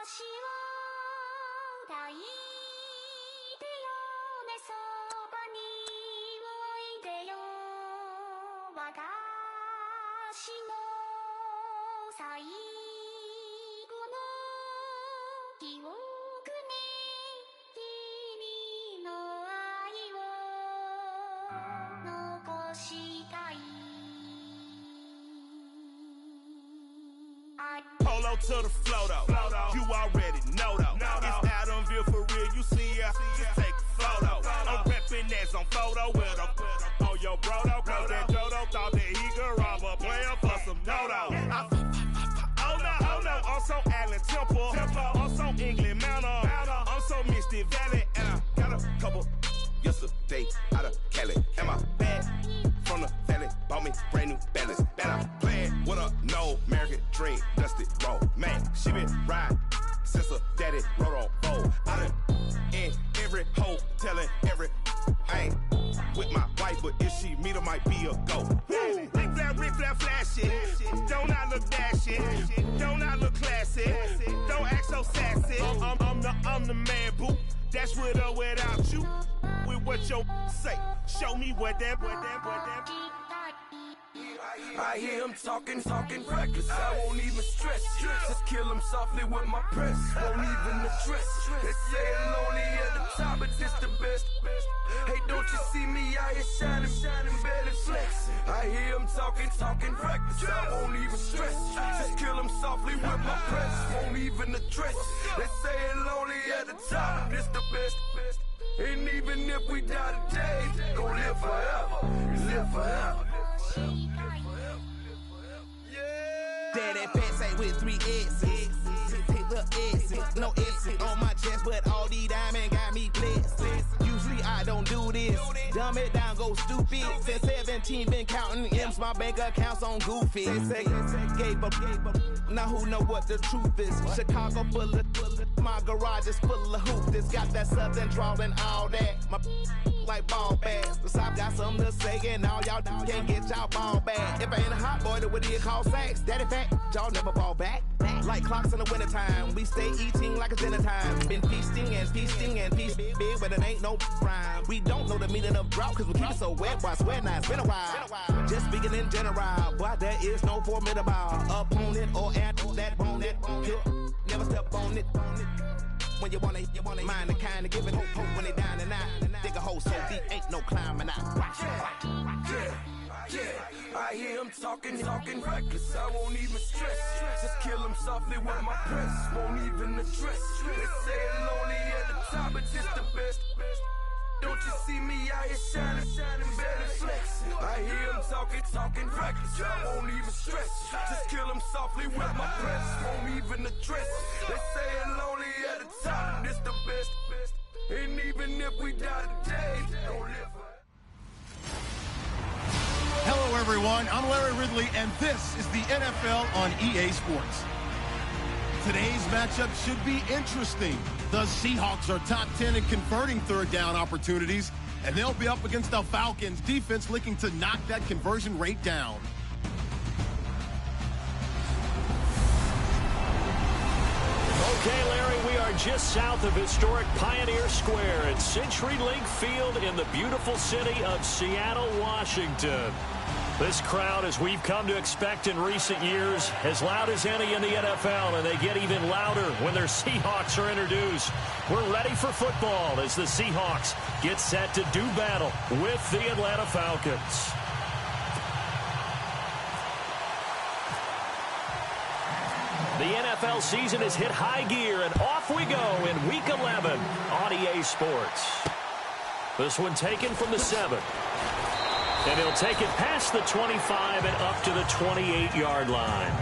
私を抱いてよねそばにおいでよ私の最後の記憶に君の愛を残したいPolo to the flow though. You already know though. It's Adamville for real. You see ya? Just take a photo. I'm reppin' as on photo with a on your bro though. Cause that Dodo thought that he could rob a player for some dodo. Oh no, I'm so Allen Temple. I'm so England Mountain. I'm so Misty Valley. And I got a couple yesterday out of Cali. Am I bad? From the valley, bought me brand new balance. Bet I'm playing with a no American dream, dusty road. Man, she been riding since her daddy rode on road. I done in every hole, telling every I ain't with my wife, but if she meet her, might be a go. Rick flat, flashing. Don't I look dashing? Don't I look classy? Don't act so sassy. I'm the man, boo. That's with or without you. With what your say. Show me what that. I hear him talking reckless. I won't even stress. Just kill him softly with my press. Won't even address. They say I'm lonely at the top, but this the best. Hey, don't you see me out here shining, barely flex. I hear him talking reckless. I won't even stress. Just kill him softly with my press. Won't even address. They say I'm lonely at the top, but this the best. And even if we die today, gon' live forever. Live forever. Daddy Patsy with 3 S's. Hit the S's, no S's on my chest, but all these diamonds got me blessed. Usually I don't do this. Dumb it down, go stupid. Since 17, been counting M's, my bank account's on Goofy. Say, gave up. Now who know what the truth is? Chicago full of, my garage is full of hoops. It's got that southern drawl and all that. My like ball bags. The South got something to say, and all y'all can't get y'all ball back. If I ain't a hot boy, then what do you call sacks? Daddy fact, y'all never ball back. Like clocks in the wintertime, we stay eating like it's dinner time. Been feasting and feasting big, but it ain't no rhyme. We don't know the meaning of drought, cause we keep it so wet, boy, I swear now it's been a while. Just speaking in general, boy, there is no formidable opponent or at that bone that never step on it. When you wanna mind the kind of giving hope when they down and out. Dig a hole so deep, ain't no climbing out. Yeah, I hear him talking reckless. I won't even stress. Just kill him softly with my press. Won't even address. They say I'm lonely at the top, but this the best. Don't you see me out here shining, barely flex. I hear him talking reckless. I won't even stress. Just kill him softly with my press. Won't even address. They say I'm lonely at the top, this the best. And even if we die today, don't live forever. Hello, everyone. I'm Larry Ridley, and this is the NFL on EA Sports. Today's matchup should be interesting. The Seahawks are top 10 in converting third down opportunities, and they'll be up against the Falcons' defense looking to knock that conversion rate down. Okay, Larry, we are just south of historic Pioneer Square at CenturyLink Field in the beautiful city of Seattle, Washington. This crowd, as we've come to expect in recent years, as loud as any in the NFL, and they get even louder when their Seahawks are introduced. We're ready for football as the Seahawks get set to do battle with the Atlanta Falcons. The NFL season has hit high gear, and off we go in Week 11 on EA Sports. This one taken from the 7. And he'll take it past the 25 and up to the 28-yard line.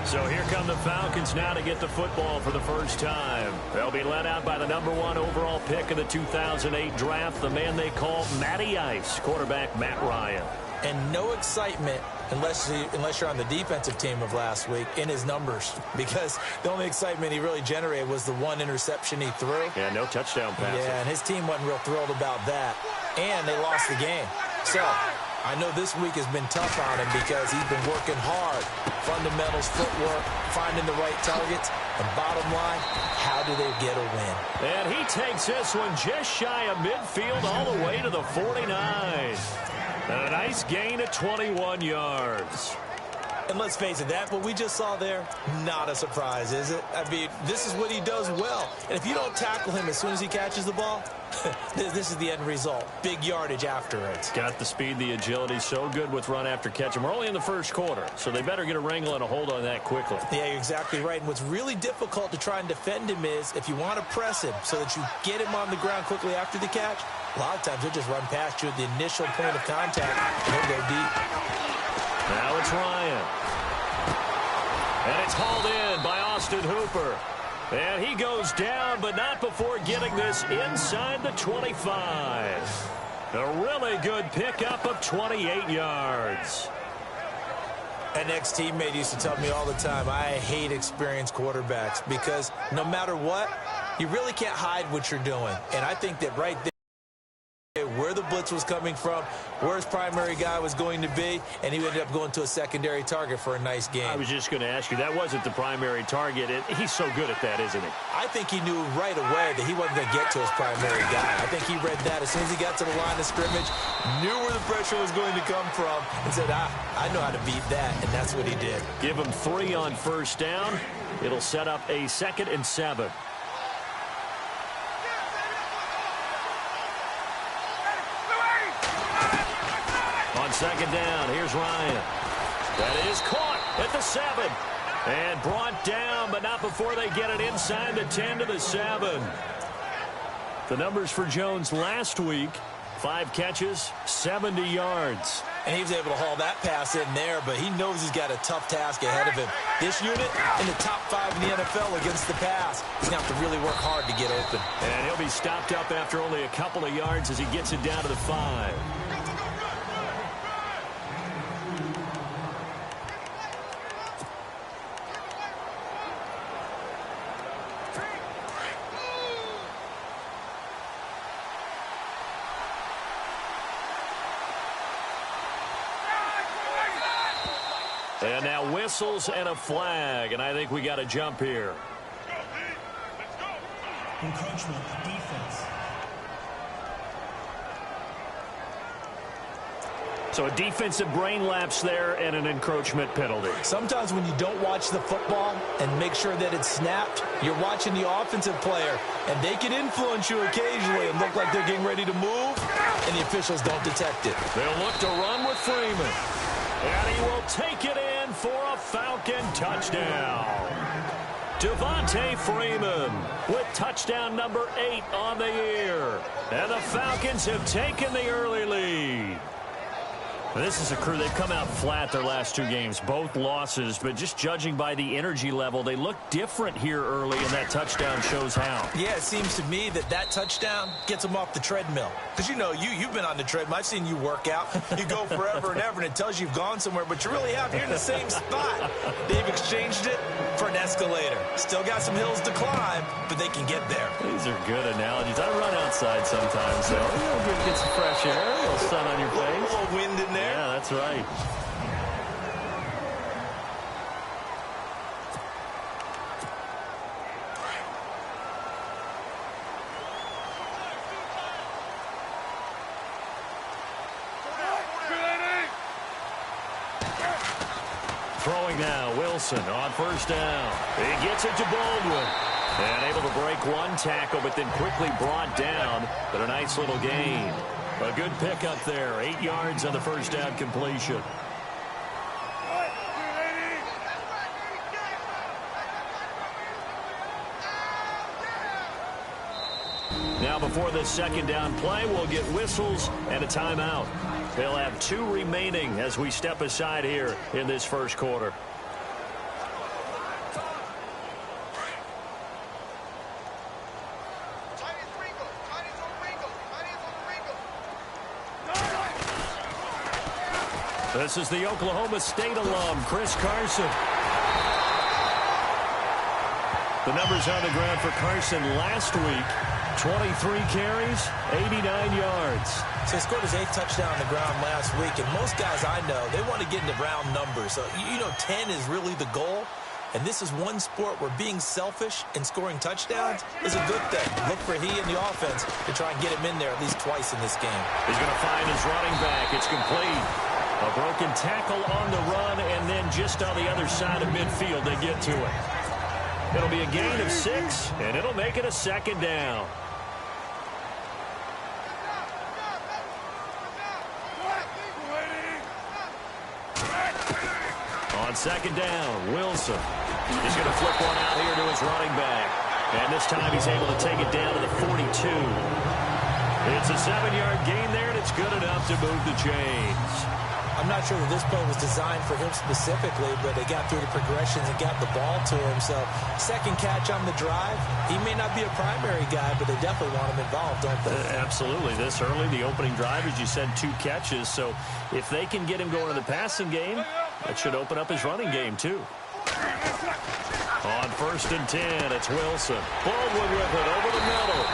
So here come the Falcons now to get the football for the first time. They'll be led out by the #1 overall pick of the 2008 draft, the man they call Matty Ice, quarterback Matt Ryan. And no excitement unless you're on the defensive team of last week in his numbers, because the only excitement he really generated was the one interception he threw. Yeah, no touchdown pass. Yeah, and his team wasn't real thrilled about that, and they lost the game. So I know this week has been tough on him because he's been working hard. Fundamentals, footwork, finding the right targets. And bottom line, how do they get a win? And he takes this one just shy of midfield all the way to the 49. And a nice gain of 21 yards. And let's face it, that what we just saw there, not a surprise, is it? I mean, this is what he does well. And if you don't tackle him as soon as he catches the ball, this is the end result. Big yardage afterwards. Got the speed, the agility, so good with run after catch. And we're only in the first quarter, so they better get a wrangle and a hold on that quickly. Yeah, you're exactly right. And what's really difficult to try and defend him is if you want to press him so that you get him on the ground quickly after the catch, a lot of times he'll just run past you at the initial point of contact and he'll go deep. Now it's Ryan. And it's hauled in by Austin Hooper. And he goes down, but not before getting this inside the 25. A really good pickup of 28 yards. An ex-teammate used to tell me all the time, I hate experienced quarterbacks because no matter what, you really can't hide what you're doing. And I think that right there, where the blitz was coming from, where his primary guy was going to be, and he ended up going to a secondary target for a nice game. I was just going to ask you, that wasn't the primary target. He's so good at that, isn't he? I think he knew right away that he wasn't going to get to his primary guy. I think he read that as soon as he got to the line of scrimmage, knew where the pressure was going to come from, and said, I know how to beat that, and that's what he did. Give him 3 on first down. It'll set up a 2nd and 7. On 2nd down, here's Ryan. That is caught at the 7. And brought down, but not before they get it inside the 10 to the 7. The numbers for Jones last week, 5 catches, 70 yards. And he was able to haul that pass in there, but he knows he's got a tough task ahead of him. This unit in the top 5 in the NFL against the pass. He's going to have to really work hard to get open. And he'll be stopped up after only a couple of yards as he gets it down to the 5. And now whistles and a flag, and I think we got a jump here. Encroachment defense. So a defensive brain lapse there and an encroachment penalty. Sometimes when you don't watch the football and make sure that it's snapped, you're watching the offensive player, and they can influence you occasionally and look like they're getting ready to move, and the officials don't detect it. They'll look to run with Freeman. And he will take it in for a Falcon touchdown. Devontae Freeman with touchdown number 8 on the year. And the Falcons have taken the early lead. This is a crew, they've come out flat their last 2 games, both losses, but just judging by the energy level, they look different here early, and that touchdown shows how. Yeah, it seems to me that touchdown gets them off the treadmill. Because, you know, you've been on the treadmill. I've seen you work out. You go forever and ever, and it tells you you've gone somewhere, but you really have. You're in the same spot. They've exchanged it for an escalator. Still got some hills to climb, but they can get there. These are good analogies. I run outside sometimes, so get some fresh air, a little sun on your face. A little wind in there. Yeah, that's right. Throwing now, Wilson on first down. He gets it to Baldwin. And able to break one tackle, but then quickly brought down. But a nice little gain. A good pickup there. 8 yards on the first down completion. Now before this second down play, we'll get whistles and a timeout. They'll have 2 remaining as we step aside here in this first quarter. This is the Oklahoma State alum, Chris Carson. The numbers on the ground for Carson last week. 23 carries, 89 yards. So he scored his 8th touchdown on the ground last week, and most guys I know, they want to get into round numbers. So, 10 is really the goal, and this is one sport where being selfish and scoring touchdowns is a good thing. Look for he and the offense to try and get him in there at least twice in this game. He's going to find his running back. It's complete. A broken tackle on the run, and then just on the other side of midfield, they get to it. It'll be a gain of 6, and it'll make it a 2nd down. On 2nd down, Wilson. He's going to flip one out here to his running back. And this time he's able to take it down to the 42. It's a 7-yard gain there, and it's good enough to move the chains. I'm not sure that this play was designed for him specifically, but they got through the progressions and got the ball to him. So, second catch on the drive. He may not be a primary guy, but they definitely want him involved, don't they? Absolutely. This early, the opening drive, as you said, 2 catches. So, if they can get him going in the passing game, that should open up his running game, too. On 1st and 10, it's Wilson. Baldwin with it over the middle.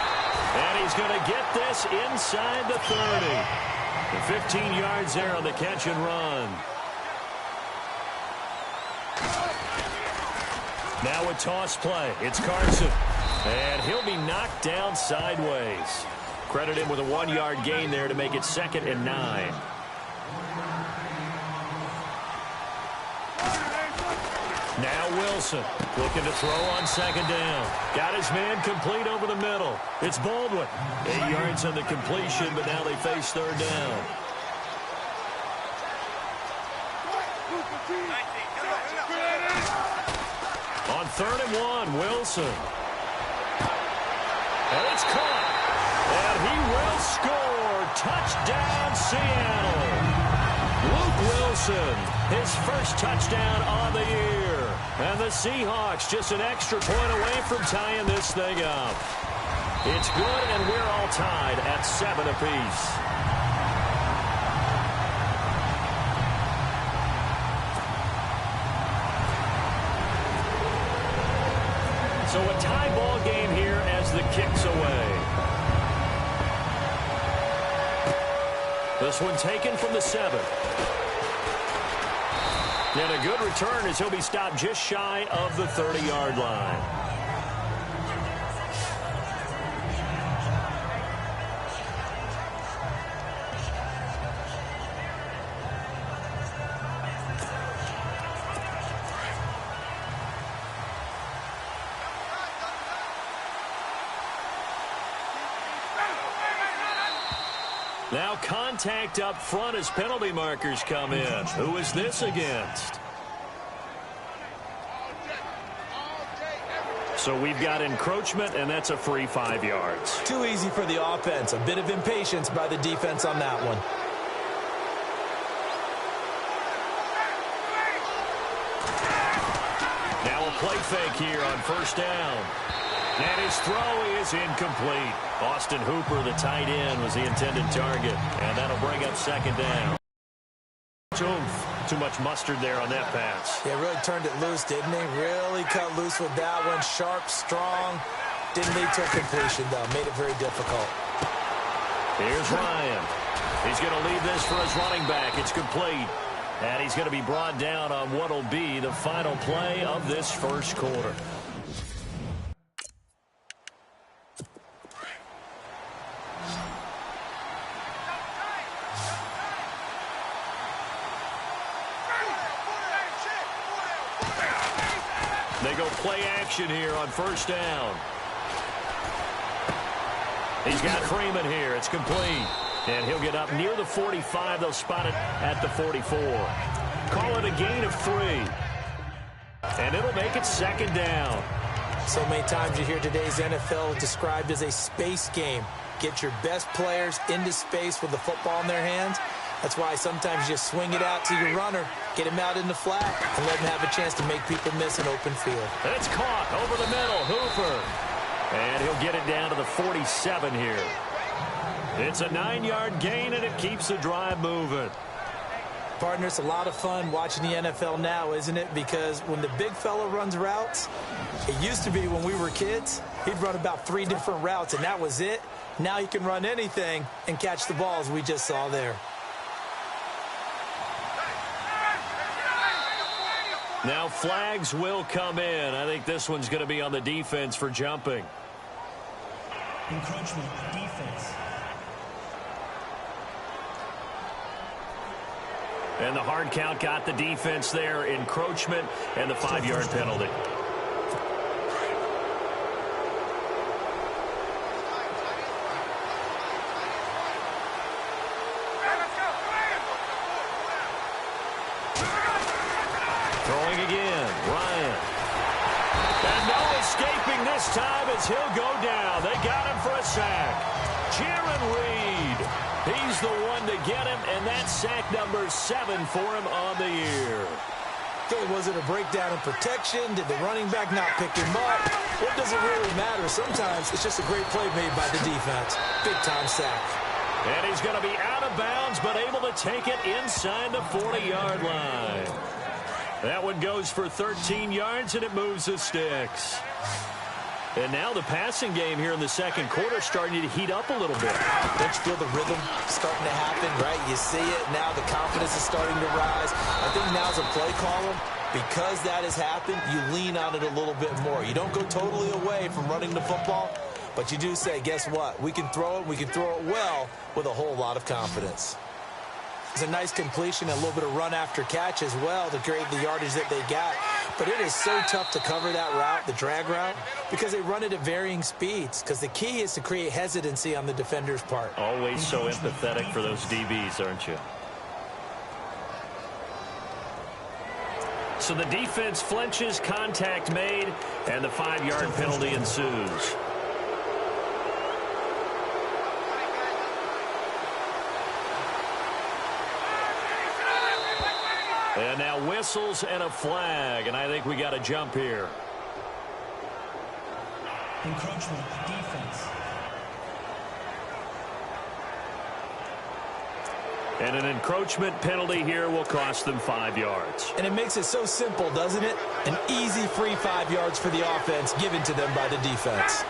And he's going to get this inside the 30. 15 yards there on the catch and run. Now a toss play. It's Carson. And he'll be knocked down sideways. Credit him with a 1-yard gain there to make it 2nd and 9. Now Wilson looking to throw on 2nd down. Got his man complete over the middle. It's Baldwin. 8 yards on the completion, but now they face 3rd down. On 3rd and 1, Wilson. And it's caught. And he will score. Touchdown, Seattle. Luke Wilson, his first touchdown on the year. And the Seahawks just an extra point away from tying this thing up. It's good, and we're all tied at 7 apiece. So a tie ball game here as the kick's away. This one taken from the 7. And a good return as he'll be stopped just shy of the 30-yard line. Now contact up front as penalty markers come in. Who is this against? So we've got encroachment, and that's a free 5 yards. Too easy for the offense. A bit of impatience by the defense on that one. Now a play fake here on 1st down. And his throw is incomplete. Austin Hooper, the tight end, was the intended target. And that'll bring up 2nd down. Too much mustard there on that pass. Yeah, really turned it loose, didn't he? Really cut loose with that one. Sharp, strong. Didn't lead to a completion, though. Made it very difficult. Here's Ryan. He's going to leave this for his running back. It's complete. And he's going to be brought down on what will be the final play of this first quarter. They go play action here on 1st down. He's got Freeman here. It's complete. And he'll get up near the 45. They'll spot it at the 44. Call it a gain of 3. And it'll make it 2nd down. So many times you hear today's NFL described as a space game. Get your best players into space with the football in their hands. That's why sometimes you just swing it out to your runner, get him out in the flat, and let him have a chance to make people miss an open field. It's caught over the middle. Hooper. And he'll get it down to the 47 here. It's a 9-yard gain, and it keeps the drive moving. Partner, it's a lot of fun watching the NFL now, isn't it? Because when the big fella runs routes, it used to be when we were kids, he'd run about 3 different routes, and that was it. Now he can run anything and catch the ball, as we just saw there. Now flags will come in. I think this one's going to be on the defense for jumping. Encroachment, defense. And the hard count got the defense there. Encroachment and the 5-yard penalty. Throwing again, Ryan. And no escaping this time as he'll go down. They got him for a sack. Jaron Reed. He's the one to get him, and that's sack number 7 for him on the year. Okay, was it a breakdown in protection? Did the running back not pick him up? What does it really matter? Sometimes it's just a great play made by the defense. Big-time sack. And he's going to be out of bounds, but able to take it inside the 40-yard line. That one goes for 13 yards, and it moves the sticks. And now the passing game here in the second quarter starting to heat up a little bit. Don't you feel the rhythm starting to happen, right? You see it. Now the confidence is starting to rise. I think now as a play caller, because that has happened, you lean on it a little bit more. You don't go totally away from running the football, but you do say, guess what? We can throw it. We can throw it well with a whole lot of confidence. It's a nice completion, a little bit of run after catch as well to create the yardage that they got. But it is so tough to cover that route, the drag route, because they run it at varying speeds. Because the key is to create hesitancy on the defender's part. Always so empathetic for those DBs, aren't you? So the defense flinches, contact made, and the 5-yard penalty ensues. And now whistles and a flag, and I think we got a jump here. Encroachment, defense. And an encroachment penalty here will cost them 5 yards. And it makes it so simple, doesn't it? An easy free 5 yards for the offense given to them by the defense.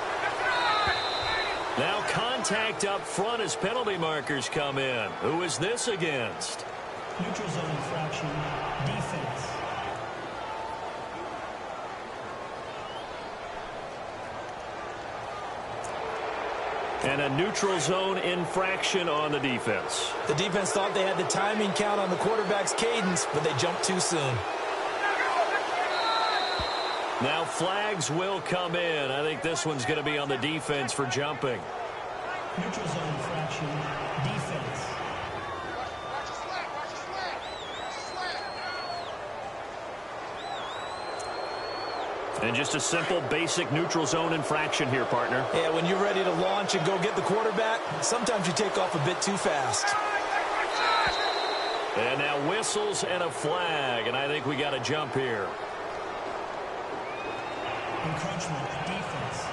Now contact up front as penalty markers come in. Who is this against? Neutral zone infraction, defense. And a neutral zone infraction on the defense. The defense thought they had the timing count on the quarterback's cadence, but they jumped too soon. Now flags will come in. I think this one's going to be on the defense for jumping. Neutral zone infraction, defense. And just a simple, basic neutral zone infraction here, partner. Yeah, when you're ready to launch and go get the quarterback, sometimes you take off a bit too fast. And now whistles and a flag, and I think we got a jump here. Encroachment, defense.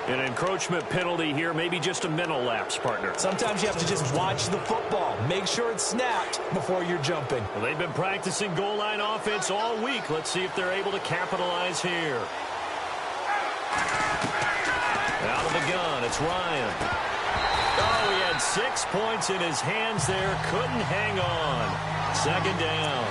An encroachment penalty here, maybe just a mental lapse, partner. Sometimes you have to just watch the football. Make sure it's snapped before you're jumping. Well, they've been practicing goal line offense all week. Let's see if they're able to capitalize here. Out of the gun, it's Ryan. Oh, he had 6 points in his hands there. Couldn't hang on. Second down.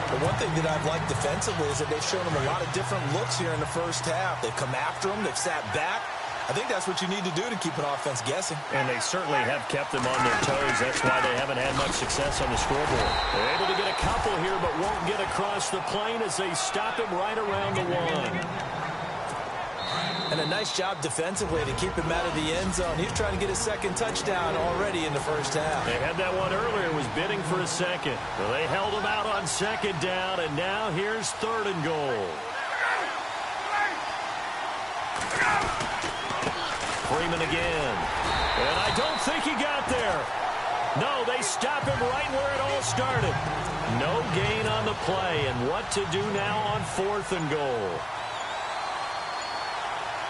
The one thing that I've liked defensively is that they've shown them a lot of different looks here in the first half. They've come after them. They've sat back. I think that's what you need to do to keep an offense guessing. And they certainly have kept them on their toes. That's why they haven't had much success on the scoreboard. They're able to get a couple here, but won't get across the plane as they stop him right around the 1. And a nice job defensively to keep him out of the end zone. He's trying to get his second touchdown already in the first half. They had that one earlier, was bidding for a second. Well, they held him out on second down, and now here's 3rd and goal. Freeman again. And I don't think he got there. No, they stop him right where it all started. No gain on the play, and what to do now on 4th and goal.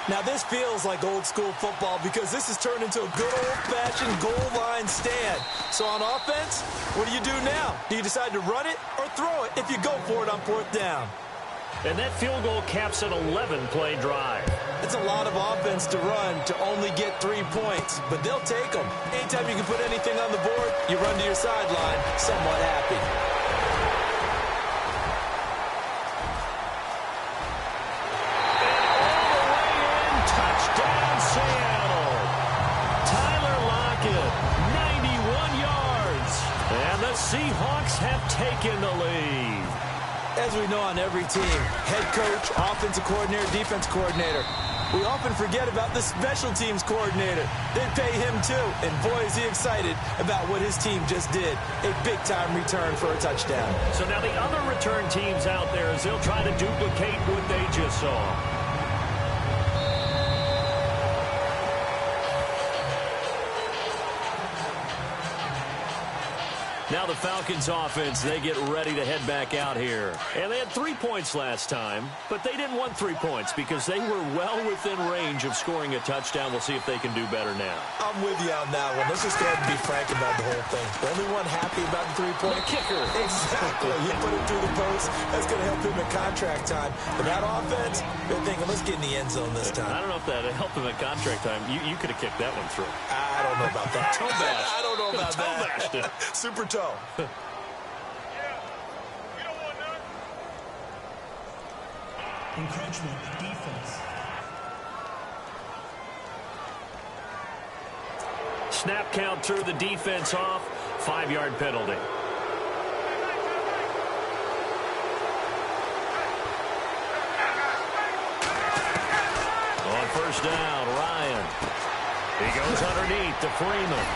Now, this feels like old-school football because this has turned into a good old-fashioned goal line stand. So on offense, what do you do now? Do you decide to run it or throw it if you go for it on 4th down? And that field goal caps an 11-play drive. It's a lot of offense to run to only get 3 points, but they'll take them. Anytime you can put anything on the board, you run to your sideline somewhat happy. Touchdown, Seattle. Tyler Lockett, 91 yards. And the Seahawks have taken the lead. As we know on every team, head coach, offensive coordinator, defense coordinator, we often forget about the special teams coordinator. They pay him too, and boy is he excited about what his team just did. A big-time return for a touchdown. So now the other return teams out there, as they'll try to duplicate what they just saw. Now the Falcons offense, they get ready to head back out here. And they had 3 points last time, but they didn't want 3 points because they were well within range of scoring a touchdown. We'll see if they can do better now. I'm with you on that one. Let's just go ahead and be frank about the whole thing. The only one happy about the 3-point kicker. Exactly. He put it through the post. That's going to help him in contract time. But that offense, they're thinking, let's get in the end zone this time. I don't know if that helped him at contract time. You could have kicked that one through. I don't know about that. Toe bash. I don't know about Toe bashed it. that. Super toe. Encroachment defense. Snap count through the defense off. 5-yard penalty. On first down, Ryan. He goes underneath to Freeman.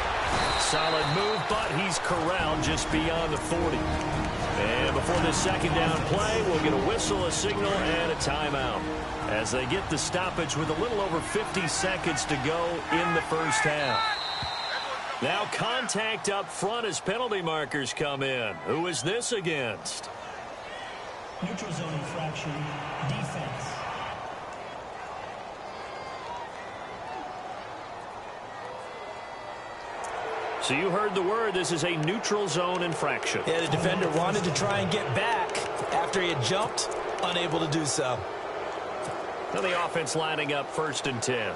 Solid move, but he's corralled just beyond the 40. And before this second down play, we'll get a whistle, a signal, and a timeout as they get the stoppage with a little over 50 seconds to go in the first half. Now contact up front as penalty markers come in. Who is this against? Neutral zone infraction defense. So you heard the word. This is a neutral zone infraction. Yeah, the defender wanted to try and get back after he had jumped, unable to do so. Now the offense lining up 1st and 10.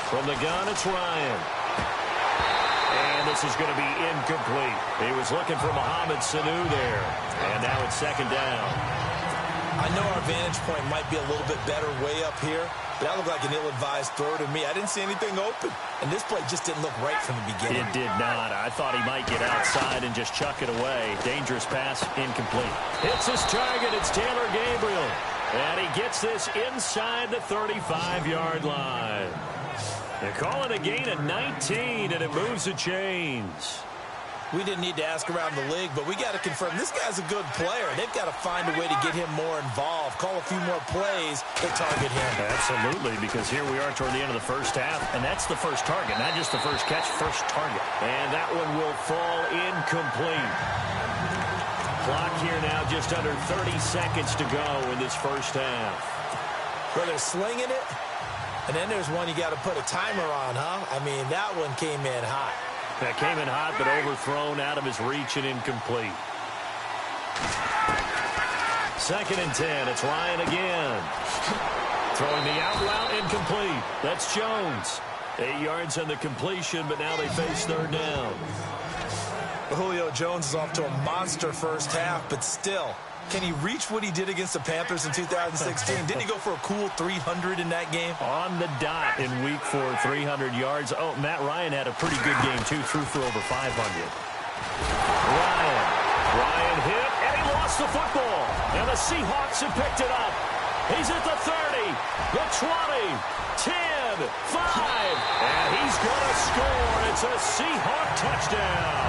From the gun, it's Ryan. And this is going to be incomplete. He was looking for Mohamed Sanu there. And now it's 2nd down. I know our vantage point might be a little bit better way up here, but that looked like an ill-advised throw to me. I didn't see anything open, and this play just didn't look right from the beginning. It did not. I thought he might get outside and just chuck it away. Dangerous pass, incomplete. Hits his target. It's Taylor Gabriel. And he gets this inside the 35-yard line. They call it a gain of 19, and it moves the chains. We didn't need to ask around the league, but we got to confirm this guy's a good player. They've got to find a way to get him more involved, call a few more plays to target him. Absolutely, because here we are toward the end of the first half, and that's the first target, not just the first catch, first target. And that one will fall incomplete. Clock here now just under 30 seconds to go in this first half. Well, they're slinging it, and then there's one you got to put a timer on, huh? I mean, that one came in hot. That came in hot, but overthrown out of his reach and incomplete. 2nd and 10. It's Ryan again. Throwing the out route, incomplete. That's Jones. 8 yards on the completion, but now they face 3rd down. Julio Jones is off to a monster first half, but still, can he reach what he did against the Panthers in 2016? Didn't he go for a cool 300 in that game? On the dot in week 4, 300 yards. Oh, Matt Ryan had a pretty good game, too. Threw for over 500. Ryan hit, and he lost the football. And the Seahawks have picked it up. He's at the 30, the 20, 10, 5. And he's going to score. It's a Seahawk touchdown.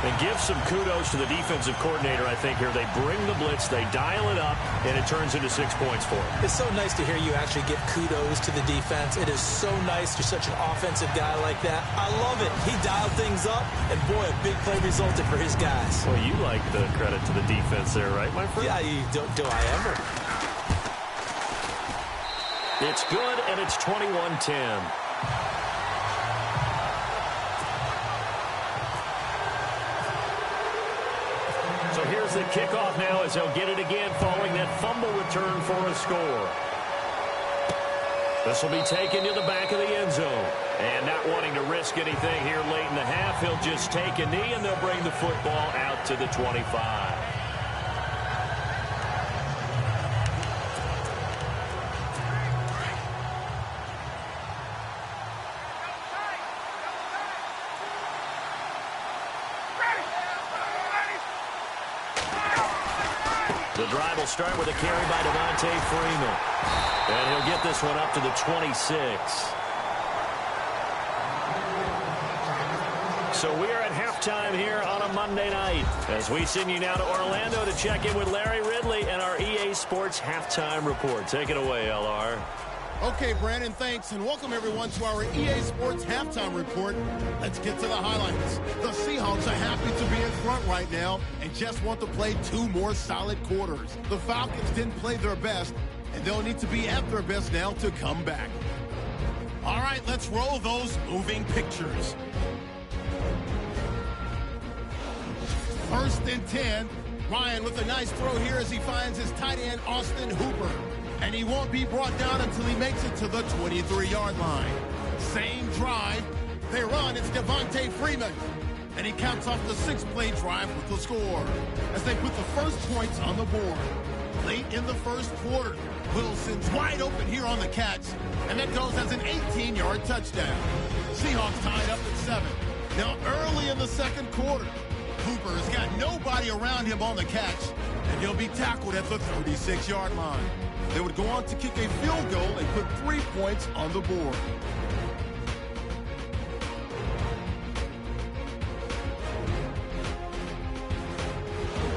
And give some kudos to the defensive coordinator, I think, here. They bring the blitz, they dial it up, and it turns into 6 points for them. It's so nice to hear you actually give kudos to the defense. It is so nice. You're such an offensive guy like that. I love it. He dialed things up, and boy, a big play resulted for his guys. Well, you like the credit to the defense there, right, my friend? Yeah, do I ever? It's good, and it's 21-10. So here's the kickoff now as he'll get it again following that fumble return for a score. This will be taken to the back of the end zone. And not wanting to risk anything here late in the half, he'll just take a knee and they'll bring the football out to the 25. The drive will start with a carry by Devontae Freeman. And he'll get this one up to the 26. So we are at halftime here on a Monday night as we send you now to Orlando to check in with Larry Ridley and our EA Sports Halftime Report. Take it away, LR. Okay, Brandon, thanks, and welcome everyone to our EA Sports Halftime Report. Let's get to the highlights. The Seahawks are happy to be in front right now and just want to play 2 more solid quarters. The Falcons didn't play their best, and they'll need to be at their best now to come back. All right, let's roll those moving pictures. 1st and 10. Ryan with a nice throw here as he finds his tight end, Austin Hooper. And he won't be brought down until he makes it to the 23-yard line. Same drive. They run. It's Devontae Freeman. And he caps off the 6-play drive with the score as they put the first points on the board. Late in the first quarter, Wilson's wide open here on the catch. And that goes as an 18-yard touchdown. Seahawks tied up at 7. Now early in the second quarter, Hooper has got nobody around him on the catch. And he'll be tackled at the 36-yard line. They would go on to kick a field goal and put 3 points on the board.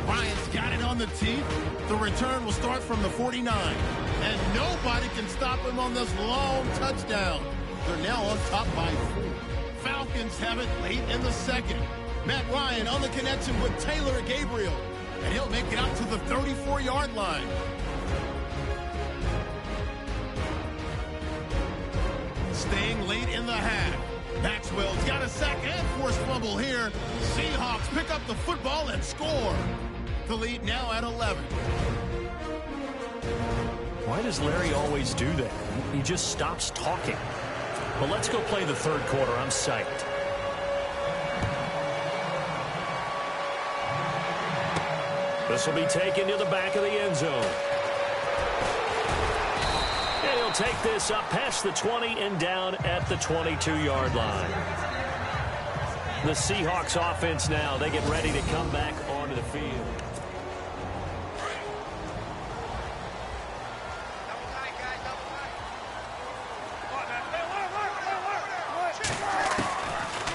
Bryant's got it on the tee. The return will start from the 49. And nobody can stop him on this long touchdown. They're now on top by 4. Falcons have it late in the second. Matt Ryan on the connection with Taylor Gabriel. And he'll make it out to the 34-yard line. Staying late in the half. Maxwell's got a sack and forced fumble here. Seahawks pick up the football and score. The lead now at 11. Why does Larry always do that? He just stops talking. But let's go play the third quarter. I'm psyched. This will be taken to the back of the end zone. And he'll take this up past the 20 and down at the 22-yard line. The Seahawks offense now, they get ready to come back onto the field.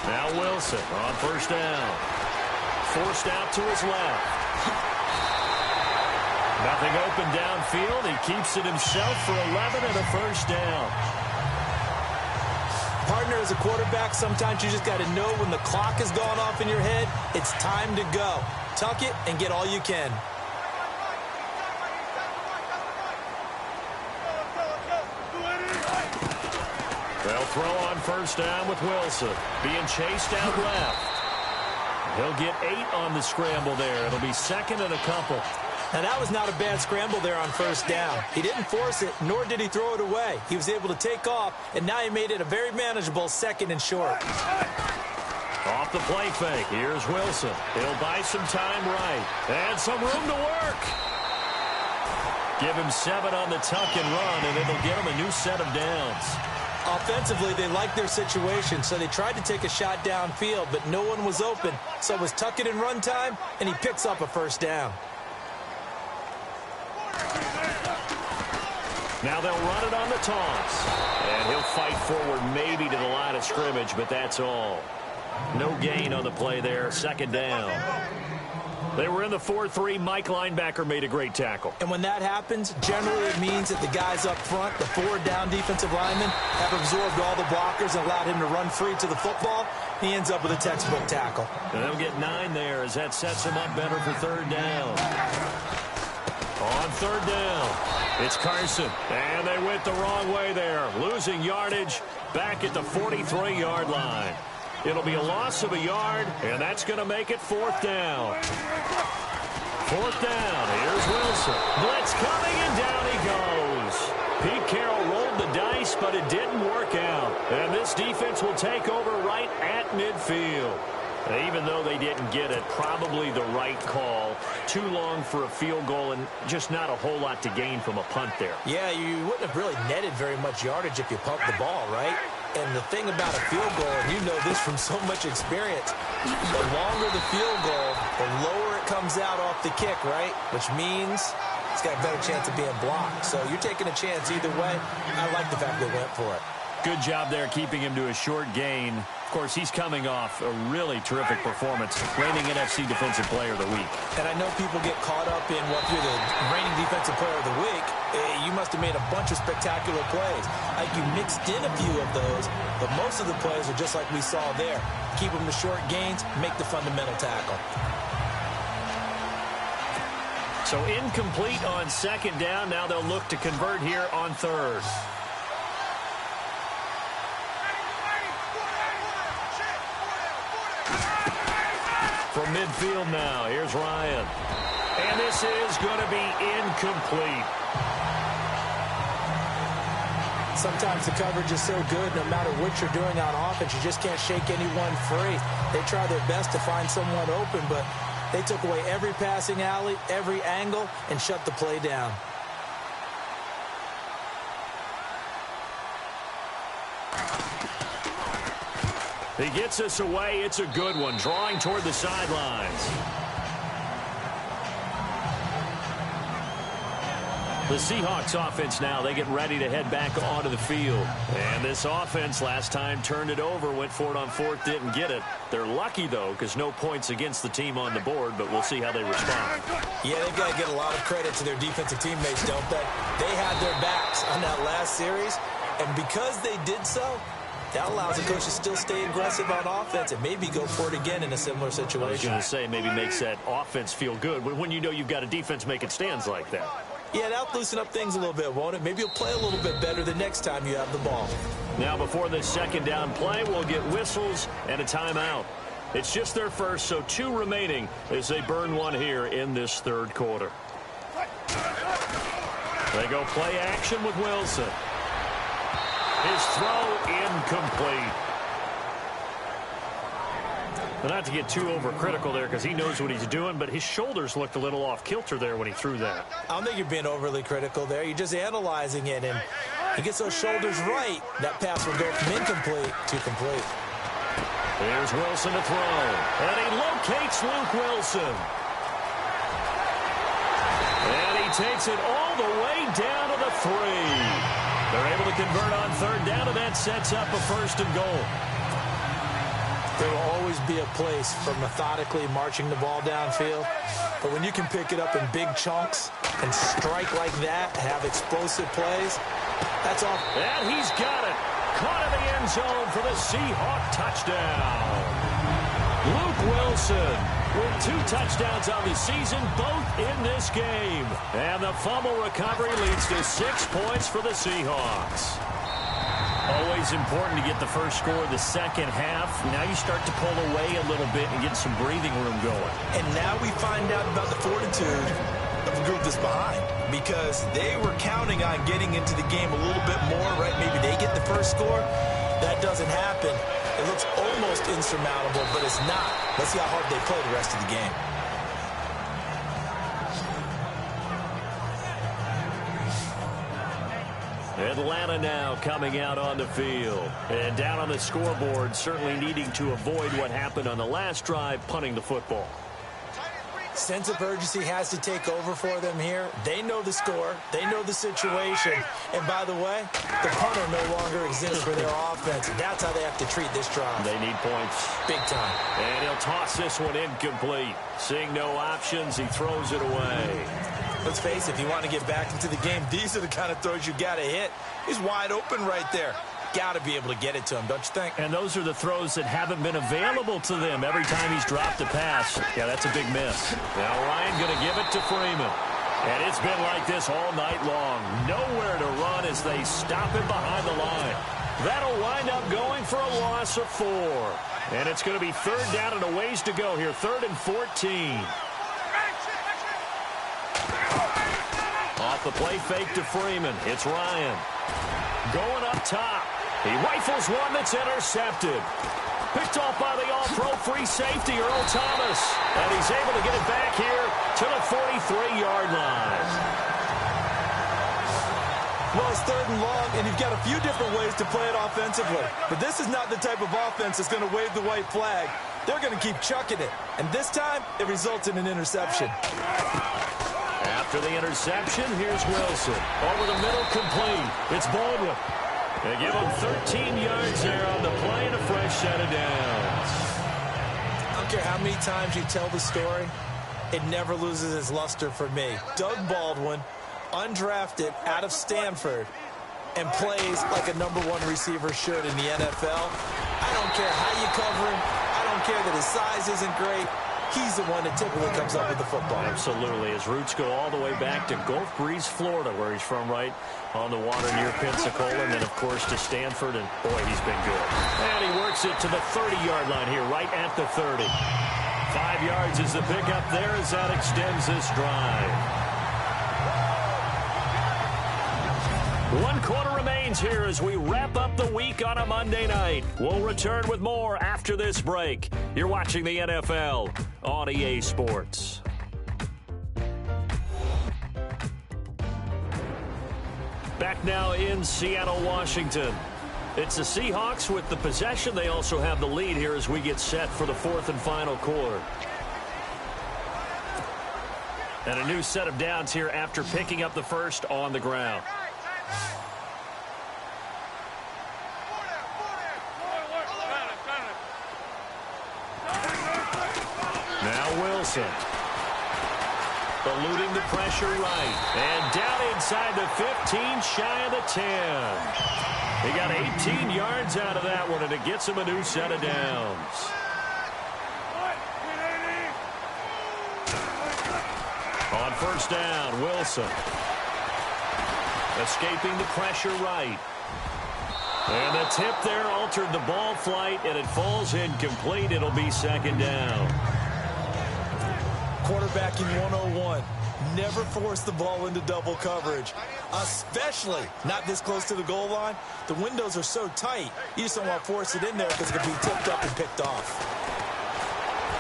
Now Wilson on first down. Forced out to his left. Nothing open downfield. He keeps it himself for 11 and a first down. Partner, as a quarterback, sometimes you just got to know when the clock has gone off in your head, it's time to go. Tuck it and get all you can. They'll throw on first down with Wilson. Being chased out left. He'll get 8 on the scramble there. It'll be second and a couple. Now, that was not a bad scramble there on first down. He didn't force it, nor did he throw it away. He was able to take off, and now he made it a very manageable second and short. Off the play fake. Here's Wilson. He'll buy some time right. And some room to work. Give him 7 on the tuck and run, and it'll get him a new set of downs. Offensively, they liked their situation, so they tried to take a shot downfield, but no one was open. So it was tuck it and run time, and he picks up a first down. Now they'll run it on the toss. And he'll fight forward maybe to the line of scrimmage, but that's all. No gain on the play there. Second down. They were in the 4-3. Mike linebacker made a great tackle. And when that happens, generally it means that the guys up front, the 4 down defensive linemen, have absorbed all the blockers and allowed him to run free to the football. He ends up with a textbook tackle. And they'll get 9 there as that sets him up better for third down. On third down, it's Carson. And they went the wrong way there, losing yardage back at the 43-yard line. It'll be a loss of a yard, and that's going to make it fourth down. Fourth down. Here's Wilson. Blitz coming, and down he goes. Pete Carroll rolled the dice, but it didn't work out. And this defense will take over right at midfield. Even though they didn't get it, probably the right call. Too long for a field goal and just not a whole lot to gain from a punt there. Yeah, you wouldn't have really netted very much yardage if you pumped the ball, right? And the thing about a field goal, and you know this from so much experience, the longer the field goal, the lower it comes out off the kick, right? Which means it's got a better chance of being blocked. So you're taking a chance either way. I like the fact they went for it. Good job there keeping him to a short gain. Of course, he's coming off a really terrific performance, reigning NFC Defensive Player of the Week. And I know people get caught up in what you're the reigning Defensive Player of the Week. You must have made a bunch of spectacular plays. Like you mixed in a few of those, but most of the plays are just like we saw there. Keep them to short gains, make the fundamental tackle. So incomplete on second down. Now they'll look to convert here on third. From midfield now, here's Ryan. And this is going to be incomplete. Sometimes the coverage is so good, no matter what you're doing on offense, you just can't shake anyone free. They try their best to find someone open, but they took away every passing alley, every angle, and shut the play down. He gets us away. It's a good one. Drawing toward the sidelines. The Seahawks offense now, they get ready to head back onto the field. And this offense last time turned it over, went for it on fourth, didn't get it. They're lucky, though, because no points against the team on the board, but we'll see how they respond. Yeah, they've got to get a lot of credit to their defensive teammates, don't they? They had their backs on that last series, and because they did so, that allows the coach to still stay aggressive on offense and maybe go for it again in a similar situation. I was going to say, maybe makes that offense feel good when you know you've got a defense making stands like that. Yeah, that'll loosen up things a little bit, won't it? Maybe you'll play a little bit better the next time you have the ball. Now, before this second down play, we'll get whistles and a timeout. It's just their first, so 2 remaining as they burn one here in this third quarter. They go play action with Wilson. His throw incomplete. But not to get too overcritical there because he knows what he's doing, but his shoulders looked a little off kilter there when he threw that. I don't think you're being overly critical there. You're just analyzing it, and he gets those shoulders right. That pass will go from incomplete to complete. Here's Wilson to throw, and he locates Luke Wilson. And he takes it all the way down to the 3. They're able to convert on third down, and that sets up a first and goal. There will always be a place for methodically marching the ball downfield. But when you can pick it up in big chunks and strike like that, have explosive plays, that's all. And he's got it. Caught in the end zone for the Seahawk touchdown. Luke Wilson with 2 touchdowns on the season, both in this game. And the fumble recovery leads to 6 points for the Seahawks. Always important to get the first score of the second half. Now you start to pull away a little bit and get some breathing room going. And now we find out about the fortitude of the group that's behind, because they were counting on getting into the game a little bit more, right? Maybe they get the first score. That doesn't happen. It looks almost insurmountable, but it's not. Let's see how hard they play the rest of the game. Atlanta now coming out on the field. And down on the scoreboard, certainly needing to avoid what happened on the last drive, punting the football. Sense of urgency has to take over for them here. They know the score. They know the situation. And by the way, the punter no longer exists for their offense. That's how they have to treat this drive. They need points. Big time. And he'll toss this one incomplete. Seeing no options, he throws it away. Let's face it, if you want to get back into the game, these are the kind of throws you got to hit. He's wide open right there. Got to be able to get it to him, don't you think? And those are the throws that haven't been available to them every time he's dropped a pass. Yeah, that's a big miss. Now Ryan going to give it to Freeman. And it's been like this all night long. Nowhere to run as they stop him behind the line. That'll wind up going for a loss of 4. And it's going to be third down and a ways to go here. 3rd and 14. Off the play fake to Freeman. It's Ryan. Going up top. He rifles one that's intercepted. Picked off by the all-pro free safety, Earl Thomas. And he's able to get it back here to the 43-yard line. Well, it's 3rd and long, and you've got a few different ways to play it offensively. But this is not the type of offense that's going to wave the white flag. They're going to keep chucking it. And this time, it results in an interception. After the interception, here's Wilson. Over the middle, complete. It's Baldwin. They give him 13 yards there on the play and a fresh set of downs. I don't care how many times you tell the story, it never loses its luster for me. Doug Baldwin, undrafted out of Stanford, and plays like a #1 receiver should in the NFL. I don't care how you cover him. I don't care that his size isn't great. He's the one that typically comes up with the football. Absolutely. His roots go all the way back to Gulf Breeze, Florida, where he's from, right on the water near Pensacola, and then, of course, to Stanford, and, boy, he's been good. And he works it to the 30-yard line here, right at the 30. 5 yards is the pickup there as that extends this drive. 1 quarter remains here as we wrap up the week on a Monday night. We'll return with more after this break. You're watching the NFL on EA Sports. Back now in Seattle, Washington. It's the Seahawks with the possession. They also have the lead here as we get set for the 4th and final quarter. And a new set of downs here after picking up the first on the ground. Now Wilson. Eluding the pressure right. And down inside the 15, shy of the 10. He got 18 yards out of that one, and it gets him a new set of downs. On first down, Wilson. Escaping the pressure right. And the tip there altered the ball flight, and it falls incomplete. It'll be 2nd down. Quarterbacking 101. Never force the ball into double coverage, especially not this close to the goal line. The windows are so tight, you just don't want to force it in there because it could be tipped up and picked off.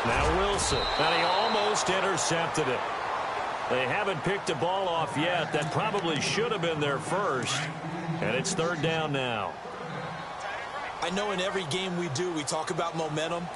Now Wilson, and he almost intercepted it. They haven't picked a ball off yet. That probably should have been their first, and it's 3rd down now. I know in every game we do, we talk about momentum.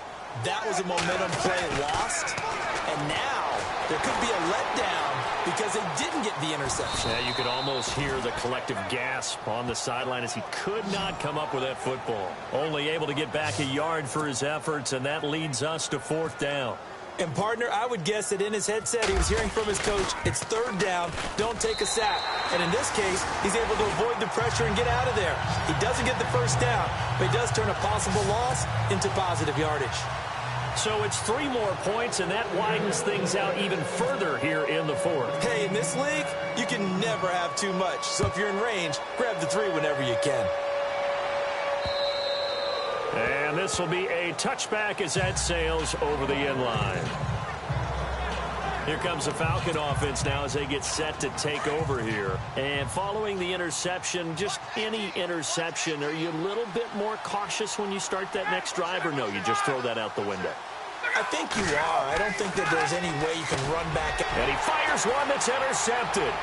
That was a momentum play lost, and now there could be a letdown because they didn't get the interception. Yeah, you could almost hear the collective gasp on the sideline as he could not come up with that football. Only able to get back a yard for his efforts, and that leads us to 4th down. And, partner, I would guess that in his headset he was hearing from his coach, it's 3rd down, don't take a sack. And in this case, he's able to avoid the pressure and get out of there. He doesn't get the first down, but he does turn a possible loss into positive yardage. So it's 3 more points, and that widens things out even further here in the 4th. Hey, in this league, you can never have too much. So if you're in range, grab the 3 whenever you can. And this will be a touchback as that sails over the end line. Here comes the Falcon offense now as they get set to take over here. And following the interception, just any interception, are you a little bit more cautious when you start that next drive, or no, you just throw that out the window? I think you are. I don't think that there's any way you can run back. And he fires one that's intercepted.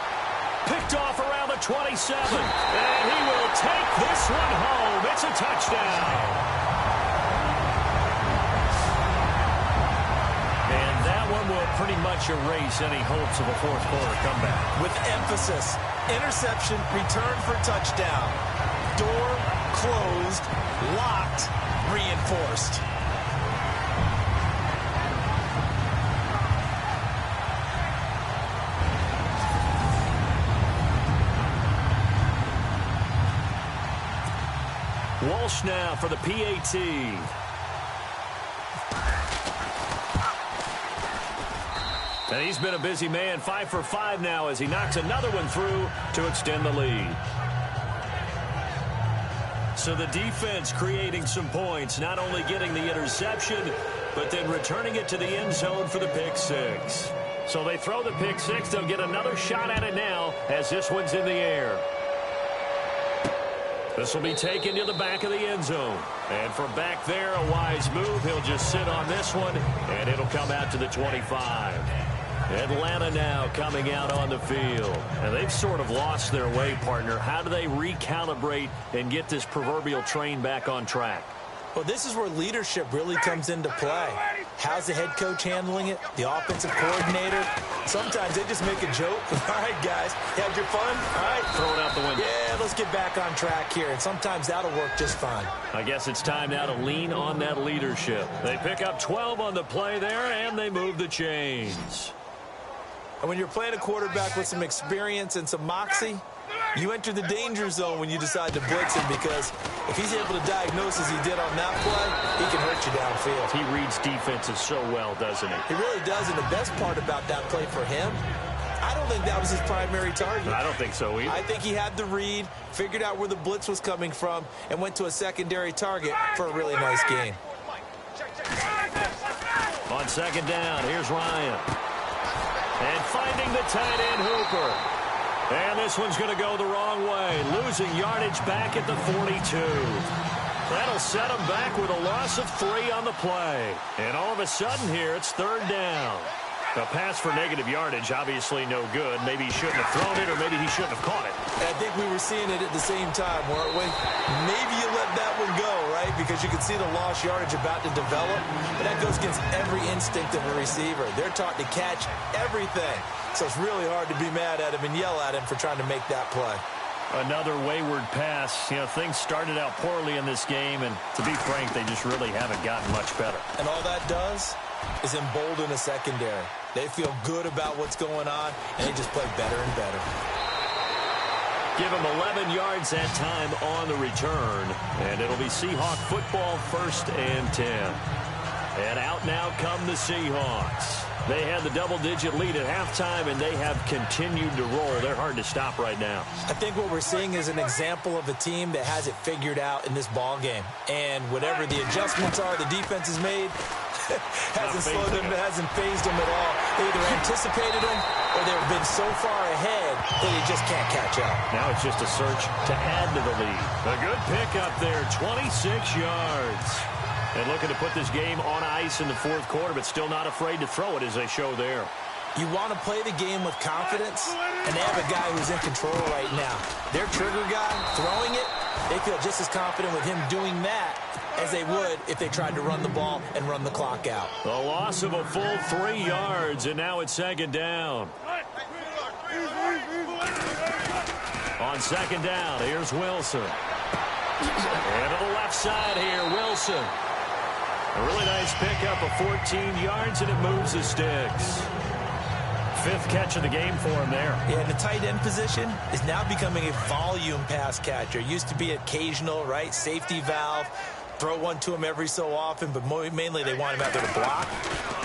Picked off around the 27. And he will take this one home. It's a touchdown. And that one will pretty much erase any hopes of a fourth quarter comeback. With emphasis, interception, return for touchdown. Door closed, locked, reinforced. Walsh now for the PAT. And he's been a busy man, 5 for 5 now as he knocks another one through to extend the lead. So the defense creating some points, not only getting the interception, but then returning it to the end zone for the pick six. So they throw the pick six. They'll get another shot at it now as this one's in the air. This will be taken to the back of the end zone. And from back there, a wise move. He'll just sit on this one, and it'll come out to the 25. Atlanta now coming out on the field. And they've sort of lost their way, partner. How do they recalibrate and get this proverbial train back on track? Well, this is where leadership really comes into play. How's the head coach handling it? The offensive coordinator? Sometimes they just make a joke. All right, guys, you had your fun? All right. Throw it out the window. Yeah, let's get back on track here. And sometimes that'll work just fine. I guess it's time now to lean on that leadership. They pick up 12 on the play there, and they move the chains. And when you're playing a quarterback with some experience and some moxie, you enter the danger zone when you decide to blitz him, because if he's able to diagnose as he did on that play, he can hurt you downfield. He reads defenses so well, doesn't he? He really does, and the best part about that play for him, I don't think that was his primary target. I don't think so either. I think he had the read, figured out where the blitz was coming from, and went to a secondary target for a really nice gain. On second down, here's Ryan. And finding the tight end, Hooper. And this one's going to go the wrong way. Losing yardage back at the 42. That'll set him back with a loss of 3 on the play. And all of a sudden here, it's third down. A pass for negative yardage, obviously no good. Maybe he shouldn't have thrown it, or maybe he shouldn't have caught it. I think we were seeing it at the same time, weren't we? Maybe you let that one go, right? Because you can see the lost yardage about to develop. But that goes against every instinct of a receiver. They're taught to catch everything. So it's really hard to be mad at him and yell at him for trying to make that play. Another wayward pass. You know, things started out poorly in this game, and to be frank, they just really haven't gotten much better. And all that does is embolden a secondary. They feel good about what's going on, and they just play better and better. Give him 11 yards that time on the return, and it'll be Seahawk football, 1st and 10. And out now come the Seahawks. They had the double-digit lead at halftime, and they have continued to roll. They're hard to stop right now. I think what we're seeing is an example of a team that has it figured out in this ball game. And whatever the adjustments are the defense has made, hasn't slowed them, hasn't phased them at all. They either anticipated them or they've been so far ahead that they just can't catch up. Now it's just a search to add to the lead. A good pickup there, 26 yards. And looking to put this game on ice in the 4th quarter, but still not afraid to throw it as they show there. You want to play the game with confidence, and they have a guy who's in control right now. Their trigger guy, throwing it, they feel just as confident with him doing that as they would if they tried to run the ball and run the clock out. A loss of a full 3 yards, and now it's second down. On second down, here's Wilson. And to the left side here, Wilson. A really nice pickup of 14 yards, and it moves the sticks. 5th catch of the game for him there. Yeah, and the tight end position is now becoming a volume pass catcher. Used to be occasional, right? Safety valve. Throw one to him every so often, but mainly they want him out there to block.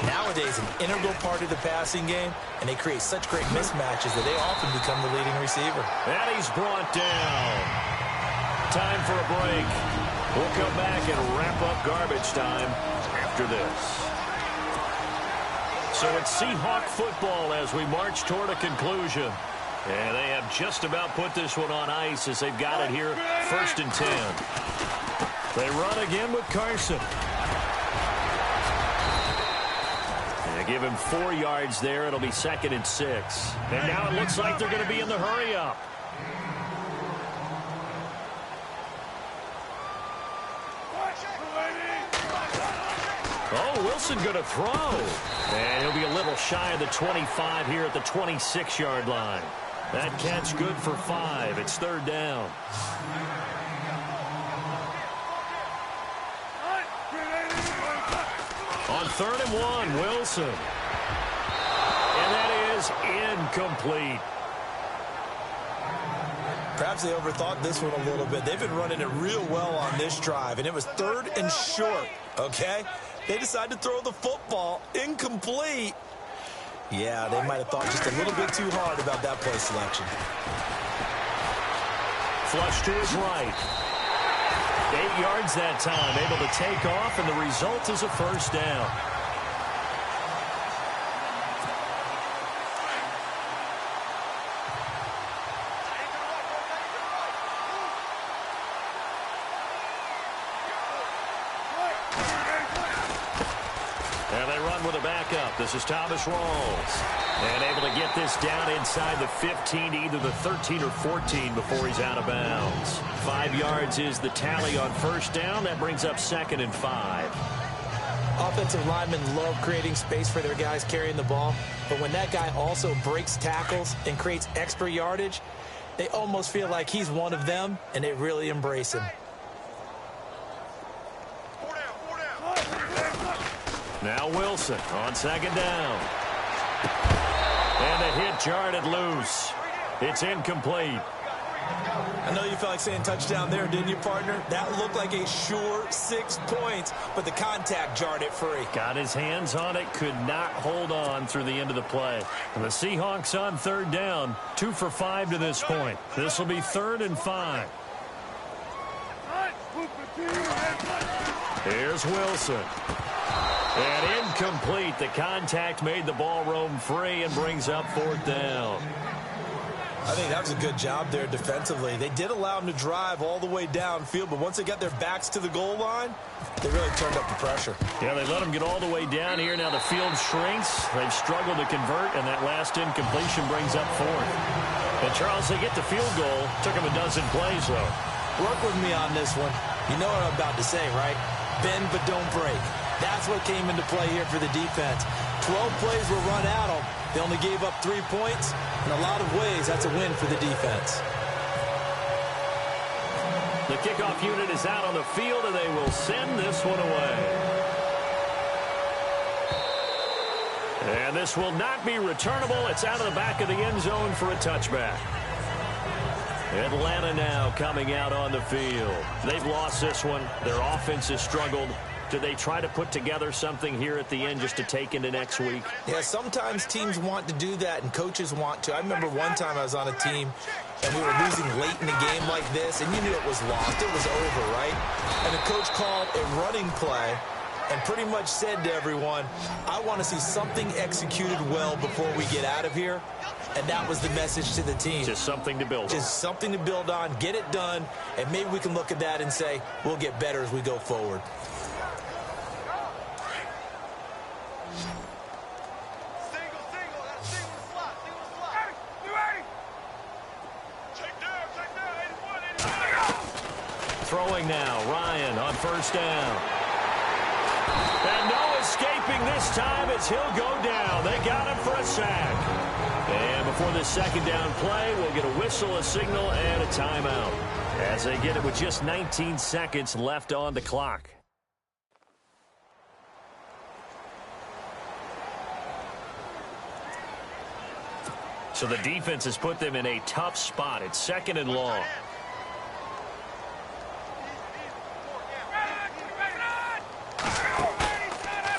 Nowadays, an integral part of the passing game, and they create such great mismatches that they often become the leading receiver. And he's brought down. Time for a break. We'll come back and wrap up garbage time after this. So it's Seahawk football as we march toward a conclusion. And they have just about put this one on ice as they've got it here, 1st and 10. They run again with Carson. And they give him 4 yards there. It'll be 2nd and 6. And now it looks like they're going to be in the hurry-up. Oh, Wilson going to throw. And he'll be a little shy of the 25 here at the 26-yard line. That catch good for 5. It's third down. On 3rd and 1, Wilson. And that is incomplete. Perhaps they overthought this one a little bit. They've been running it real well on this drive, and it was 3rd and short, okay? They decided to throw the football incomplete. Yeah, they might have thought just a little bit too hard about that play selection. Flush to his right. 8 yards that time, able to take off, and the result is a first down. And they run with a backup. This is Thomas Rawls. And able to get this down inside the 15 to either the 13 or 14 before he's out of bounds. 5 yards is the tally on first down. That brings up 2nd and 5. Offensive linemen love creating space for their guys carrying the ball. But when that guy also breaks tackles and creates extra yardage, they almost feel like he's one of them, and they really embrace him. Now Wilson on 2nd down. And the hit jarred it loose. It's incomplete. I know you felt like saying touchdown there, didn't you, partner? That looked like a sure 6 points, but the contact jarred it free. Got his hands on it, could not hold on through the end of the play. And the Seahawks on 3rd down, 2 for 5 to this point. This will be 3rd and 5. Here's Wilson. And incomplete. The contact made the ball roam free and brings up 4th down. I think that was a good job there defensively. They did allow him to drive all the way downfield, but once they got their backs to the goal line, they really turned up the pressure. Yeah, they let him get all the way down here. Now the field shrinks. They've struggled to convert, and that last incompletion brings up 4th. And, Charles, they get the field goal. Took them a dozen plays, though. Work with me on this one. You know what I'm about to say, right? Bend but don't break. That's what came into play here for the defense. 12 plays were run at them. They only gave up 3 points. In a lot of ways, that's a win for the defense. The kickoff unit is out on the field, and they will send this one away. And this will not be returnable. It's out of the back of the end zone for a touchback. Atlanta now coming out on the field. They've lost this one. Their offense has struggled. Do they try to put together something here at the end just to take into next week? Yeah, sometimes teams want to do that and coaches want to. I remember one time I was on a team and we were losing late in a game like this, and you knew it was lost. It was over, right? And the coach called a running play and pretty much said to everyone, I want to see something executed well before we get out of here. And that was the message to the team. Just something to build on. Just something to build on, get it done, and maybe we can look at that and say, we'll get better as we go forward. Throwing now, Ryan on first down. And no escaping this time as he'll go down. They got him for a sack. And before this second down play, we'll get a whistle, a signal, and a timeout. As they get it with just 19 seconds left on the clock. So the defense has put them in a tough spot. It's 2nd and long.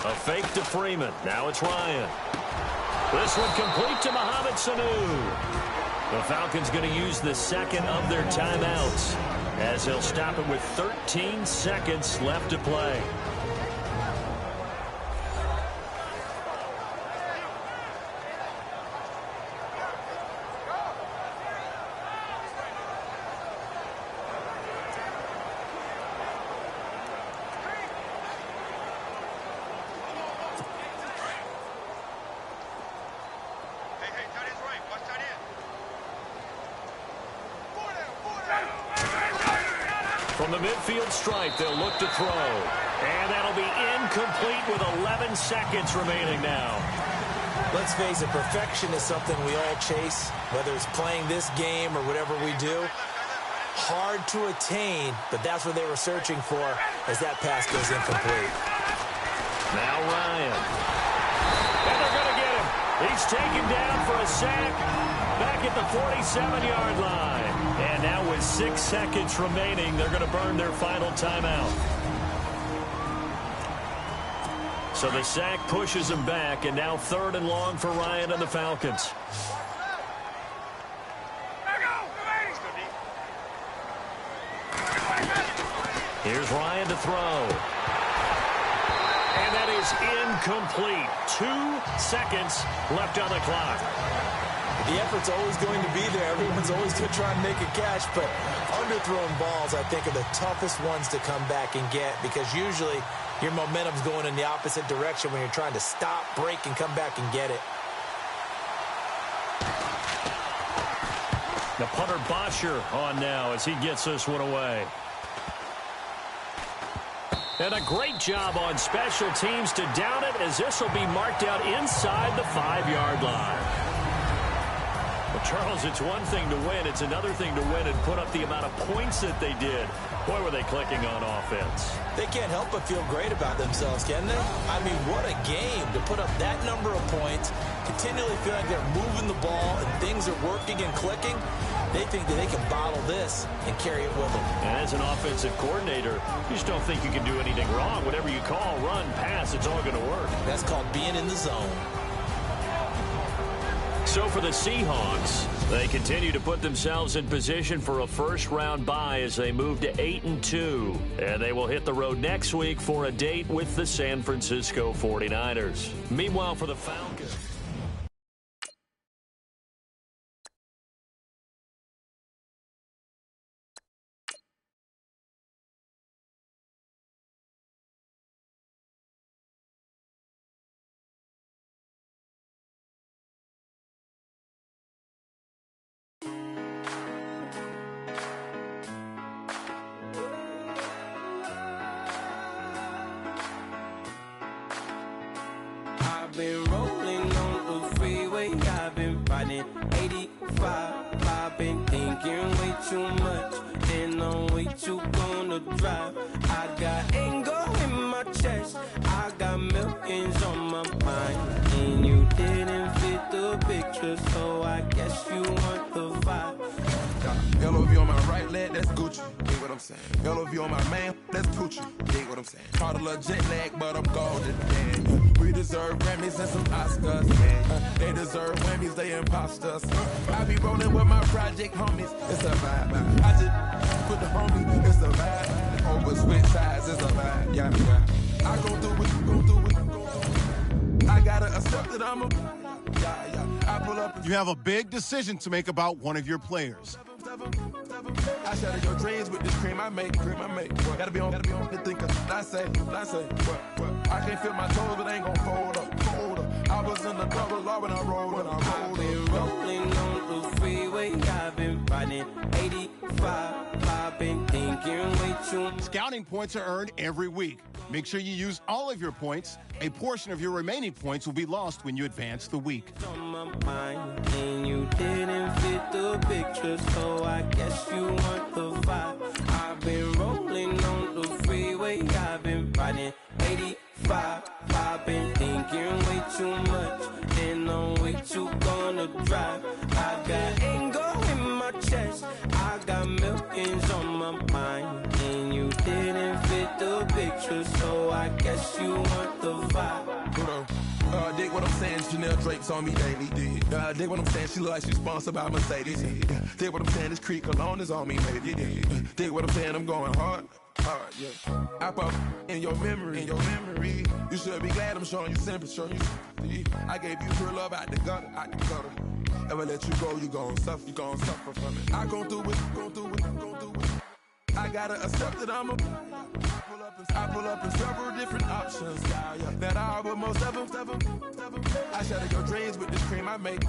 A fake to Freeman. Now it's Ryan. This one complete to Mohamed Sanu. The Falcons going to use the second of their timeouts as they'll stop it with 13 seconds left to play. From the midfield stripe, they'll look to throw. And that'll be incomplete with 11 seconds remaining now. Let's face it, perfection is something we all chase, whether it's playing this game or whatever we do. Hard to attain, but that's what they were searching for as that pass goes incomplete. Now Ryan. And they're going to get him. He's taken down for a sack back at the 47-yard line. And now with 6 seconds remaining, they're going to burn their final timeout. So the sack pushes him back, and now 3rd and long for Ryan and the Falcons. Here's Ryan to throw. And that is incomplete. 2 seconds left on the clock. The effort's always going to be there. Everyone's always going to try and make a catch, but underthrown balls, I think, are the toughest ones to come back and get because usually your momentum's going in the opposite direction when you're trying to stop, break, and come back and get it. The punter Bosher on now as he gets this one away. And a great job on special teams to down it as this will be marked out inside the 5-yard line. Well, Charles, it's one thing to win. It's another thing to win and put up the amount of points that they did. Boy, were they clicking on offense. They can't help but feel great about themselves, can they? I mean, what a game to put up that number of points, continually feel like they're moving the ball and things are working and clicking. They think that they can bottle this and carry it with them. And as an offensive coordinator, you just don't think you can do anything wrong. Whatever you call, run, pass, it's all going to work. That's called being in the zone. So for the Seahawks, they continue to put themselves in position for a first-round bye as they move to 8-2. And they will hit the road next week for a date with the San Francisco 49ers. Meanwhile, for the Falcons. Been rolling on the freeway, I've been riding 85. I've been thinking way too much, and I'm way too gonna drive. I got anger in my chest, I got millions on my mind, and you didn't fit the picture, so I guess you want the vibe. LOV on my right leg, that's Gucci. Dig what I'm saying. LOV on my man, that's Gucci. Dig what I'm saying. Caught a little jet lag, but I'm golden. Yeah. We deserve Grammys and some Oscars. Yeah. They deserve Grammys, they imposters. I be rolling with my project homies. It's a vibe. I just put the homie, it's a vibe. Over switch sides, it's a vibe. Yeah, yeah. I go through it, go through it, go through it. I gotta accept that I'm a. Yeah, yeah. I pull up. You have a big decision to make about one of your players. I shatter your dreams with this cream I make. Gotta be on the thinker. I say, what? I can't feel my toes, but ain't gon' fold up. I was in the double law when I rolled. I've been rolling on the freeway, I've been riding 85. I've been thinking way too much. Scouting points are earned every week. Make sure you use all of your points. A portion of your remaining points will be lost when you advance the week. On my mind, and you didn't fit the picture, so I guess you want the vibe. I've been rolling on the freeway, I've been riding 85. I've been thinking way too much, and I'm way too gonna drive. I got anger in my chest, I got millions on my mind, and you didn't fit the picture, so I guess you want the vibe. Dig what I'm saying, Chanel drapes on me daily. Dig what I'm saying, she look like she's sponsored by Mercedes. Dig what I'm saying, this Creek cologne is on me, baby. Dig what I'm saying, I'm going hard, yeah. I pop in your memory. You should be glad I'm showing you sympathy. I gave you pure love out the gutter. Ever let you go, you gon' suffer from it. I go through it. I got gotta accept that I'm a I pull up in several different options, that I will most ever. I shatter your dreams with this cream I make.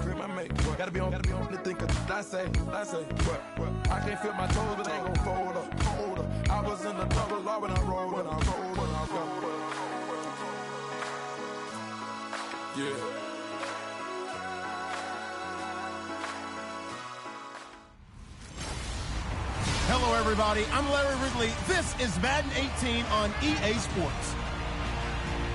Gotta be on the think of I say. What? I can't feel my toes, but ain't gon' fold up. I was in the double law when I rolled. Yeah. Hello, everybody. I'm Larry Ridley. This is Madden 18 on EA Sports.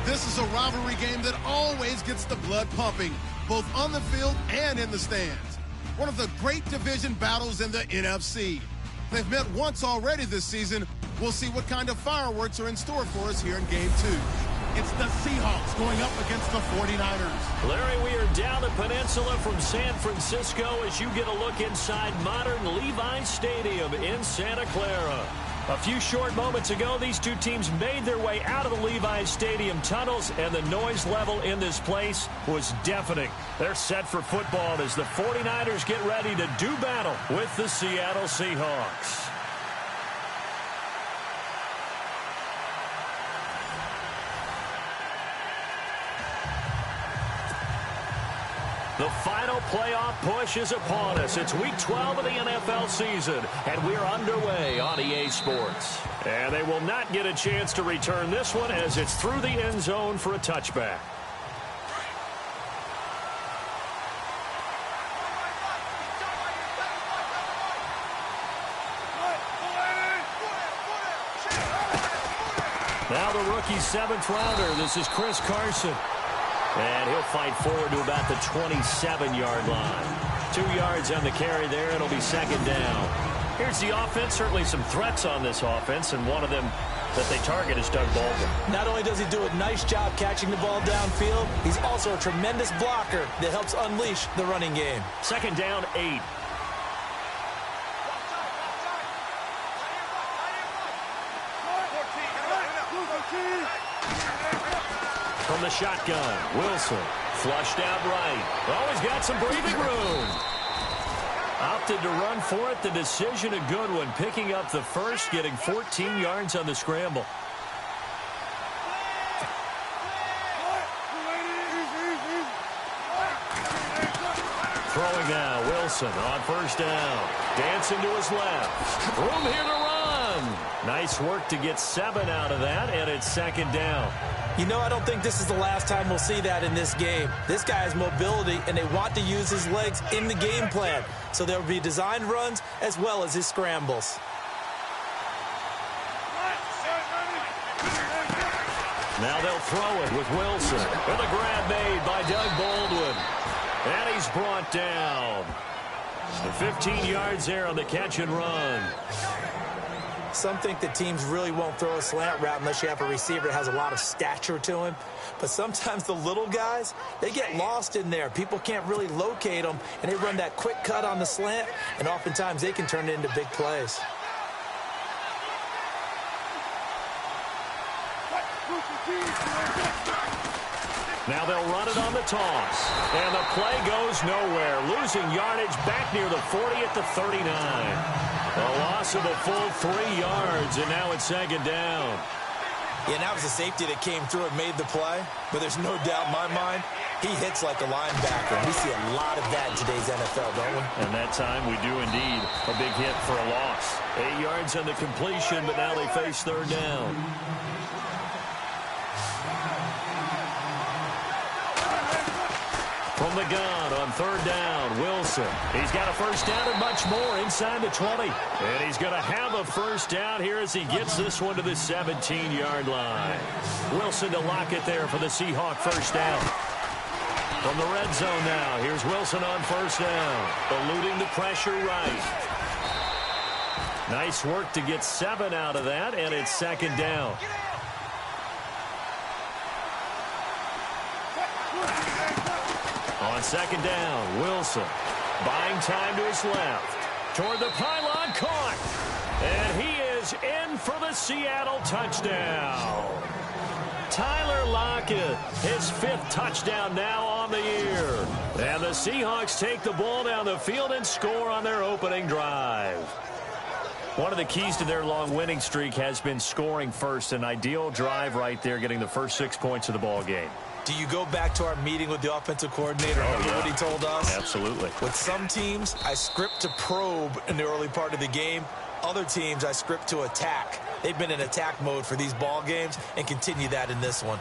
This is a rivalry game that always gets the blood pumping, both on the field and in the stands. One of the great division battles in the NFC. They've met once already this season. We'll see what kind of fireworks are in store for us here in Game 2. It's the Seahawks going up against the 49ers. Larry, we are down the peninsula from San Francisco as you get a look inside modern Levi Stadium in Santa Clara. A few short moments ago, these two teams made their way out of the Levi Stadium tunnels, and the noise level in this place was deafening. They're set for football as the 49ers get ready to do battle with the Seattle Seahawks. The final playoff push is upon us. It's Week 12 of the NFL season, and we're underway on EA Sports. And they will not get a chance to return this one as it's through the end zone for a touchback. Now the rookie 7th rounder. This is Chris Carson. And he'll fight forward to about the 27-yard line. 2 yards on the carry there. It'll be second down. Here's the offense. Certainly some threats on this offense, and one of them that they target is Doug Baldwin. Not only does he do a nice job catching the ball downfield, he's also a tremendous blocker that helps unleash the running game. Second down, 8. From the shotgun, Wilson flushed out right. Oh, he's got some breathing room. Opted to run for it. The decision a good one. Picking up the first, getting 14 yards on the scramble. Throwing now, Wilson on first down. Dancing to his left. Room here to run. Nice work to get 7 out of that, and it's second down. You know, I don't think this is the last time we'll see that in this game. This guy has mobility, and they want to use his legs in the game plan. So there will be designed runs as well as his scrambles. Now they'll throw it with Wilson. And the grab made by Doug Baldwin. And he's brought down. 15 yards there on the catch and run. Some think that teams really won't throw a slant route unless you have a receiver that has a lot of stature to him. But sometimes the little guys, they get lost in there. People can't really locate them, and they run that quick cut on the slant, and oftentimes they can turn it into big plays. Now they'll run it on the toss. And the play goes nowhere. Losing yardage back near the 40 at the 39. A loss of a full 3 yards, and now it's second down. Yeah, and that was a safety that came through and made the play. But there's no doubt in my mind, he hits like a linebacker. We see a lot of that in today's NFL, don't we? And that time we do indeed. A big hit for a loss. 8 yards on the completion, but now they face third down. From the gun on third down, Wilson. He's got a first down and much more inside the 20. And he's going to have a first down here as he gets this one to the 17-yard line. Wilson to lock it there for the Seahawk first down. From the red zone now, here's Wilson on first down. Eluding the pressure right. Nice work to get 7 out of that, and it's second down. On second down, Wilson buying time to his left. Toward the pylon, caught. And he is in for the Seattle touchdown. Tyler Lockett, his 5th touchdown now on the year. And the Seahawks take the ball down the field and score on their opening drive. One of the keys to their long winning streak has been scoring first. An ideal drive right there, getting the first 6 points of the ball game. Do you go back to our meeting with the offensive coordinator? Remember what he told us? Absolutely. With some teams, I script to probe in the early part of the game. Other teams, I script to attack. They've been in attack mode for these ball games and continue that in this one.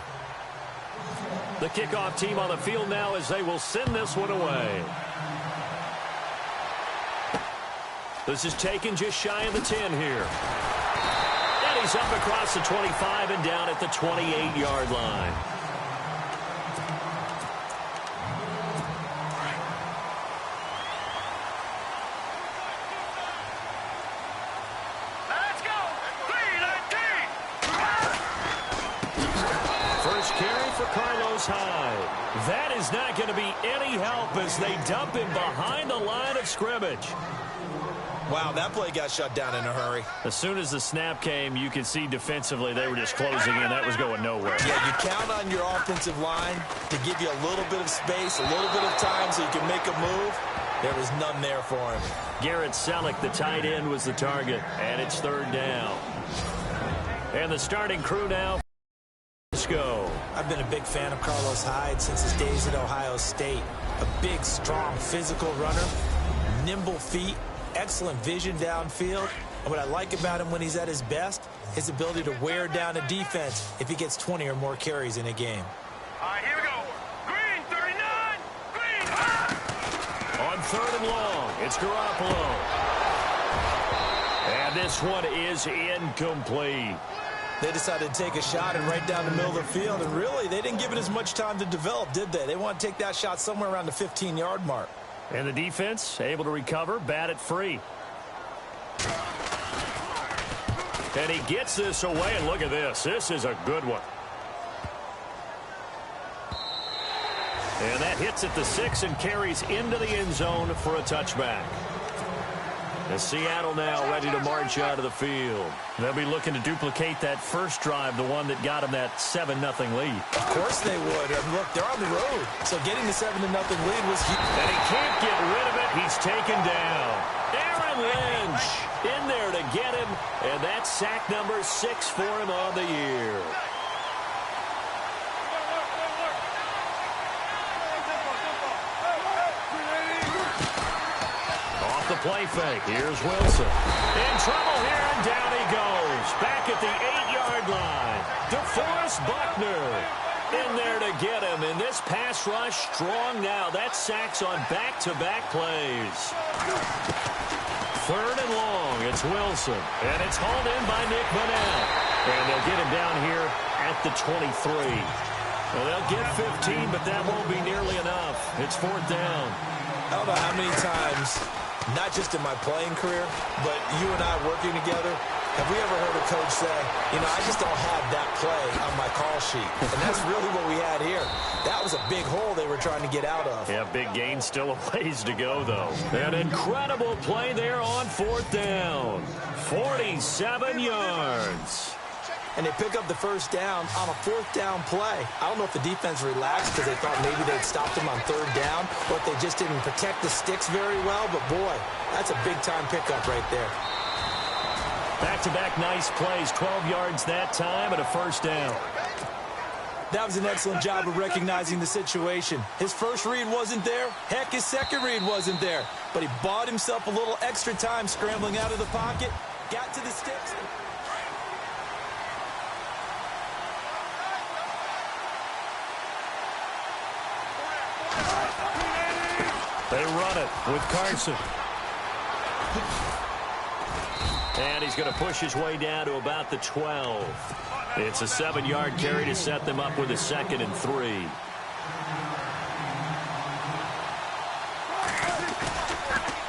The kickoff team on the field now as they will send this one away. This is taken just shy of the 10 here. And he's up across the 25 and down at the 28-yard line. High. That is not going to be any help as they dump him behind the line of scrimmage. Wow, that play got shut down in a hurry. As soon as the snap came, you could see defensively they were just closing in. That was going nowhere. Yeah, you count on your offensive line to give you a little bit of space, a little bit of time so you can make a move. There was none there for him. Garrett Selleck, the tight end, was the target, and it's 3rd down. And the starting crew now. Go. I've been a big fan of Carlos Hyde since his days at Ohio State. A big, strong, physical runner, nimble feet, excellent vision downfield. And what I like about him when he's at his best, his ability to wear down a defense if he gets 20 or more carries in a game. All right, here we go. Green, 39. Green. On 3rd and long, it's Garoppolo. And this one is incomplete. They decided to take a shot and right down the middle of the field, and really, they didn't give it as much time to develop, did they? They want to take that shot somewhere around the 15-yard mark. And the defense able to recover, bat it free. And he gets this away, and look at this. This is a good one. And that hits at the 6 and carries into the end zone for a touchback. And Seattle now ready to march out of the field. They'll be looking to duplicate that first drive, the one that got them that 7-0 lead. Of course they would. And look, they're on the road. So getting the 7-0 lead was huge. And he can't get rid of it. He's taken down. Aaron Lynch in there to get him. And that's sack number 6 for him on the year. The play fake. Here's Wilson. In trouble here, and down he goes. Back at the 8-yard line. DeForest Buckner in there to get him. And this pass rush strong now. That's sacks on back-to-back plays. 3rd and long. It's Wilson. And it's hauled in by Nick Bunnell. And they'll get him down here at the 23. Well, they'll get 15, but that won't be nearly enough. It's 4th down. I don't know how many times, not just in my playing career, but you and I working together, have we ever heard a coach say, you know, I just don't have that play on my call sheet. And that's really what we had here. That was a big hole they were trying to get out of. Yeah, big gain, still a ways to go, though. An incredible play there on 4th down. 47 yards. And they pick up the first down on a 4th down play. I don't know if the defense relaxed because they thought maybe they'd stopped them on 3rd down, or if they just didn't protect the sticks very well. But, boy, that's a big-time pickup right there. Back-to-back nice plays, 12 yards that time and a 1st down. That was an excellent job of recognizing the situation. His first read wasn't there. Heck, his second read wasn't there. But he bought himself a little extra time scrambling out of the pocket, got to the sticks. They run it with Carson. And he's going to push his way down to about the 12. It's a 7-yard carry to set them up with a 2nd and 3.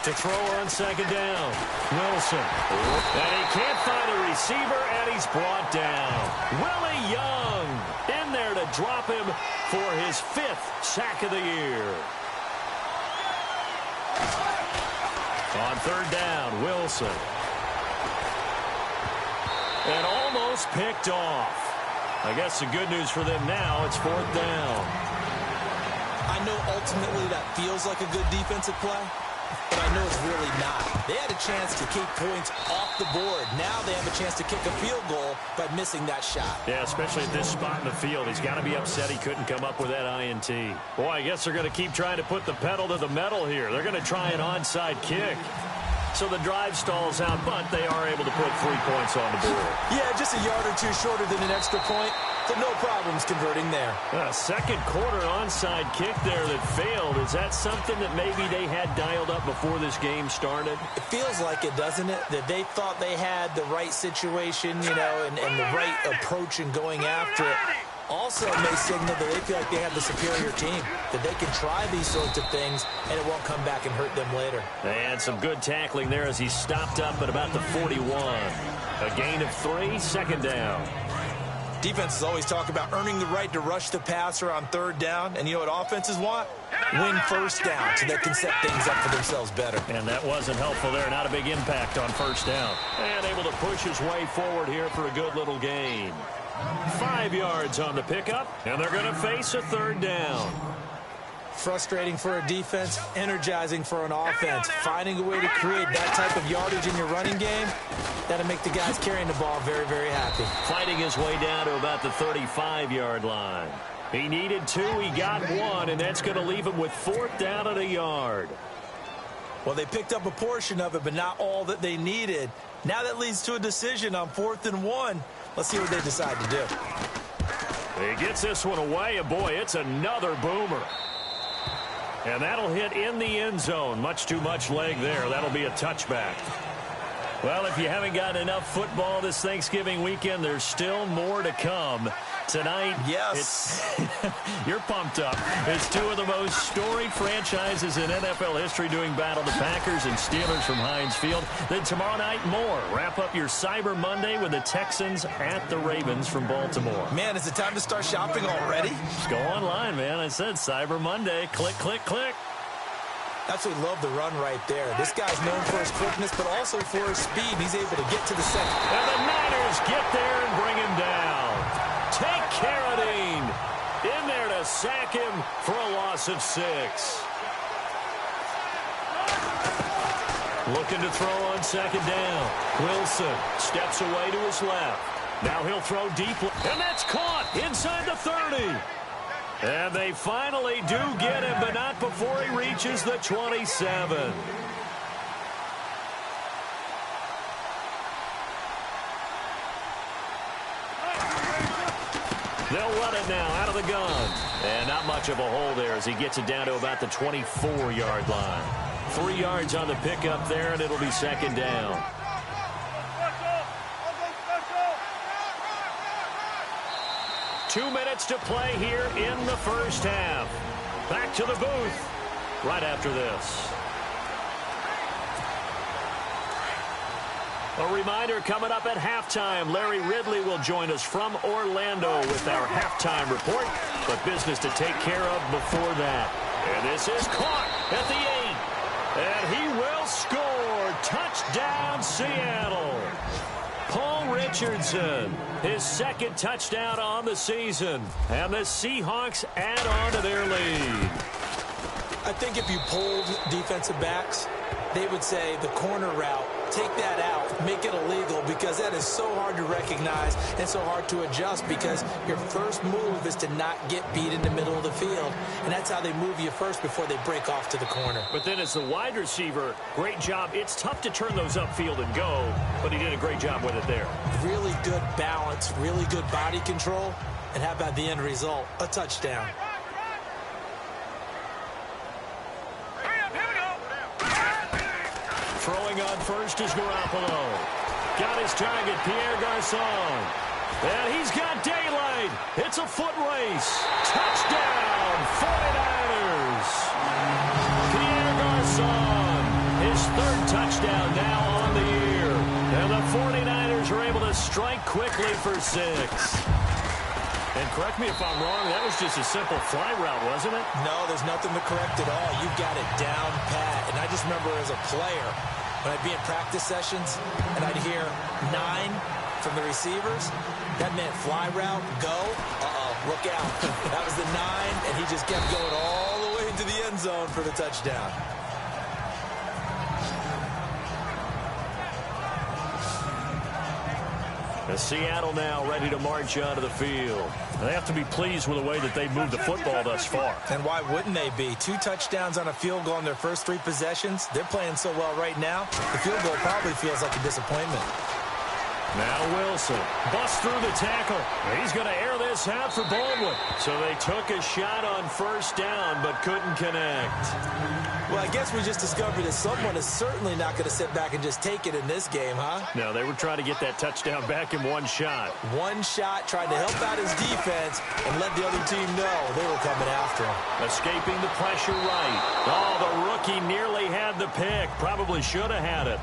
To throw on 2nd down. Wilson. And he can't find a receiver, and he's brought down. Willie Young in there to drop him for his 5th sack of the year. On 3rd down, Wilson. And almost picked off. I guess the good news for them now, it's 4th down. I know ultimately that feels like a good defensive play, but I know it's really not. They had a chance to keep points off the board. Now they have a chance to kick a field goal by missing that shot. Yeah, especially at this spot in the field. He's got to be upset he couldn't come up with that INT. Boy, I guess they're going to keep trying to put the pedal to the metal here. They're going to try an onside kick. So the drive stalls out, but they are able to put 3 points on the board. Yeah, just a yard or two shorter than an extra point. So no problems converting there. Second quarter onside kick there that failed. Is that something that maybe they had dialed up before this game started? It feels like it, doesn't it? That they thought they had the right situation, you know, and the right approach in going after it. Also may signal that they feel like they have the superior team, that they can try these sorts of things, and it won't come back and hurt them later. They had some good tackling there as he stopped up at about the 41. A gain of 3, second down. Defenses always talk about earning the right to rush the passer on third down, and you know what offenses want? Win first down so they can set things up for themselves better. And that wasn't helpful there. Not a big impact on first down. And able to push his way forward here for a good little gain. 5 yards on the pickup, and they're going to face a third down. Frustrating for a defense, energizing for an offense. Finding a way to create that type of yardage in your running game, that'll make the guys carrying the ball very, very happy. Fighting his way down to about the 35-yard line. He needed 2, he got 1, and that's going to leave him with 4th down at a yard. Well, they picked up a portion of it, but not all that they needed. Now that leads to a decision on 4th and 1. Let's see what they decide to do. He gets this one away, and boy, it's another boomer. And that'll hit in the end zone. Much too much leg there. That'll be a touchback. Well, if you haven't gotten enough football this Thanksgiving weekend, there's still more to come. Tonight, yes, you're pumped up. It's 2 of the most storied franchises in NFL history doing battle, the Packers and Steelers from Heinz Field. Then tomorrow night, more. Wrap up your Cyber Monday with the Texans at the Ravens from Baltimore. Man, is it time to start shopping already? Just go online, man. I said Cyber Monday. Click, click, click. Absolutely love the run right there. This guy's known for his quickness, but also for his speed. He's able to get to the center. And the Niners get there and bring him down. Take Carradine in there to sack him for a loss of 6. Looking to throw on second down. Wilson steps away to his left. Now he'll throw deeply. And that's caught inside the 30. And they finally do get him, but not before he reaches the 27. They'll run it now out of the gun. And not much of a hole there as he gets it down to about the 24-yard line. 3 yards on the pickup there, and it'll be second down. Two minutes to play here in the first half. Back to the booth right after this. A reminder coming up at halftime. Larry Ridley will join us from Orlando with our halftime report. But business to take care of before that. And this is caught at the 8. And he will score. Touchdown, Seattle. Paul Richardson, his second touchdown on the season. And the Seahawks add on to their lead. I think if you polled defensive backs, they would say the corner route, take that out, make it illegal, because that is so hard to recognize and so hard to adjust, because your first move is to not get beat in the middle of the field. And that's how they move you first before they break off to the corner. But then as the wide receiver, great job. It's tough to turn those upfield and go, but he did a great job with it there. Really good balance, really good body control. And how about the end result? A touchdown. Throwing on first is Garoppolo. Got his target, Pierre Garçon. And he's got daylight. It's a foot race. Touchdown, 49ers. Pierre Garçon, his third touchdown now on the year. And the 49ers are able to strike quickly for 6. And correct me if I'm wrong, that was just a simple fly route, wasn't it? No, there's nothing to correct at all. You got it down pat. And I just remember as a player, when I'd be in practice sessions and I'd hear 9 from the receivers, that meant fly route, go, look out. That was the 9, and he just kept going all the way into the end zone for the touchdown. The Seattle now ready to march onto the field. They have to be pleased with the way that they've moved the football thus far. And why wouldn't they be? 2 touchdowns on a field goal in their first 3 possessions. They're playing so well right now, the field goal probably feels like a disappointment. Now Wilson busts through the tackle. He's going to air this out for Baldwin. So they took a shot on first down but couldn't connect. Well, I guess we just discovered that someone is certainly not going to sit back and just take it in this game, huh? No, they were trying to get that touchdown back in one shot. One shot, tried to help out his defense and let the other team know they were coming after him. Escaping the pressure right. Oh, the rookie nearly had the pick. Probably should have had it.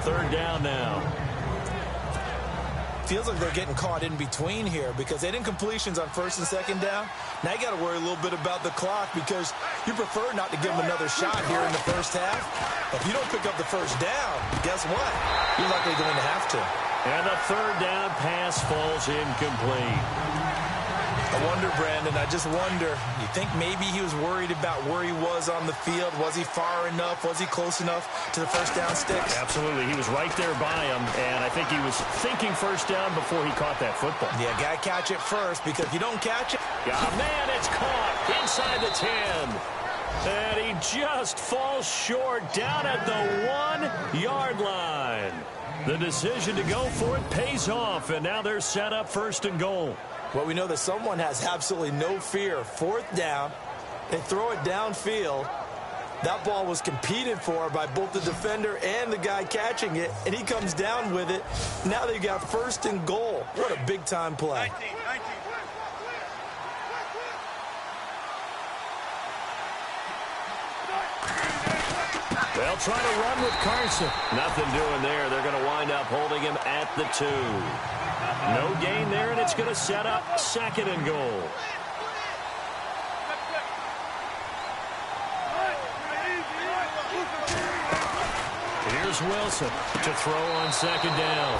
3rd down now. Feels like they're getting caught in between here because they didn't completions on 1st and 2nd down. Now you got to worry a little bit about the clock because you prefer not to give them another shot here in the first half. If you don't pick up the first down, guess what? You're likely going to have to. And the 3rd down pass falls incomplete. I wonder, Brandon, I just wonder, you think maybe he was worried about where he was on the field? Was he far enough? Was he close enough to the first down sticks? Absolutely. He was right there by him, and I think he was thinking first down before he caught that football. Yeah, got to catch it first because if you don't catch it... Oh, man, it's caught inside the 10. And he just falls short down at the 1-yard line. The decision to go for it pays off, and now they're set up 1st and goal. Well, we know that someone has absolutely no fear. 4th down, they throw it downfield. That ball was competed for by both the defender and the guy catching it, and he comes down with it. Now they got 1st and goal. What a big-time play. 19. They'll try to run with Carson. Nothing doing there. They're going to wind up holding him at the 2. No gain there, and it's going to set up 2nd and goal. Here's Wilson to throw on 2nd down.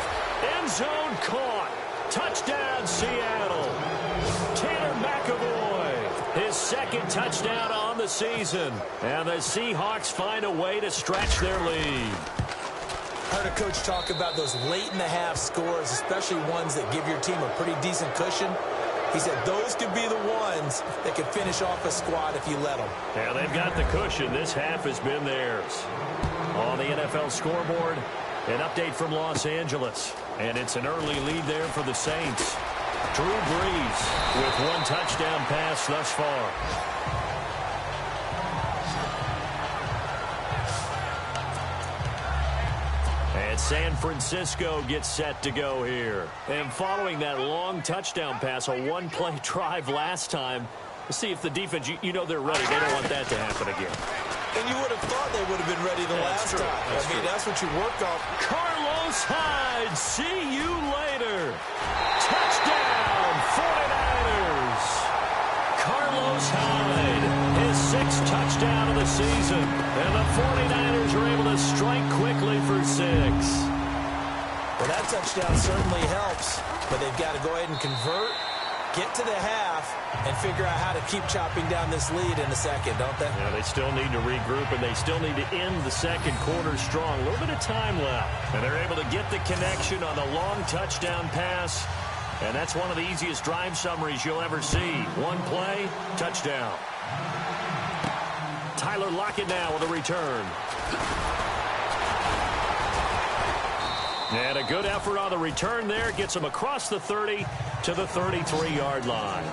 End zone caught. Touchdown, Seattle. Taylor McAvoy, his 2nd touchdown on the season. And the Seahawks find a way to stretch their lead. I heard a coach talk about those late-in-the-half scores, especially ones that give your team a pretty decent cushion. He said those could be the ones that could finish off a squad if you let them. Yeah, they've got the cushion. This half has been theirs. On the NFL scoreboard, an update from Los Angeles. And it's an early lead there for the Saints. Drew Brees with 1 touchdown pass thus far. And San Francisco gets set to go here. And following that long touchdown pass, a 1-play drive last time, let's see if the defense, you know they're ready. They don't want that to happen again. And you would have thought they would have been ready the last time. I mean, that's what you work on. Carlos Hyde, see you later. Touchdown, 49ers. Carlos Hyde, his 6th touchdown of the season. And the 49ers are able to strike quickly for 6. Well, that touchdown certainly helps, but they've got to go ahead and convert, get to the half, and figure out how to keep chopping down this lead in the 2nd, don't they? Yeah, they still need to regroup, and they still need to end the 2nd quarter strong. A little bit of time left, and they're able to get the connection on the long touchdown pass, and that's one of the easiest drive summaries you'll ever see. 1 play, touchdown. Tyler Lockett now with a return. And a good effort on the return there. Gets him across the 30 to the 33-yard line.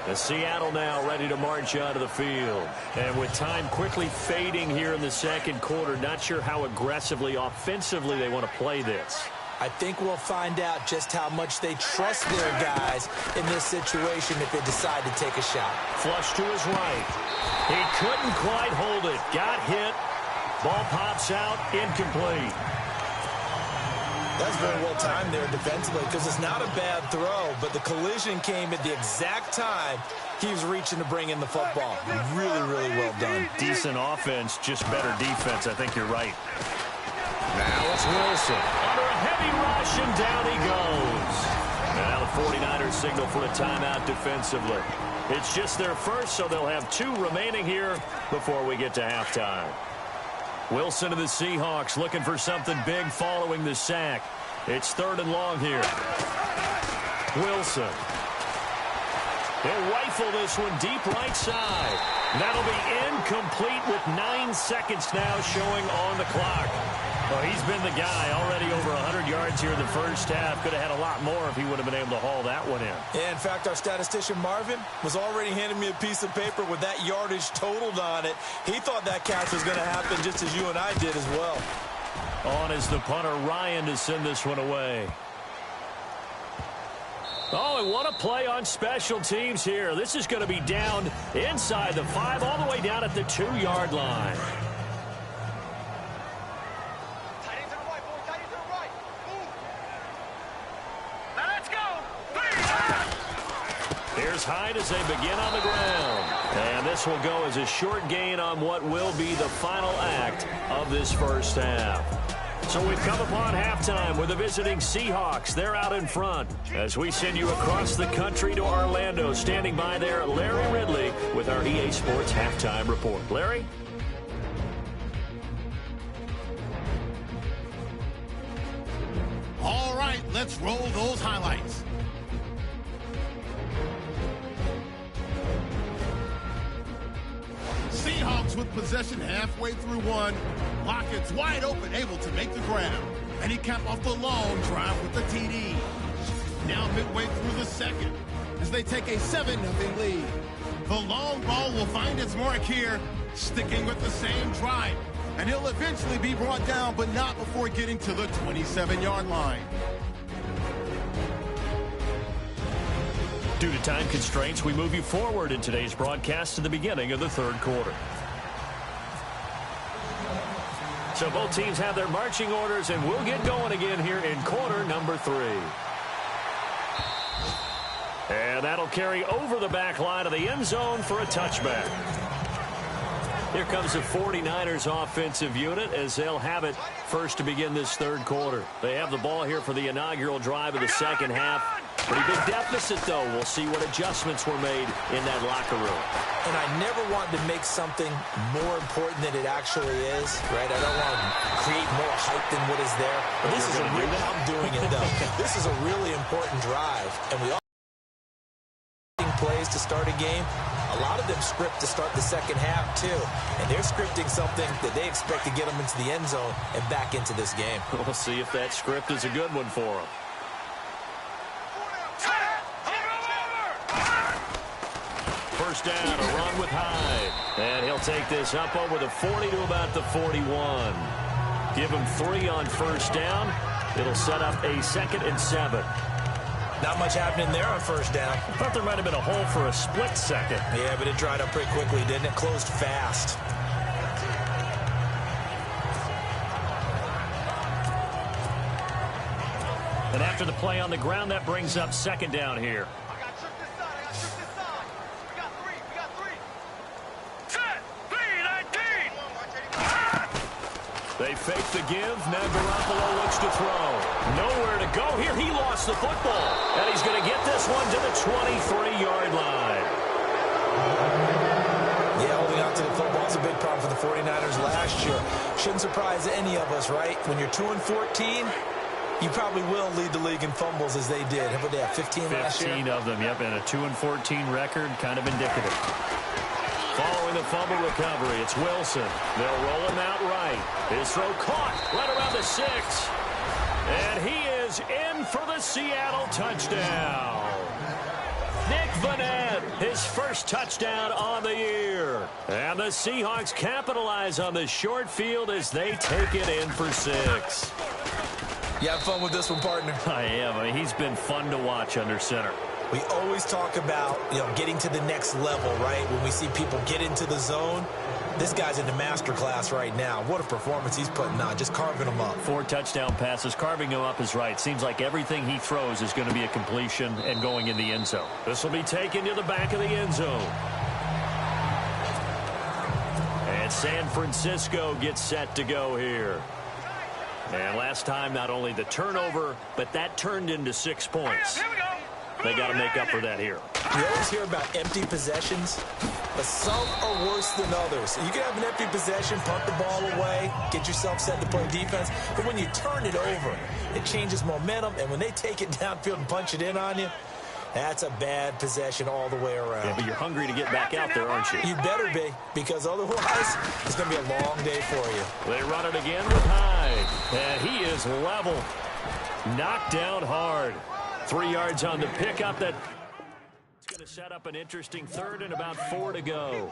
The Seattle now ready to march onto the field. And with time quickly fading here in the 2nd quarter, not sure how aggressively, offensively they want to play this. I think we'll find out just how much they trust their guys in this situation if they decide to take a shot. Flush to his right. He couldn't quite hold it. Got hit. Ball pops out, incomplete. That's very well timed there defensively because it's not a bad throw, but the collision came at the exact time he was reaching to bring in the football. Really, really well done. Decent offense, just better defense. I think you're right. Now it's Wilson. Under a heavy rush, and down he goes. And now the 49ers signal for a timeout defensively. It's just their first, so they'll have 2 remaining here before we get to halftime. Wilson of the Seahawks looking for something big following the sack. It's 3rd and long here. Wilson. He'll rifle this one deep right side. That'll be incomplete with 9 seconds now showing on the clock. Well, he's been the guy already over 100 yards here in the first half. Could have had a lot more if he would have been able to haul that one in. Yeah, in fact, our statistician Marvin was already handing me a piece of paper with that yardage totaled on it. He thought that catch was going to happen just as you and I did as well. On is the punter, Ryan, to send this one away. Oh, and what a play on special teams here. This is going to be down inside the 5, all the way down at the 2-yard line. Here's Hyde as they begin on the ground. And this will go as a short gain on what will be the final act of this first half. So we've come upon halftime with the visiting Seahawks. They're out in front. As we send you across the country to Orlando, standing by there, Larry Ridley with our EA Sports Halftime Report. Larry? All right, let's roll those highlights. Seahawks with possession halfway through one. Lockett's wide open, able to make the grab. And he capped off the long drive with the TD. Now midway through the second, as they take a 7-0 lead. The long ball will find its mark here, sticking with the same drive. And he'll eventually be brought down, but not before getting to the 27-yard line. Due to time constraints, we move you forward in today's broadcast to the beginning of the 3rd quarter. So both teams have their marching orders, and we'll get going again here in quarter number 3. And that'll carry over the back line of the end zone for a touchback. Here comes the 49ers offensive unit as they'll have it first to begin this 3rd quarter. They have the ball here for the inaugural drive of the second half. Pretty big deficit, though. We'll see what adjustments were made in that locker room. And I never want to make something more important than it actually is, right? I don't want to create more hype than what is there. But this is a really, I'm doing it, though. This is a really important drive, and we all plays to start a game. A lot of them script to start the second half, too. And they're scripting something that they expect to get them into the end zone and back into this game. We'll see if that script is a good one for them. First down, a run with Hyde. And he'll take this up over the 40 to about the 41. Give him 3 on first down. It'll set up a 2nd and 7. Not much happening there on first down. I thought there might have been a hole for a split second. Yeah, but it dried up pretty quickly, didn't it? Closed fast. And after the play on the ground, that brings up 2nd down here. They fake the give. Now Garoppolo looks to throw. Nowhere to go here. He lost the football. And he's going to get this one to the 23-yard line. Yeah, holding on to the football is a big problem for the 49ers last year. Shouldn't surprise any of us, right? When you're 2-14, you probably will lead the league in fumbles as they did. How about they have 15 last year? 15 of them, yep, and a 2-14 record, kind of indicative. Following the fumble recovery, it's Wilson. They'll roll him out right. His throw caught right around the 6. And he is in for the Seattle touchdown. Nick Vanette, his first touchdown on the year. And the Seahawks capitalize on the short field as they take it in for 6. You have fun with this one, partner? I am. I mean, he's been fun to watch under center. We always talk about, getting to the next level, right? When we see people get into the zone, this guy's in the master class right now. What a performance he's putting on, just carving them up. 4 touchdown passes. Carving him up is right. Seems like everything he throws is going to be a completion and going in the end zone. This will be taken to the back of the end zone. And San Francisco gets set to go here. And last time, not only the turnover, but that turned into 6 points. They got to make up for that here. You always hear about empty possessions, but some are worse than others. You can have an empty possession, punt the ball away, get yourself set to play defense, but when you turn it over, it changes momentum, and when they take it downfield and punch it in on you, that's a bad possession all the way around. Yeah, but you're hungry to get back out there, aren't you? You better be, because otherwise, it's going to be a long day for you. They run it again with Hyde, and he is level. Knocked down hard. 3 yards on the pickup. That's going to set up an interesting third and about 4 to go.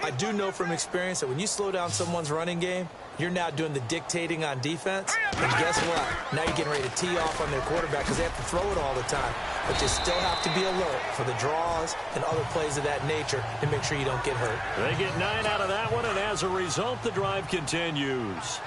I do know from experience that when you slow down someone's running game, you're now doing the dictating on defense. And guess what? Now you're getting ready to tee off on their quarterback because they have to throw it all the time. But you still have to be alert for the draws and other plays of that nature to make sure you don't get hurt. They get 9 out of that one, and as a result, the drive continues.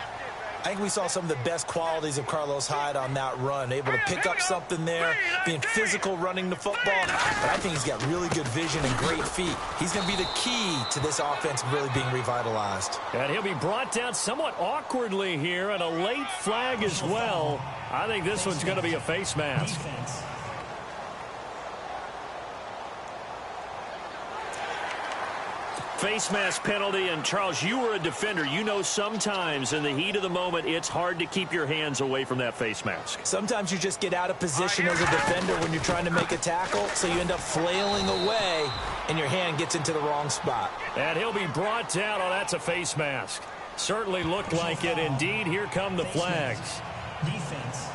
I think we saw some of the best qualities of Carlos Hyde on that run. Able to pick up something there, being physical, running the football. But I think he's got really good vision and great feet. He's going to be the key to this offense really being revitalized. And he'll be brought down somewhat awkwardly here, and a late flag as well. I think this one's going to be a face mask. Defense. Face mask penalty, and Charles, you were a defender. You know sometimes in the heat of the moment, it's hard to keep your hands away from that face mask. Sometimes you just get out of position as a defender when you're trying to make a tackle, so you end up flailing away, and your hand gets into the wrong spot. And he'll be brought down. Oh, that's a face mask. Certainly looked like it. Indeed, here come the flags. Defense.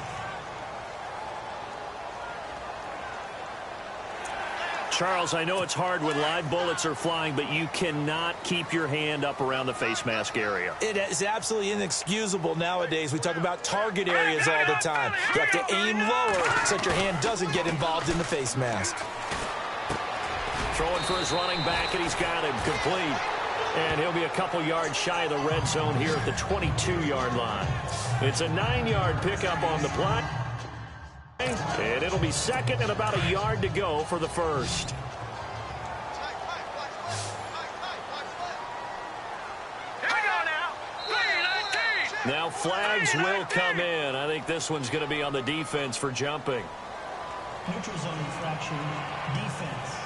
Charles, I know it's hard when live bullets are flying, but you cannot keep your hand up around the face mask area. It is absolutely inexcusable nowadays. We talk about target areas all the time. You have to aim lower so that your hand doesn't get involved in the face mask. Throwing for his running back, and he's got him complete. And he'll be a couple yards shy of the red zone here at the 22-yard line. It's a 9-yard pickup on the plot. And it'll be second and about a yard to go for the first. Now flags will come in. I think this one's going to be on the defense for jumping. Neutral zone infraction. Defense.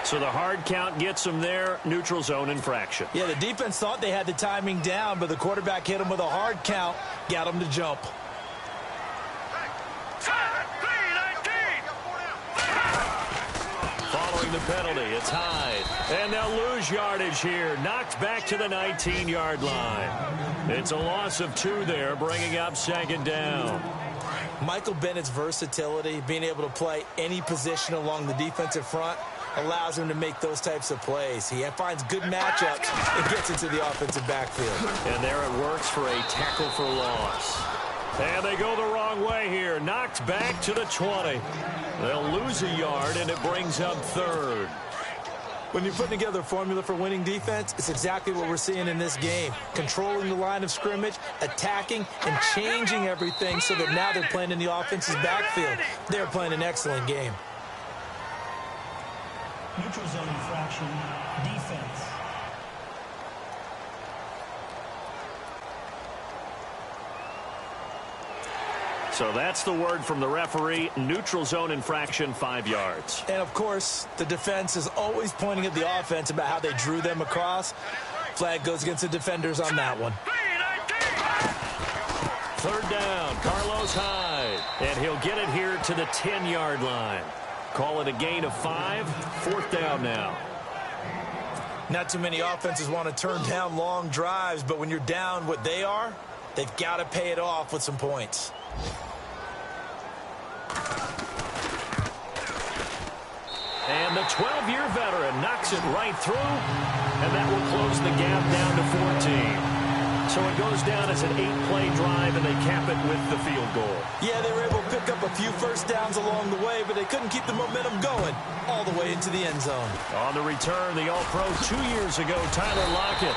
So the hard count gets them there. Neutral zone infraction. Yeah, the defense thought they had the timing down, but the quarterback hit him with a hard count, got him to jump. Following the penalty, it's Hyde. And they'll lose yardage here. Knocked back to the 19-yard line. It's a loss of 2 there, bringing up second down. Michael Bennett's versatility, being able to play any position along the defensive front, allows him to make those types of plays. He finds good matchups and gets into the offensive backfield. And there it works for a tackle for loss. And they go the wrong way here. Knocked back to the 20. They'll lose a yard, and it brings up third. When you're putting together a formula for winning defense, it's exactly what we're seeing in this game. Controlling the line of scrimmage, attacking, and changing everything so that now they're playing in the offense's backfield. They're playing an excellent game. Neutral zone infraction. Defense. So that's the word from the referee. Neutral zone infraction, 5 yards. And, of course, the defense is always pointing at the offense about how they drew them across. Flag goes against the defenders on that one. Third down, Carlos Hyde. And he'll get it here to the 10-yard line. Call it a gain of 5. Fourth down now. Not too many offenses want to turn down long drives, but when you're down what they are, they've got to pay it off with some points. And the 12-year veteran knocks it right through, and that will close the gap down to 14. So it goes down as an 8-play drive, and they cap it with the field goal. Yeah, they were able to pick up a few first downs along the way, but they couldn't keep the momentum going all the way into the end zone. On the return, the All-Pro 2 years ago, Tyler Lockett.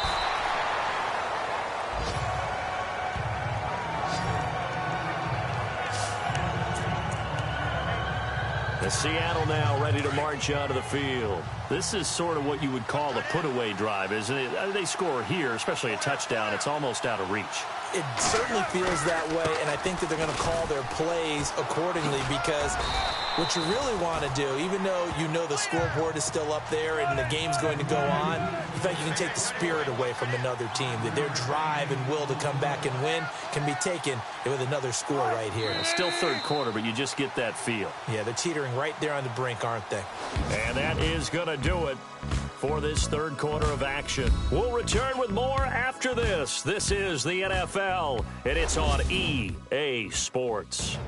The Seattle now ready to march out of the field. This is sort of what you would call a put-away drive, isn't it? They score here, especially a touchdown. It's almost out of reach. it certainly feels that way, and I think that they're going to call their plays accordingly, because what you really want to do, even though you know the scoreboard is still up there and the game's going to go on, in fact, you can take the spirit away from another team. That their drive and will to come back and win can be taken with another score right here. It's still third quarter, but you just get that feel. Yeah, they're teetering right there on the brink, aren't they? And that is going to do it for this third quarter of action. We'll return with more after this. This is the NFL, and it's on EA Sports.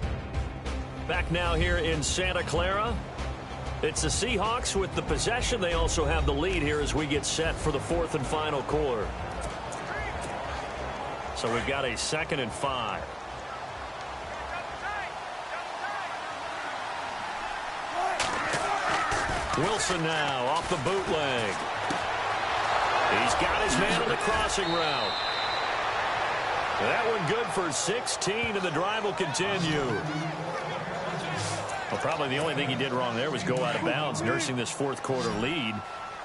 Back now here in Santa Clara. It's the Seahawks with the possession. They also have the lead here as we get set for the fourth and final quarter. So we've got a 2nd and 5. Wilson now off the bootleg. He's got his man on the crossing route. That one good for 16, and the drive will continue. Well, probably the only thing he did wrong there was go out of bounds, nursing this fourth quarter lead.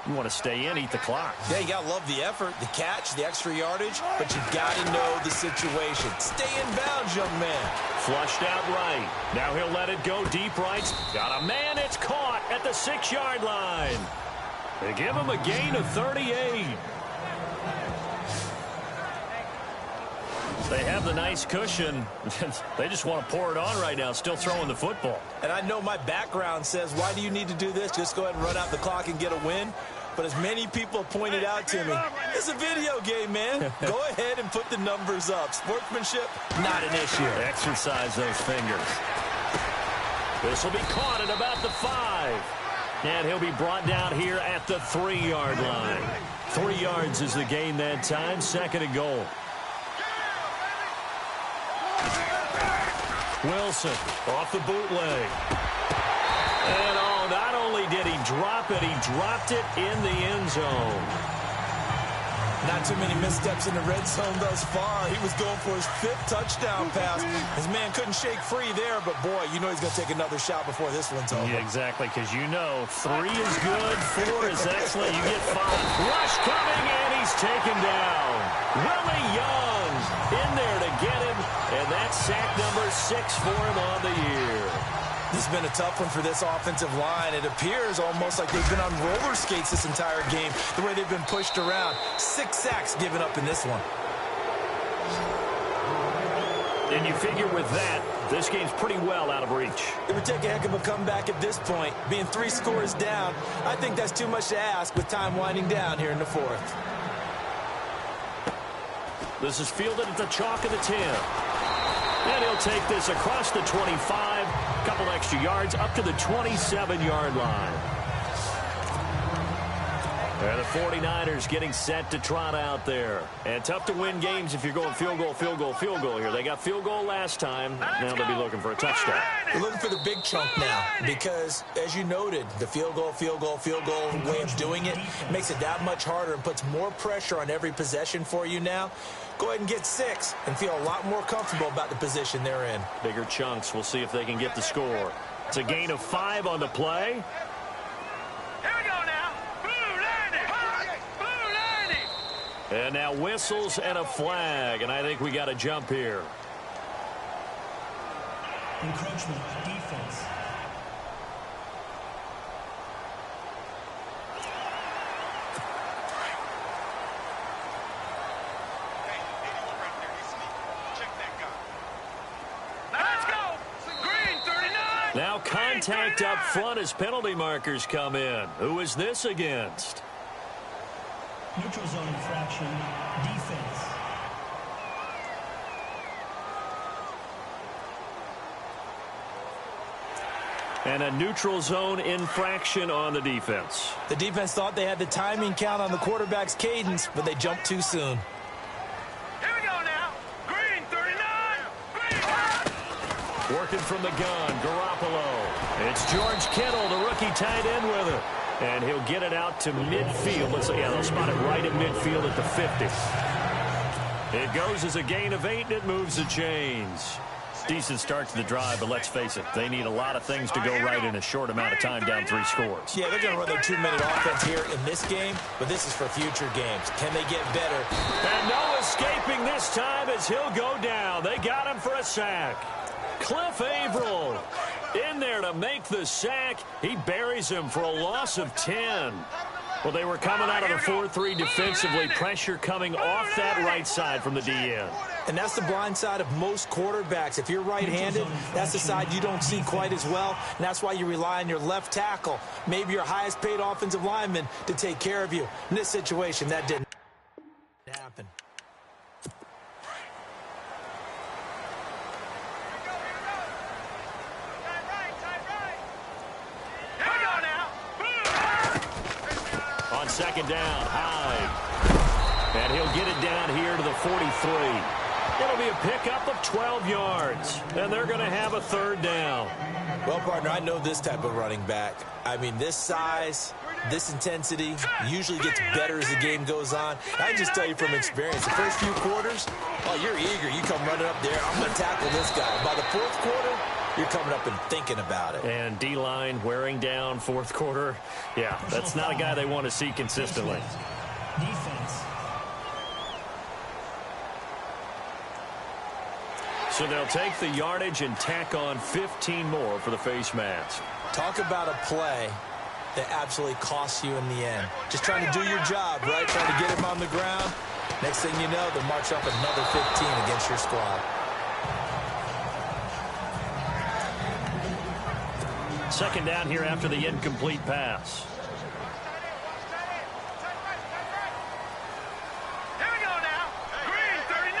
You want to stay in, eat the clock. Yeah, you got to love the effort, the catch, the extra yardage, but you got to know the situation. Stay in bounds, young man. Flushed out right. Now he'll let it go deep right. Got a man. It's caught at the 6-yard line. They give him a gain of 38. They have the nice cushion. They just want to pour it on right now, still throwing the football. And I know my background says, why do you need to do this? Just go ahead and run out the clock and get a win. But as many people pointed out to me, it's a video game, man. Go ahead and put the numbers up. Sportsmanship, not an issue. Exercise those fingers. This will be caught at about the 5. And he'll be brought down here at the 3-yard line. 3 yards is the gain that time. 2nd and goal. Wilson off the bootleg. And not only did he drop it, he dropped it in the end zone. Not too many missteps in the red zone thus far. He was going for his 5th touchdown pass. His man couldn't shake free there, but boy, you know he's going to take another shot before this one's over. Yeah, exactly, because you know 3 is good, 4 is excellent, you get 5. Rush coming, and he's taken down. Willie Young in there to get him, and that's sack number 6 for him on the year. This has been a tough one for this offensive line. It appears almost like they've been on roller skates this entire game, the way they've been pushed around. 6 sacks given up in this one. And you figure with that, this game's pretty well out of reach. It would take a heck of a comeback at this point. Being 3 scores down, I think that's too much to ask with time winding down here in the 4th. This is fielded at the chalk of the 10. And he'll take this across the 25, a couple extra yards up to the 27-yard line. And the 49ers getting set to trot out there. And tough to win games if you're going field goal, field goal, field goal here. They got field goal last time. Now they'll be looking for a touchdown. They're looking for the big chunk now because, as you noted, the field goal way of doing it makes it that much harder and puts more pressure on every possession for you now. Go ahead and get 6 and feel a lot more comfortable about the position they're in. Bigger chunks. We'll see if they can get the score. It's a gain of 5 on the play. Here we go now. Blue landing. And now whistles and a flag. And I think we got to jump here. Encroachment, defense. Now contact up front as penalty markers come in. Who is this against? Neutral zone infraction, defense. And a neutral zone infraction on the defense. The defense thought they had the timing count on the quarterback's cadence, but they jumped too soon. Here we go now. Green 39. Green. Working from the gun, Garoppolo. It's George Kittle, the rookie tight end with it. And he'll get it out to midfield. Let's see, yeah, they'll spot it right at midfield at the 50. It goes as a gain of 8, and it moves the chains. Decent start to the drive, but let's face it, they need a lot of things to go right in a short amount of time down 3 scores. Yeah, they're going to run their 2-minute offense here in this game, but this is for future games. Can they get better? And no escaping this time as he'll go down. They got him for a sack. Cliff Averill in there to make the sack. He buries him for a loss of 10. Well, they were coming out of the 4-3 defensively. Pressure coming off that right side from the DN. And that's the blind side of most quarterbacks. If you're right-handed, that's the side you don't see quite as well. And that's why you rely on your left tackle, maybe your highest-paid offensive lineman, to take care of you. In this situation, that didn't happen. On second down, Hyde. And he'll get it down here to the 43. It'll be a pickup of 12 yards. And they're going to have a 3rd down. Well, partner, I know this type of running back. I mean, this size, this intensity usually gets better as the game goes on. I can just tell you from experience, the first few quarters, oh, you're eager. You come running up there, I'm going to tackle this guy. By the 4th quarter, you're coming up and thinking about it. And D-line wearing down 4th quarter. Yeah, that's not a guy they want to see consistently. Defense. So they'll take the yardage and tack on 15 more for the face mask. Talk about a play that absolutely costs you in the end. Just trying to do your job, right? Trying to get him on the ground. Next thing you know, they'll march up another 15 against your squad. Second down here after the incomplete pass. Here we go now. Green 39.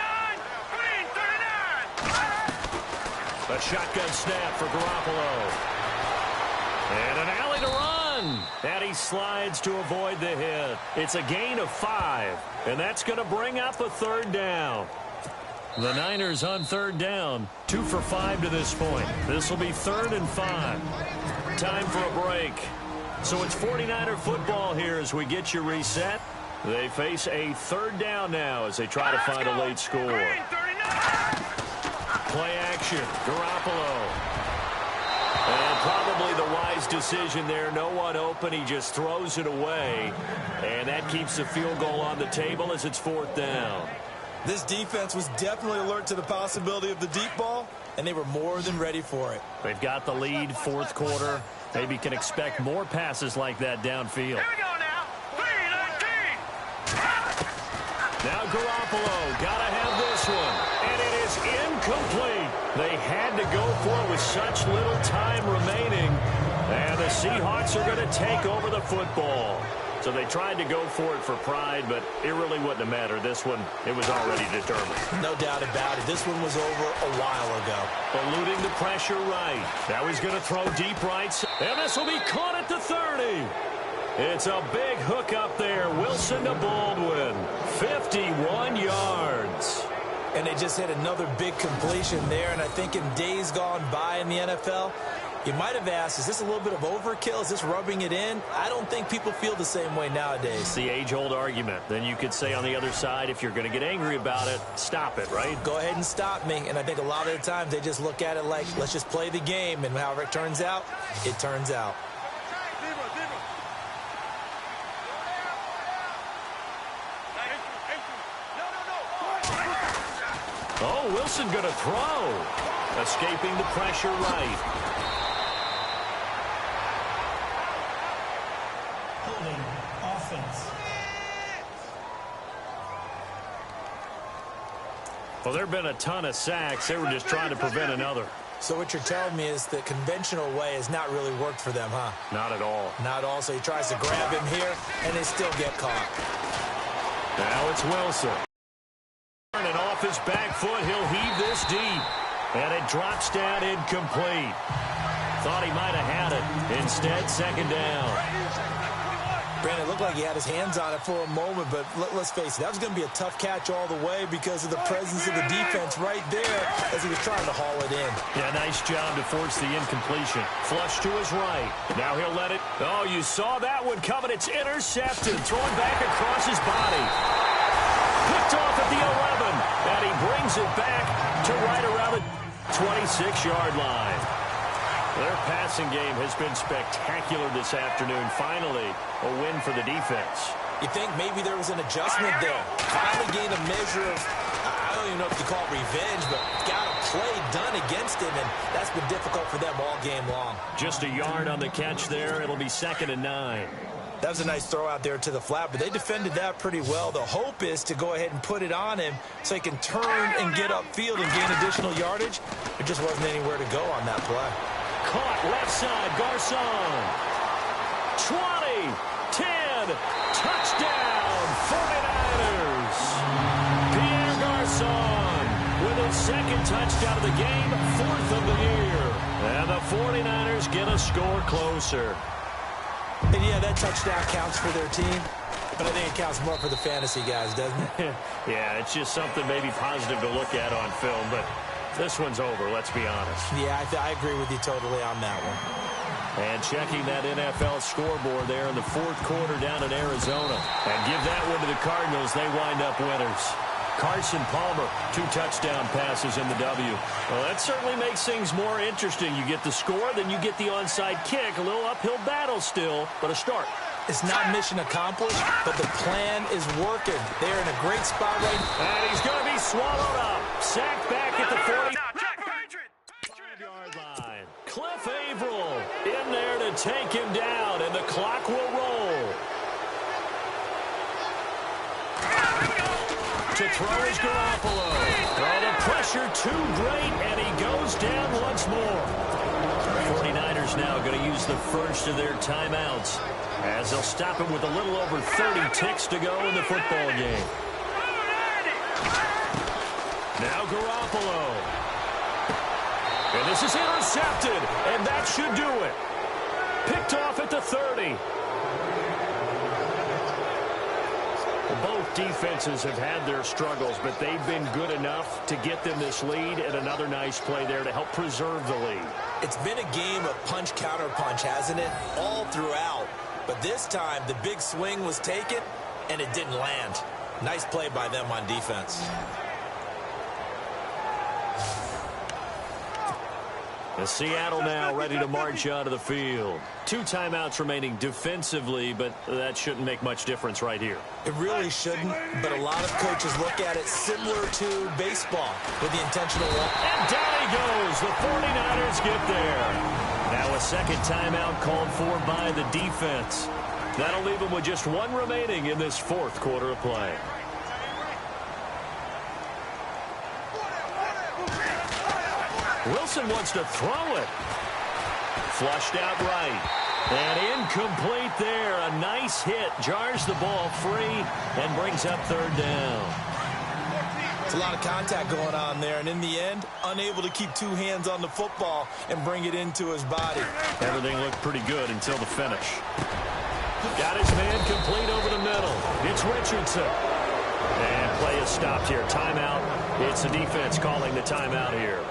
Green 39. A shotgun snap for Garoppolo. And an alley to run. And he slides to avoid the hit. It's a gain of 5. And that's going to bring up a 3rd down. The Niners on 3rd down. 2 for 5 to this point. This will be 3rd and 5. Time for a break. So it's 49er football here as we get you reset. They face a 3rd down now as they try to find a late score. Play action. Garoppolo. And probably the wise decision there. No one open. He just throws it away. And that keeps the field goal on the table as it's 4th down. This defense was definitely alert to the possibility of the deep ball, and they were more than ready for it. They've got the lead 4th quarter. Maybe can expect more passes like that downfield. Here we go now. 3-19. Now Garoppolo got to have this one. And it is incomplete. They had to go for it with such little time remaining. And the Seahawks are going to take over the football. So they tried to go for it for pride, but it really wouldn't have mattered. This one, it was already determined. No doubt about it. This one was over a while ago. Eluding the pressure right. Now he's going to throw deep right. And this will be caught at the 30. It's a big hook up there. Wilson to Baldwin. 51 yards. And they just hit another big completion there. And I think in days gone by in the NFL, you might have asked, is this a little bit of overkill? Is this rubbing it in? I don't think people feel the same way nowadays. It's the age-old argument. Then you could say on the other side, if you're going to get angry about it, stop it, right? Go ahead and stop me. And I think a lot of the times they just look at it like, let's just play the game. And however it turns out, it turns out. Oh, Wilson going to throw. Escaping the pressure right. Holding offense. Well, there have been a ton of sacks. They were just trying to prevent another. So what you're telling me is the conventional way has not really worked for them, huh? Not at all. Not at all. So he tries to grab him here, and they still get caught. Now it's Wilson. And off his back foot, he'll heave this deep. And it drops down incomplete. Thought he might have had it. Instead, 2nd down. Brandon, it looked like he had his hands on it for a moment, but let's face it, that was going to be a tough catch all the way because of the presence of the defense right there as he was trying to haul it in. Yeah, nice job to force the incompletion. Flush to his right. Now he'll let it. Oh, you saw that one coming. It's intercepted. Thrown back across his body. Picked off at the 11. And he brings it back to right around the... 26-yard line. Their passing game has been spectacular this afternoon. Finally, a win for the defense. You think maybe there was an adjustment there. Finally gained a measure of, I don't even know if you call it revenge, but got a play done against him, and that's been difficult for them all game long. Just a yard on the catch there. It'll be 2nd and 9. That was a nice throw out there to the flat, but they defended that pretty well. The hope is to go ahead and put it on him so he can turn and get upfield and gain additional yardage. There just wasn't anywhere to go on that play. Caught left side, Garcon. 20, 10, touchdown, 49ers. Pierre Garcon with his 2nd touchdown of the game, 4th of the year. And the 49ers get a score closer. And yeah, that touchdown counts for their team, but I think it counts more for the fantasy guys, doesn't it? Yeah, it's just something maybe positive to look at on film, but this one's over, let's be honest. Yeah, I agree with you totally on that one. And checking that NFL scoreboard there in the 4th quarter down in Arizona. And give that one to the Cardinals. They wind up winners. Carson Palmer, 2 touchdown passes in the W. Well, that certainly makes things more interesting. You get the score, then you get the onside kick. A little uphill battle still, but a start. It's not mission accomplished, but the plan is working. They're in a great spot right now. And he's going to be swallowed up. Sacked back at the 45-yard line. Cliff Averill in there to take him down, and the clock will roll. To throw is Garoppolo. Oh, the pressure too great, and he goes down once more. The 49ers now going to use the first of their timeouts as they'll stop him with a little over 30 ticks to go in the football game. Now Garoppolo. And this is intercepted, and that should do it. Picked off at the 30. Both defenses have had their struggles, but they've been good enough to get them this lead, and another nice play there to help preserve the lead. It's been a game of punch-counter-punch, hasn't it? All throughout. But this time, the big swing was taken, and it didn't land. Nice play by them on defense. The Seattle now ready to march out of the field. 2 timeouts remaining defensively, but that shouldn't make much difference right here. It really shouldn't, but a lot of coaches look at it similar to baseball with the intentional walk. And down he goes. The 49ers get there. Now a 2nd timeout called for by the defense. That'll leave them with just 1 remaining in this 4th quarter of play. Wilson wants to throw it. Flushed out right. And incomplete there. A nice hit. Jars the ball free and brings up 3rd down. It's a lot of contact going on there, and in the end, unable to keep 2 hands on the football and bring it into his body. Everything looked pretty good until the finish. Got his man complete over the middle. It's Richardson. And play is stopped here. Timeout. It's the defense calling the timeout here.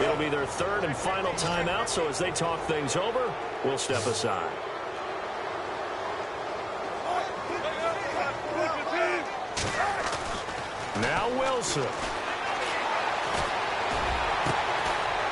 It'll be their 3rd and final timeout, so as they talk things over, we'll step aside. Now Wilson.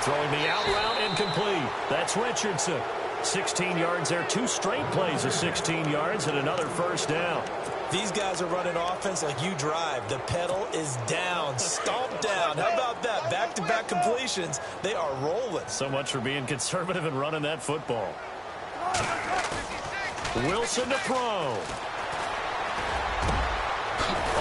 Throwing the out route incomplete. That's Richardson. 16 yards there. 2 straight plays of 16 yards and another 1st down. These guys are running offense like you drive. The pedal is down, stomped down. How about that? Back-to-back completions. They are rolling. So much for being conservative and running that football. Wilson to throw.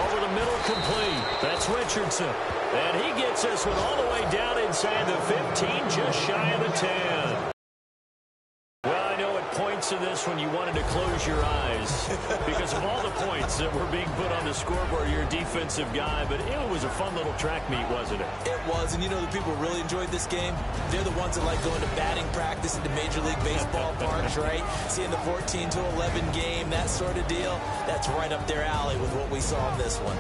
Over the middle, complete. That's Richardson. And he gets this one all the way down inside the 15, just shy of the 10. Well, I know at points in this when you wanted to close your eyes because of all the points that were being put on the scoreboard. You're a defensive guy, but it was a fun little track meet, wasn't it? It was, and you know the people who really enjoyed this game? They're the ones that like going to batting practice into Major League Baseball parks, right? Seeing the 14-11 game, that sort of deal. That's right up their alley with what we saw in this one.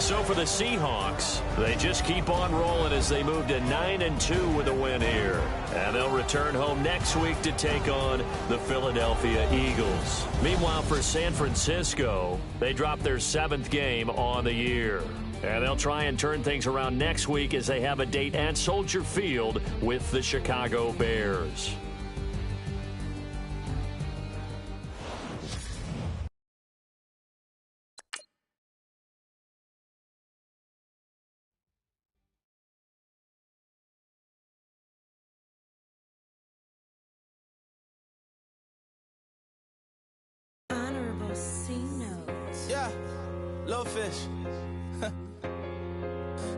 So for the Seahawks, they just keep on rolling as they move to 9-2 with a win here. And they'll return home next week to take on the Philadelphia Eagles. Meanwhile, for San Francisco, they dropped their 7th game on the year. And they'll try and turn things around next week as they have a date at Soldier Field with the Chicago Bears. Honorable C notes. Yeah, little fish.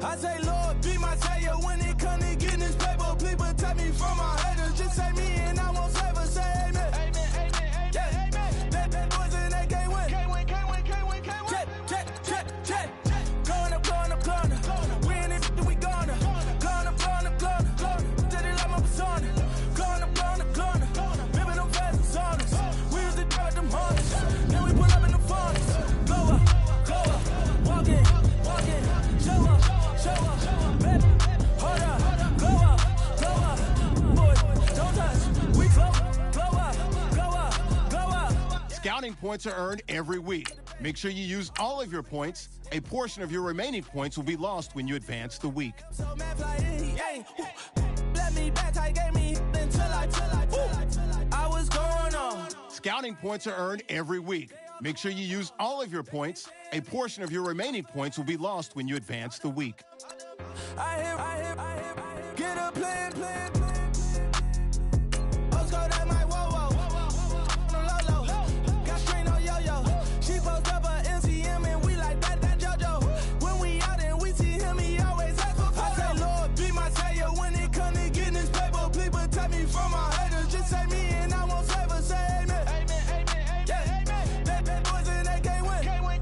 I say, Lord, be my savior when it comes to getting this paper. Please protect me from my haters. Just say me and I won't save us. Say amen. Amen, amen, amen, yeah. Amen. Bad boys and they can't win. Can't win, can't win, can't win, can't win. Check. Going up. Win it, we gonna. Going up. Did it like my persona. Going up. Ripping them fast and saunas. We used to drive them hunters. Then we pull up in the furnace. Go up. Walk in. Show up. Baby, hold up. Go up. Boy, don't touch. We go up. Scouting points are earned every week. Make sure you use all of your points. A portion of your remaining points will be lost when you advance the week. So man fly in, he ain't. Let me back, I gave me until I was going on. Scouting points are earned every week. Make sure you use all of your points. A portion of your remaining points will be lost when you advance the week. I hear. Get a plan. Let's go that my whoa. Low. Got strain on yo-yo. She post up a NCM and we like that JoJo. When we out and we see him, he always ask for photo. I say, Lord, be my savior when it comes to getting this paper. Please protect me from my haters. Just say me and I won't save us. Say amen. Amen. Yeah. Bad boys and they can't win. Can't win.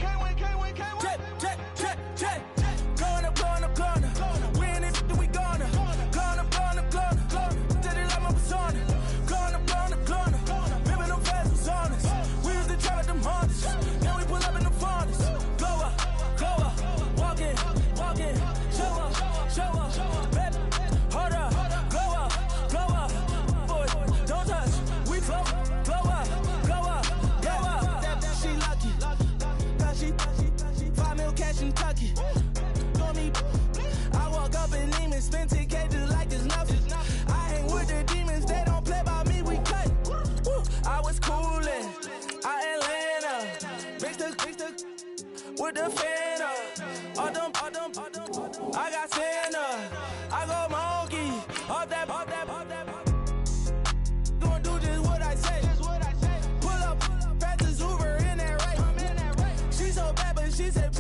Check. Going up. Win it, we gonna. Going up. Did it like my persona. Going up. Ripping them fast and saunas. We used to drive them hunters. Then we pull up in the furnace. Go up. Walk in. Show up. Baby, hold up. Go up. Boy, don't touch. We flow up. She lucky. Cause she 5 mil cash in Tucky. Call me. I walk up in demons, spend 10K just like it's nothing. I hang with the demons, they don't play by me, we cut. Woo. I was coolin', Atlanta. Mixed with the fan up. All them. I got Santa. I go monkey. Off that. Gonna do just what I say. Pull up, fastest Uber in that race. She so bad, but she said.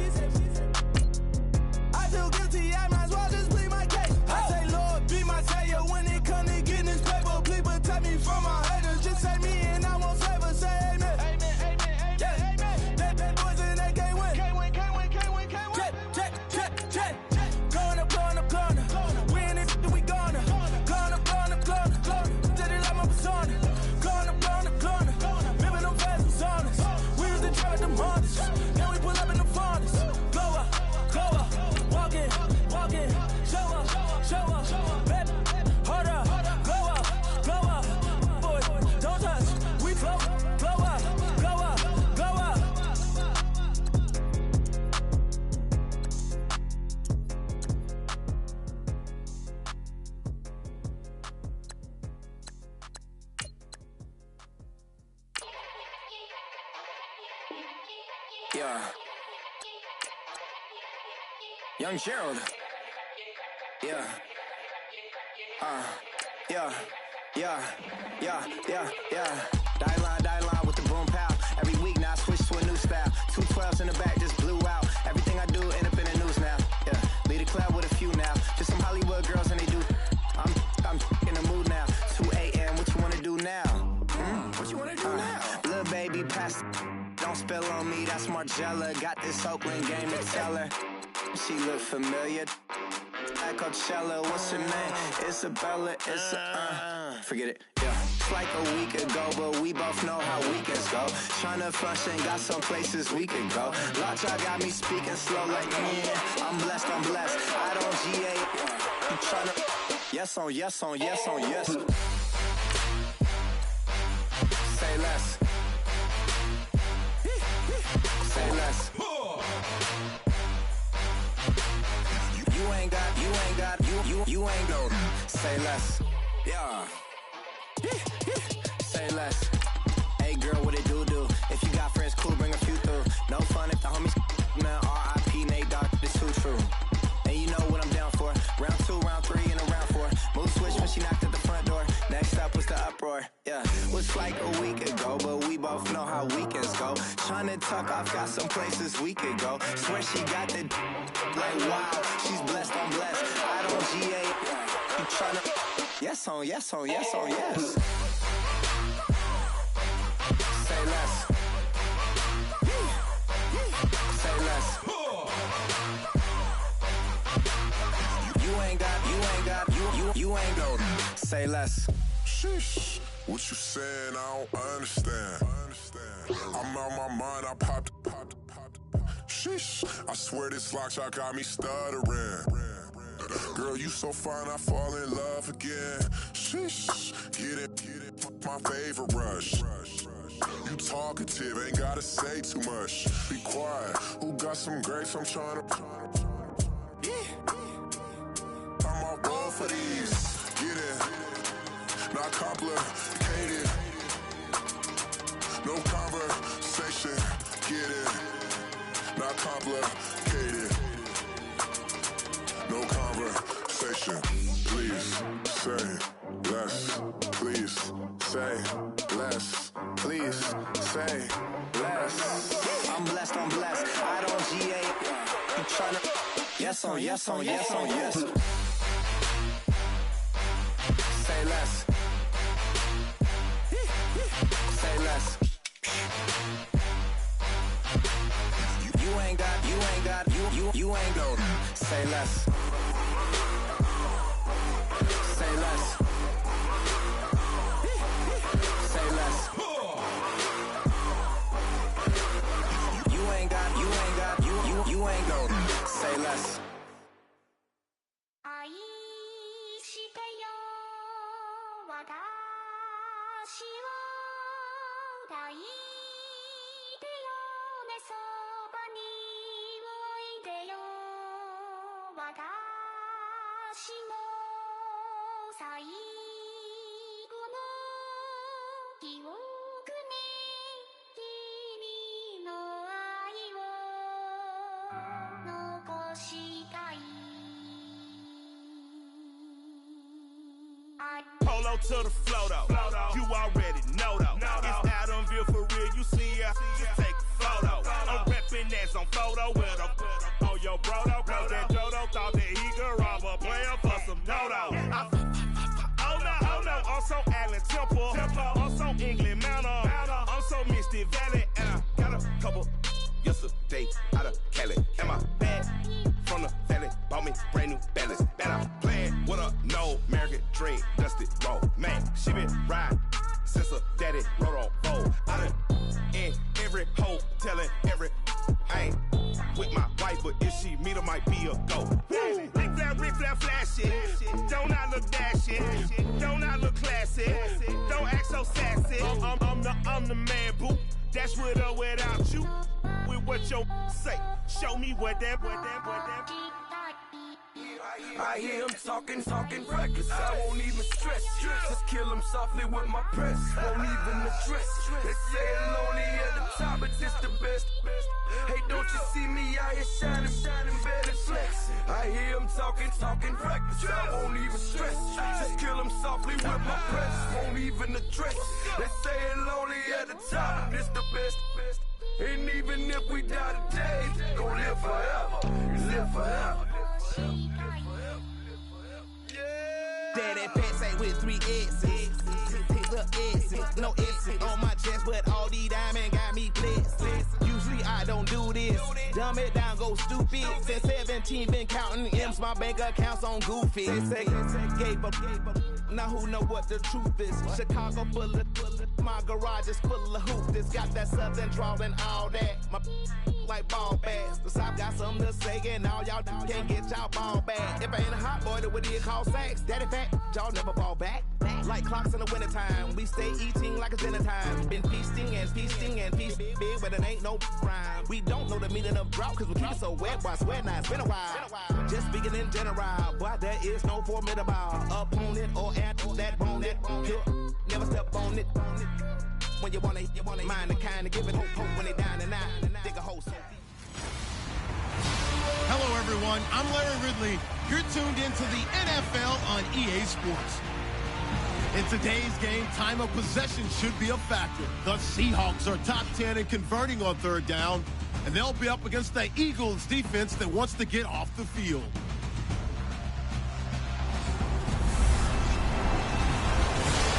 I feel guilty, I might as well just plead my case. I say, Lord, be my savior when it comes to getting this paper. Please protect me from my haters. Just say me and I won't save us. Say amen. Amen. Yeah. Bad boys and they can't win. Can't win. Check. Going up. Win it, we gonna. Going up. Did it like my persona. Going up. Ripping them fast and saunas. We used to drive them hunters. Then we pull up in the furnace. Go up. Walk in. Show up. Baby, hold up. Go up. Boy, don't touch. We flow up. Yeah. Young Gerald. Yeah. Die line with the boom pow. Every week now I switch to a new style. 2 12s in the back just blew out. Everything I do end up in the news now. Yeah. Lead a club with a few now. Just some Hollywood girls and they do. I'm in the mood now. 2 a.m. What you wanna do now? What you wanna do now? Little baby pass. Don't spill on me, that's Margella. Got this Oakland game to tell her. She look familiar. At Coachella, what's her name? Isabella, forget it, yeah. It's like a week ago, but we both know how weekends go. Tryna function, got some places we could go. Lot y'all got me speaking slow like, yeah, I'm blessed. I don't GA. You tryna, yes. Say less. Say less. Yeah. Say less. Hey girl, what it do? If you got friends, cool, bring a few through. No fun if the homies, man, R.I.P. Nate Dogg, it's too true. And you know what I'm down for. Round 2, round 3, and a round 4. Mood switch when she knocked at the front door. Next up was the uproar. Yeah, was like a week ago, but we both know how weekends go. Tryna tuck off, got some places we could go. Swear she got the like wow, she's blessed on blessed. I don't GA. You tryna yes on yes on yes on yes. Say less. Say less. You ain't go. Say less. Sheesh. What you saying? I don't understand. I'm out my mind. I popped. Sheesh. I swear this lock shot got me stuttering. Girl, you so fine, I fall in love again. Sheesh. Get it. My favorite rush. You talkative, ain't gotta say too much. Be quiet. Who got some grapes? I'm trying to. I'm all going for these. Get it. Not complicated. No conversation. Get it. Not complicated. No conversation. Please say less. Please say less. Please say less. I'm blessed, I don't GA. You tryna yes on yes on yes on yes. Say less. Say less. You ain't got you ain't go. Say less. Say less. Say less. You ain't go. Say less. 愛してよ私を抱いてよねそばにおいでよ私の最後の記憶に君の愛を残したい Polo to the flow though. You already know though. It's Adamville for real. You see ya? Just take a photo. I'm reppin' as on photo with a on your bro though. Cause that Jodo thought that he could rob a player for some dodo. Oh no, I'm so Allen Temple. I'm so England Mountain. I'm so Misty Valley. And I got a couple yesterday out of Cali. And my bag from the valley bought me brand new balance. And I'm playing with a no American dream, dusty road. Man, she been riding since her daddy rode on road. I done in every hole, telling every I ain't with my wife, but if she meet her, might be a go. Rick flap, flashy. Don't I look dashing? Don't I look classy? Don't act so sassy. I'm the man, boo. That's with or without you. With what your say. Show me what that. I hear him talking reckless. I won't even stress. Just kill him softly with my press. Won't even address. They say I'm lonely at the top, but this the best. Hey, don't you see me out here shining, better flex. I hear him talking reckless. I won't even stress. Just kill him softly with my press. Won't even address. They say I'm lonely at the top, but this the best. And even if we die today, gon' live forever. Live forever. Daddy pants ain't with 3 S's. Little S's, no S's on my chest, but all these diamonds got me blessed. Usually I don't do this. Dumb it down, go stupid. Since 17, been counting M's, my bank account's on goofy. Say, gave up. Now who know what the truth is? Chicago full of my garage is full of hoopers. Got that southern drawl and all that. My like ball bags. The South got something to say, and all y'all can't get y'all ball back. If I ain't a hot boy, then what do you call sex? Daddy fat, y'all never fall back. Like clocks in the wintertime, we stay eating like it's dinner time. Been feasting and feasting and feasting big, but it ain't no rhyme. We don't know the meaning of drought because we keep it so wet, boy, I swear now, it's been a while. Just speaking in general, boy, there is no formidable opponent or athlete that bone it. Never step on it. When you wanna mind the kind of give it hope when they down and out. Dig a hole so deep. Hello, everyone. I'm Larry Ridley. You're tuned into the NFL on EA Sports. In today's game, time of possession should be a factor. The Seahawks are top 10 in converting on third down, and they'll be up against the Eagles defense that wants to get off the field.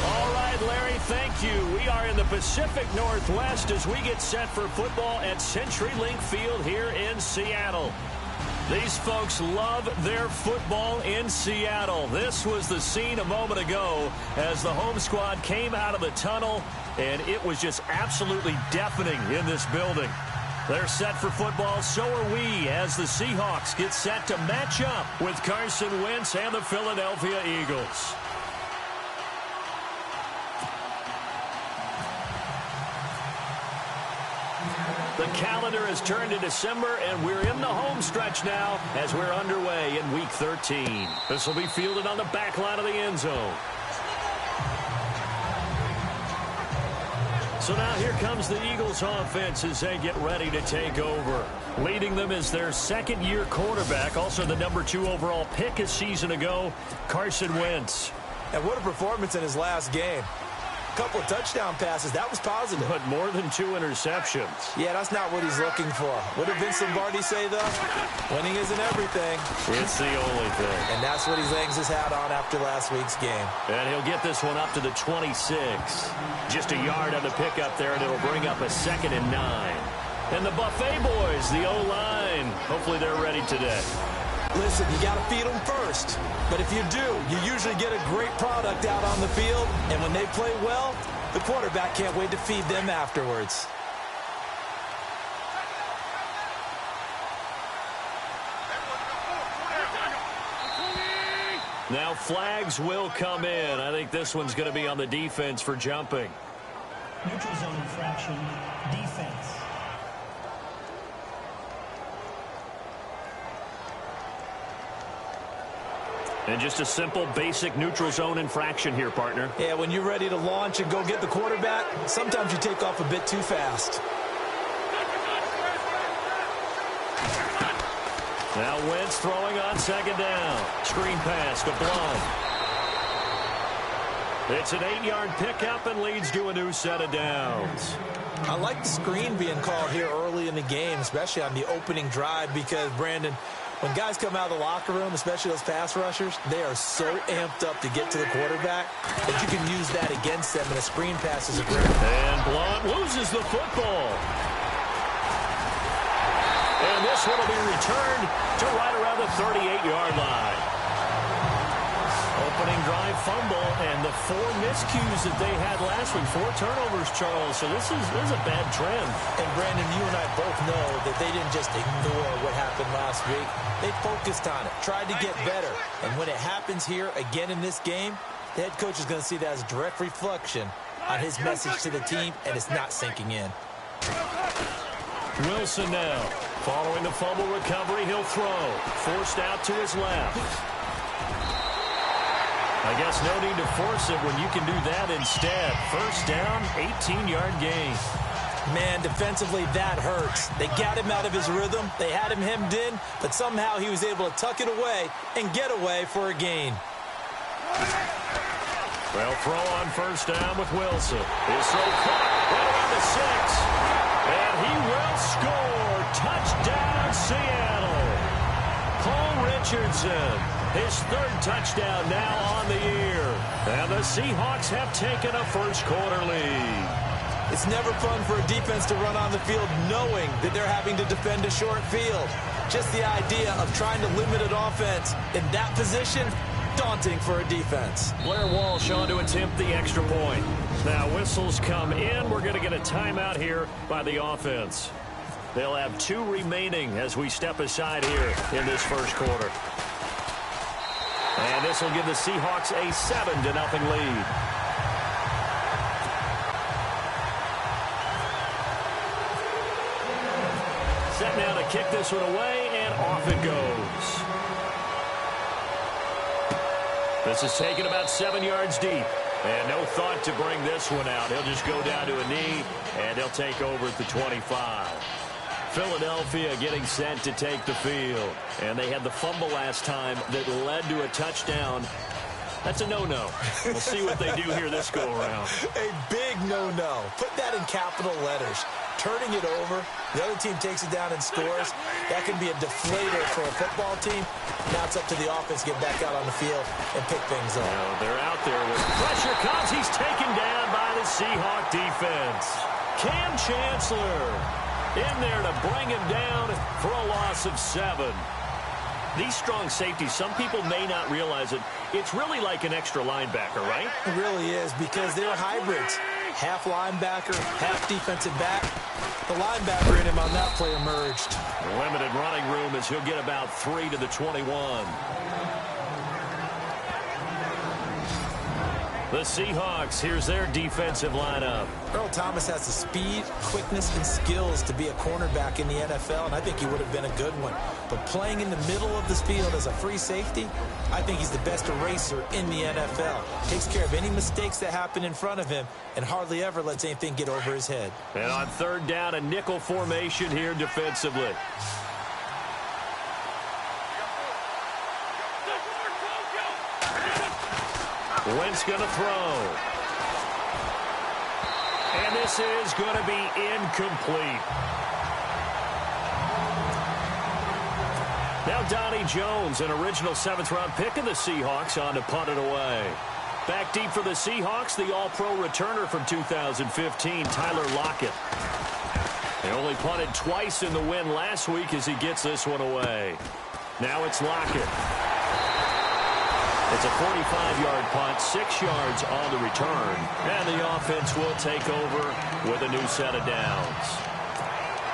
All right, Larry, thank you. We are in the Pacific Northwest as we get set for football at CenturyLink Field here in Seattle. These folks love their football in Seattle. This was the scene a moment ago as the home squad came out of the tunnel, and it was just absolutely deafening in this building. They're set for football, so are we, as the Seahawks get set to match up with Carson Wentz and the Philadelphia Eagles. The calendar has turned to December, and we're in the home stretch now as we're underway in Week 13. This will be fielded on the back line of the end zone. So now here comes the Eagles offense as they get ready to take over. Leading them is their second-year quarterback, also the number 2 overall pick a season ago, Carson Wentz. And what a performance in his last game. A couple of touchdown passes. That was positive. But more than 2 interceptions. Yeah, that's not what he's looking for. What did Vince Lombardi say, though? Winning isn't everything. It's the only thing. And that's what he hangs his hat on after last week's game. And he'll get this one up to the 26. Just a yard on the pickup there, and it'll bring up a 2nd and 9. And the Buffet boys, the O-line. Hopefully they're ready today. Listen, you got to feed them first. But if you do, you usually get a great product out on the field. And when they play well, the quarterback can't wait to feed them afterwards. Now flags will come in. I think this one's going to be on the defense for jumping. Neutral zone infraction, defense. And just a simple, basic neutral zone infraction here, partner. Yeah, when you're ready to launch and go get the quarterback, sometimes you take off a bit too fast. Now Wentz throwing on 2nd down. Screen pass to Blunt. It's an 8-yard pickup and leads to a new set of downs. I like the screen being called here early in the game, especially on the opening drive, because, Brandon, when guys come out of the locker room, especially those pass rushers, they are so amped up to get to the quarterback that you can use that against them, and a screen pass is a great. And Blunt loses the football. And this one will be returned to right around the 38-yard line. Opening drive fumble, and the 4 miscues that they had last week, 4 turnovers, Charles. So this is a bad trend. And, Brandon, you and I both know that they didn't just ignore what happened last week. They focused on it, tried to get better. And when it happens here again in this game, the head coach is going to see that as a direct reflection on his message to the team, and it's not sinking in. Wilson now. Following the fumble recovery, he'll throw. Forced out to his left. I guess no need to force it when you can do that instead. First down, 18-yard gain. Man, defensively, that hurts. They got him out of his rhythm. They had him hemmed in, but somehow he was able to tuck it away and get away for a gain. Well, throw on first down with Wilson. His throw caught right around the 6. And he will score. Touchdown, Seattle. Paul Richardson, his 3rd touchdown now on the year. And the Seahawks have taken a first-quarter lead. It's never fun for a defense to run on the field knowing that they're having to defend a short field. Just the idea of trying to limit an offense in that position, daunting for a defense. Blair Walsh on to attempt the extra point. Now whistles come in. We're going to get a timeout here by the offense. They'll have 2 remaining as we step aside here in this first quarter. And this will give the Seahawks a 7-0 lead. kick this one away, and off it goes. This is taken about 7 yards deep. And no thought to bring this one out. He'll just go down to a knee, and he'll take over at the 25. Philadelphia getting set to take the field. And they had the fumble last time that led to a touchdown. That's a no-no. We'll see what they do here this go-around. A big no-no. Put that in capital letters. Turning it over, the other team takes it down and scores. That can be a deflator for a football team. Now it's up to the offense to get back out on the field and pick things up. Well, they're out there with pressure comes. He's taken down by the Seahawk defense. Cam Chancellor in there to bring him down for a loss of 7. These strong safeties, some people may not realize it. It's really like an extra linebacker, right? It really is, because they're hybrids. Half linebacker, half defensive back. The linebacker in him on that play emerged. Limited running room as he'll get about 3 to the 21. The Seahawks, here's their defensive lineup. Earl Thomas has the speed, quickness, and skills to be a cornerback in the NFL, and I think he would have been a good one. But playing in the middle of this field as a free safety, I think he's the best eraser in the NFL. Takes care of any mistakes that happen in front of him and hardly ever lets anything get over his head. And on third down, a nickel formation here defensively. Wentz going to throw. And this is going to be incomplete. Now Donnie Jones, an original 7th-round pick of the Seahawks, on to punt it away. Back deep for the Seahawks, the all-pro returner from 2015, Tyler Lockett. They only punted twice in the win last week as he gets this one away. Now it's Lockett. It's a 45-yard punt, 6 yards on the return. And the offense will take over with a new set of downs.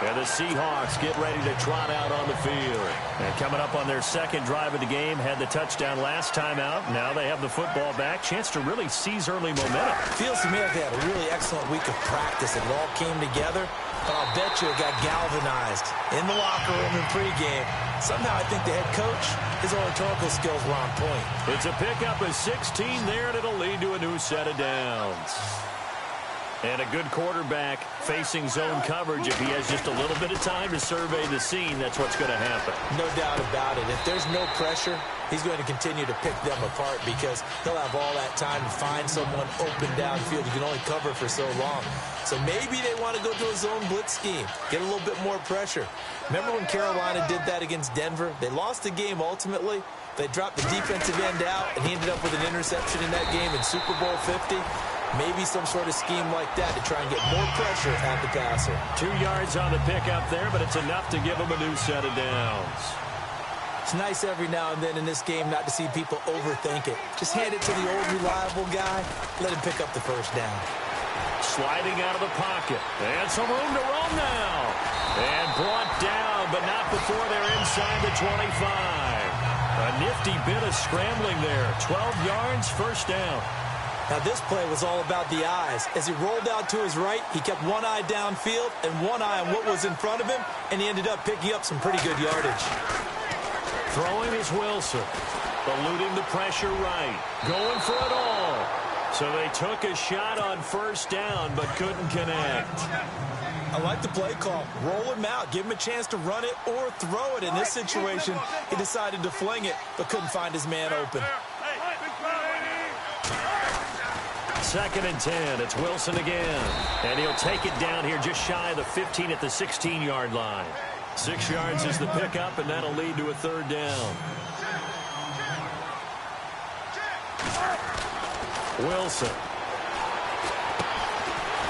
And the Seahawks get ready to trot out on the field. And coming up on their second drive of the game, had the touchdown last time out. Now they have the football back. Chance to really seize early momentum. Feels to me like they had a really excellent week of practice. It all came together. But I'll bet you it got galvanized in the locker room in pregame. Somehow I think the head coach, his oratorical skills were on point. It's a pickup of 16 there, and it'll lead to a new set of downs. And a good quarterback facing zone coverage. If he has just a little bit of time to survey the scene, that's what's going to happen. No doubt about it. If there's no pressure, he's going to continue to pick them apart because he'll have all that time to find someone open downfield. You can only cover for so long. So maybe they want to go to a zone blitz scheme, get a little bit more pressure. Remember when Carolina did that against Denver? They lost the game ultimately. They dropped the defensive end out, and he ended up with an interception in that game in Super Bowl 50. Maybe some sort of scheme like that to try and get more pressure at the passer. 2 yards on the pickup there, but it's enough to give him a new set of downs. It's nice every now and then in this game not to see people overthink it. Just hand it to the old reliable guy, let him pick up the first down. Sliding out of the pocket. And some room to roam now. And brought down, but not before they're inside the 25. A nifty bit of scrambling there. 12 yards, first down. Now this play was all about the eyes. As he rolled out to his right, he kept one eye downfield and one eye on what was in front of him, and he ended up picking up some pretty good yardage. Throwing is Wilson. Eluding the pressure right. Going for it all. So they took a shot on first down, but couldn't connect. I like the play call. Roll him out. Give him a chance to run it or throw it. In this situation, he decided to fling it, but couldn't find his man open. 2nd and 10. It's Wilson again. And he'll take it down here just shy of the 15 at the 16-yard line. 6 yards is the pickup, and that'll lead to a third down. Wilson.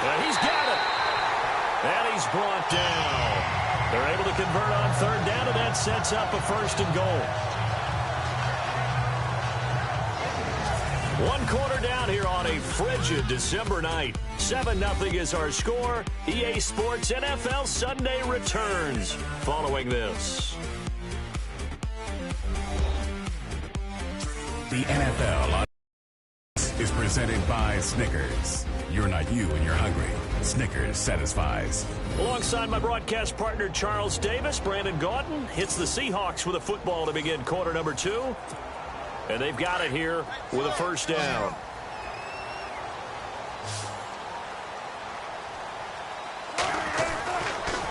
And he's got it. And he's brought down. They're able to convert on third down, and that sets up a 1st and goal. 1/4 down here on a frigid December night. 7-0 is our score. EA Sports NFL Sunday returns following this. The NFL is presented Presented by Snickers. You're not you when you're hungry. Snickers satisfies. Alongside my broadcast partner, Charles Davis, Brandon Gaudin hits the Seahawks with a football to begin quarter number 2. And they've got it here with a first down.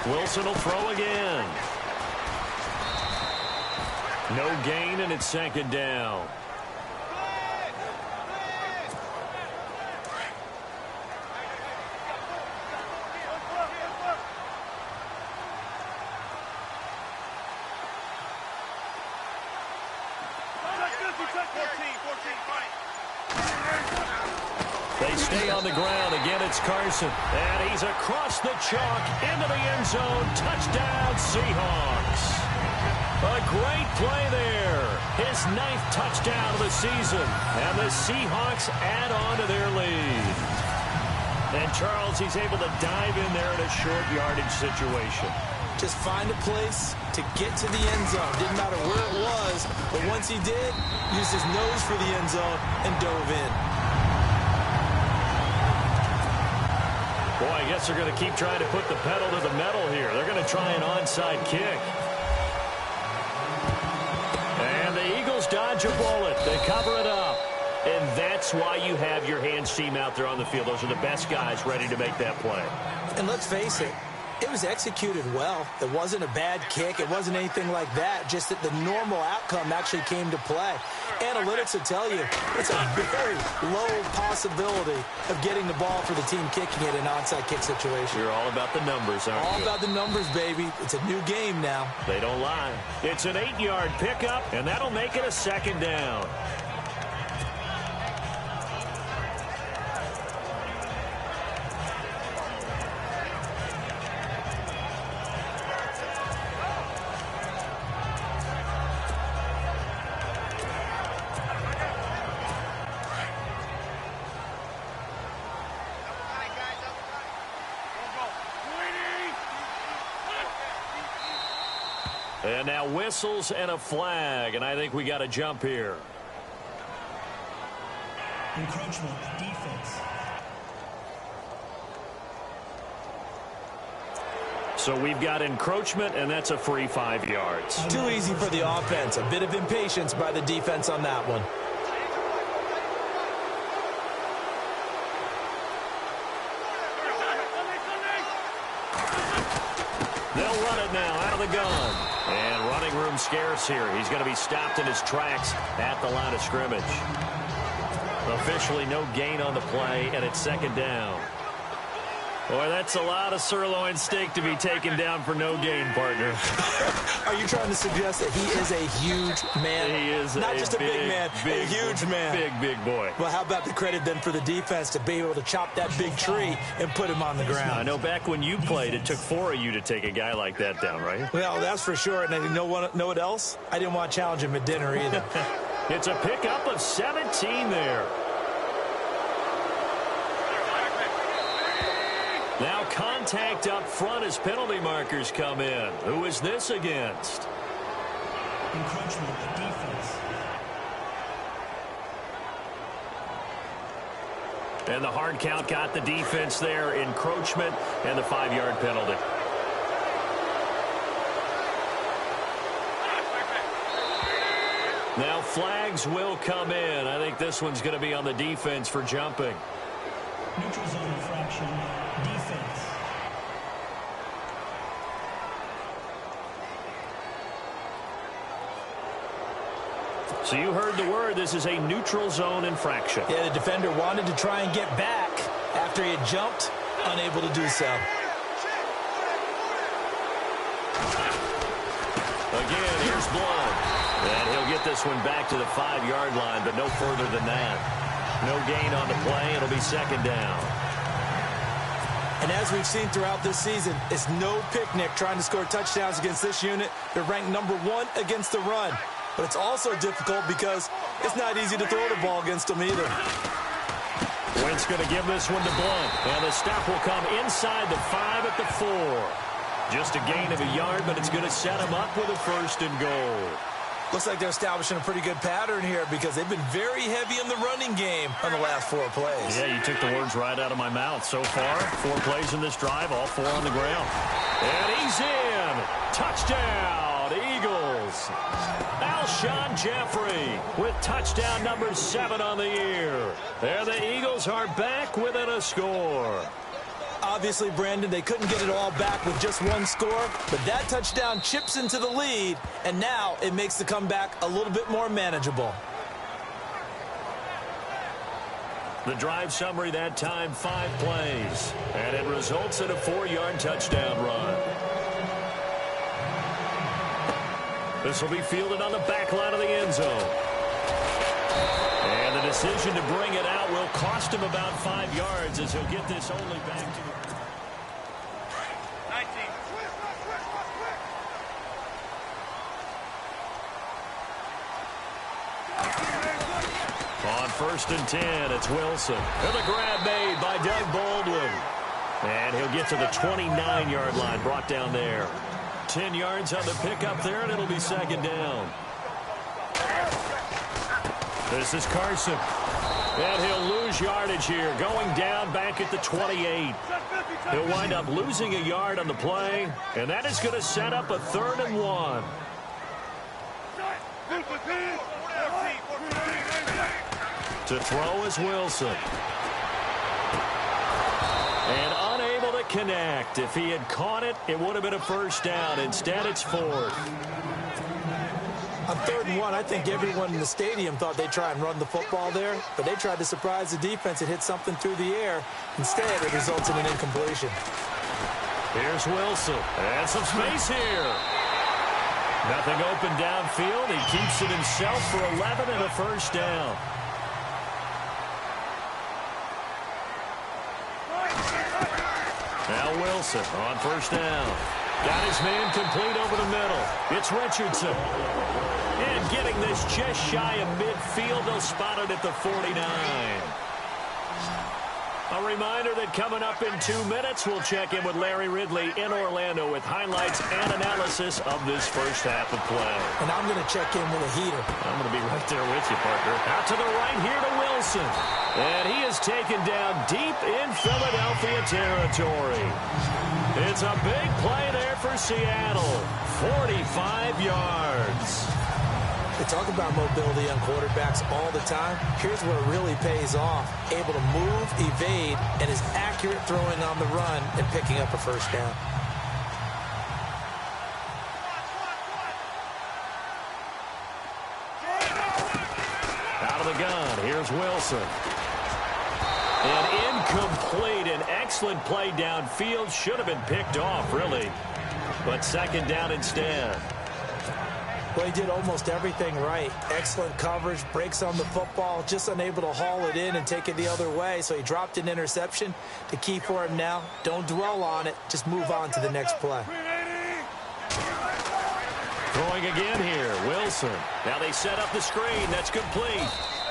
Wilson will throw again. No gain, and it's second down. They stay on the ground. Again, it's Carson. And he's across the chalk into the end zone. Touchdown, Seahawks. A great play there. His 9th touchdown of the season. And the Seahawks add on to their lead. And Charles, he's able to dive in there in a short yardage situation. Just find a place to get to the end zone. Didn't matter where it was, but once he did, used his nose for the end zone and dove in. Boy, I guess they're going to keep trying to put the pedal to the metal here. They're going to try an onside kick. And the Eagles dodge a bullet. They cover it up. And that's why you have your hands team out there on the field. Those are the best guys ready to make that play. And let's face it, it was executed well. It wasn't a bad kick. It wasn't anything like that. Just that the normal outcome actually came to play. Analytics will tell you it's a very low possibility of getting the ball for the team kicking it in an onside kick situation. You're all about the numbers, aren't you? All about the numbers, baby. It's a new game now. They don't lie. It's an 8-yard pickup, and that'll make it a second down. And now whistles and a flag, and I think we got a jump here. Encroachment, defense. So we've got encroachment, and that's a free 5 yards. Too easy for the offense. A bit of impatience by the defense on that one. They'll run it now out of the gun. And running room scarce here. He's going to be stopped in his tracks at the line of scrimmage. Officially no gain on the play, and it's second down. Boy, that's a lot of sirloin steak to be taken down for no gain, partner. Are you trying to suggest that he is a huge man? He is not just a big man, a huge man. Big boy. Well, how about the credit then for the defense to be able to chop that big tree and put him on the ground? I know back when you played, it took 4 of you to take a guy like that down, right? Well, that's for sure. And you know what else? I didn't want to challenge him at dinner either. It's a pickup of 17 there. Now contact up front as penalty markers come in. Who is this against? Encroachment, defense. And the hard count got the defense there. Encroachment and the 5-yard penalty. Now flags will come in. I think this one's going to be on the defense for jumping. Neutral zone infraction, defense. So you heard the word. This is a neutral zone infraction. Yeah, the defender wanted to try and get back after he had jumped, unable to do so. Again, here's Blood. And he'll get this one back to the 5-yard line, but no further than that. No gain on the play. It'll be second down. And as we've seen throughout this season, it's no picnic trying to score touchdowns against this unit. They're ranked #1 against the run. But it's also difficult because it's not easy to throw the ball against them either. Wentz going to give this one to Blunt. And the stop will come inside the 5 at the 4. Just a gain of a yard, but it's going to set him up with a 1st and goal. Looks like they're establishing a pretty good pattern here because they've been very heavy in the running game on the last 4 plays. Yeah, you took the words right out of my mouth. So far, 4 plays in this drive, all 4 on the ground. And he's in. Touchdown, Eagles. Alshon Jeffrey with touchdown number 7 on the year. And the Eagles are back within a score. Obviously, Brandon, they couldn't get it all back with just 1 score, but that touchdown chips into the lead, and now it makes the comeback a little bit more manageable. The drive summary that time, 5 plays, and it results in a 4-yard touchdown run. This will be fielded on the back line of the end zone. And the decision to bring it out will cost him about 5 yards as he'll get this only back to 19. On 1st and 10, it's Wilson. And the grab made by Doug Baldwin. And he'll get to the 29-yard line, brought down there. 10 yards on the pickup there, and it'll be 2nd down. This is Carson. And he'll lose yardage here, going down back at the 28. He'll wind up losing a yard on the play, and that is going to set up a 3rd and 1. To throw is Wilson. And unable to connect. If he had caught it, it would have been a 1st down. Instead, it's 4th. On 3rd and 1, I think everyone in the stadium thought they'd try and run the football there, but they tried to surprise the defense and hit something through the air. Instead, it results in an incompletion. Here's Wilson. And some space here. Nothing open downfield. He keeps it himself for 11 and a 1st down. Now Wilson on 1st down. Got his man complete over the middle. It's Richardson. And getting this just shy of midfield, they'll spot it at the 49. A reminder that coming up in 2 minutes, we'll check in with Larry Ridley in Orlando with highlights and analysis of this first half of play. And I'm going to check in with a heater. I'm going to be right there with you, partner. Out to the right here to Wilson. And he is taken down deep in Philadelphia territory. It's a big play there for Seattle. 45 yards. They talk about mobility on quarterbacks all the time. Here's where it really pays off. Able to move, evade, and is accurate throwing on the run and picking up a 1st down. Out of the gun, here's Wilson. And incomplete, an excellent play downfield. Should have been picked off, really. But 2nd down instead. Well, he did almost everything right. Excellent coverage, breaks on the football, just unable to haul it in and take it the other way. So he dropped an interception. The key for him now, don't dwell on it. Just move on to the next play. Throwing again here, Wilson. Now they set up the screen. That's complete.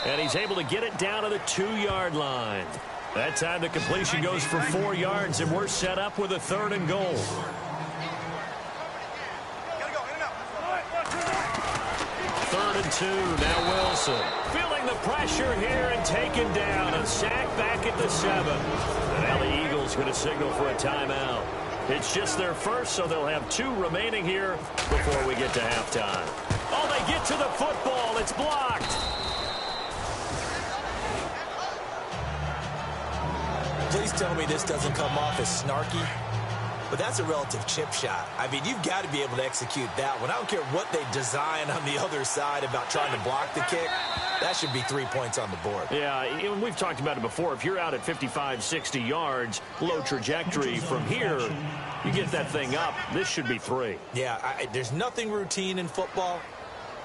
And he's able to get it down to the 2-yard line. That time the completion goes for 4 yards, and we're set up with a 3rd and goal. 3rd and 2, now Wilson. Feeling the pressure here and taken down. A sack back at the 7. And now the Eagles going to signal for a timeout. It's just their first, so they'll have 2 remaining here before we get to halftime. Oh, they get to the football. It's blocked. Please tell me this doesn't come off as snarky. But that's a relative chip shot. I mean, you've got to be able to execute that one. I don't care what they design on the other side about trying to block the kick. That should be 3 points on the board. Yeah, we've talked about it before. If you're out at 55, 60 yards, low trajectory from here, you get that thing up. This should be 3. Yeah, there's nothing routine in football,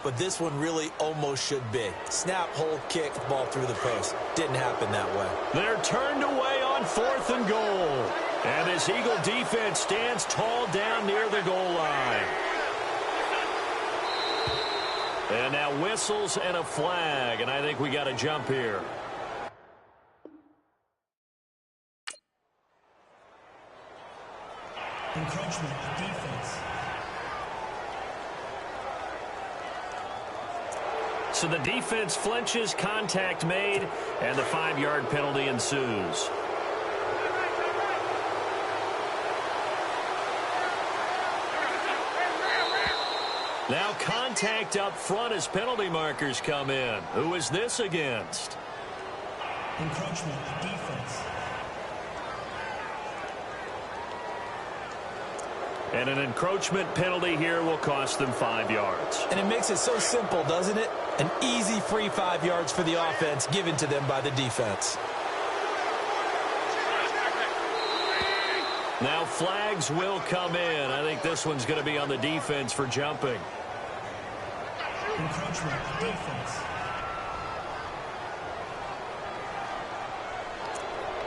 but this one really almost should be. Snap, hold, kick, ball through the post. Didn't happen that way. They're turned away on 4th and goal. And this Eagle defense stands tall down near the goal line. And now whistles and a flag, and I think we got to jump here. Encroachment, defense. So the defense flinches, contact made, and the 5-yard penalty ensues. Now contact up front as penalty markers come in. Who is this against? Encroachment, defense. And an encroachment penalty here will cost them 5 yards. And it makes it so simple, doesn't it? An easy free 5 yards for the offense given to them by the defense. Now flags will come in. I think this one's going to be on the defense for jumping. Encroachment, defense.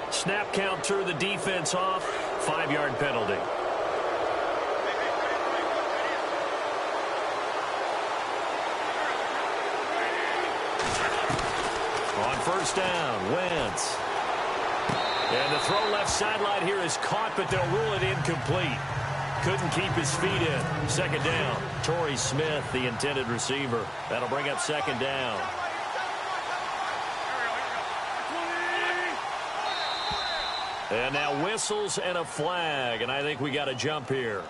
Snap count through the defense off. 5-yard penalty. On first down, Wentz. And the throw left sideline here is caught, but they'll rule it incomplete. Couldn't keep his feet in. Second down. Torrey Smith, the intended receiver. That'll bring up second down. And now whistles and a flag, and I think we got a jump here.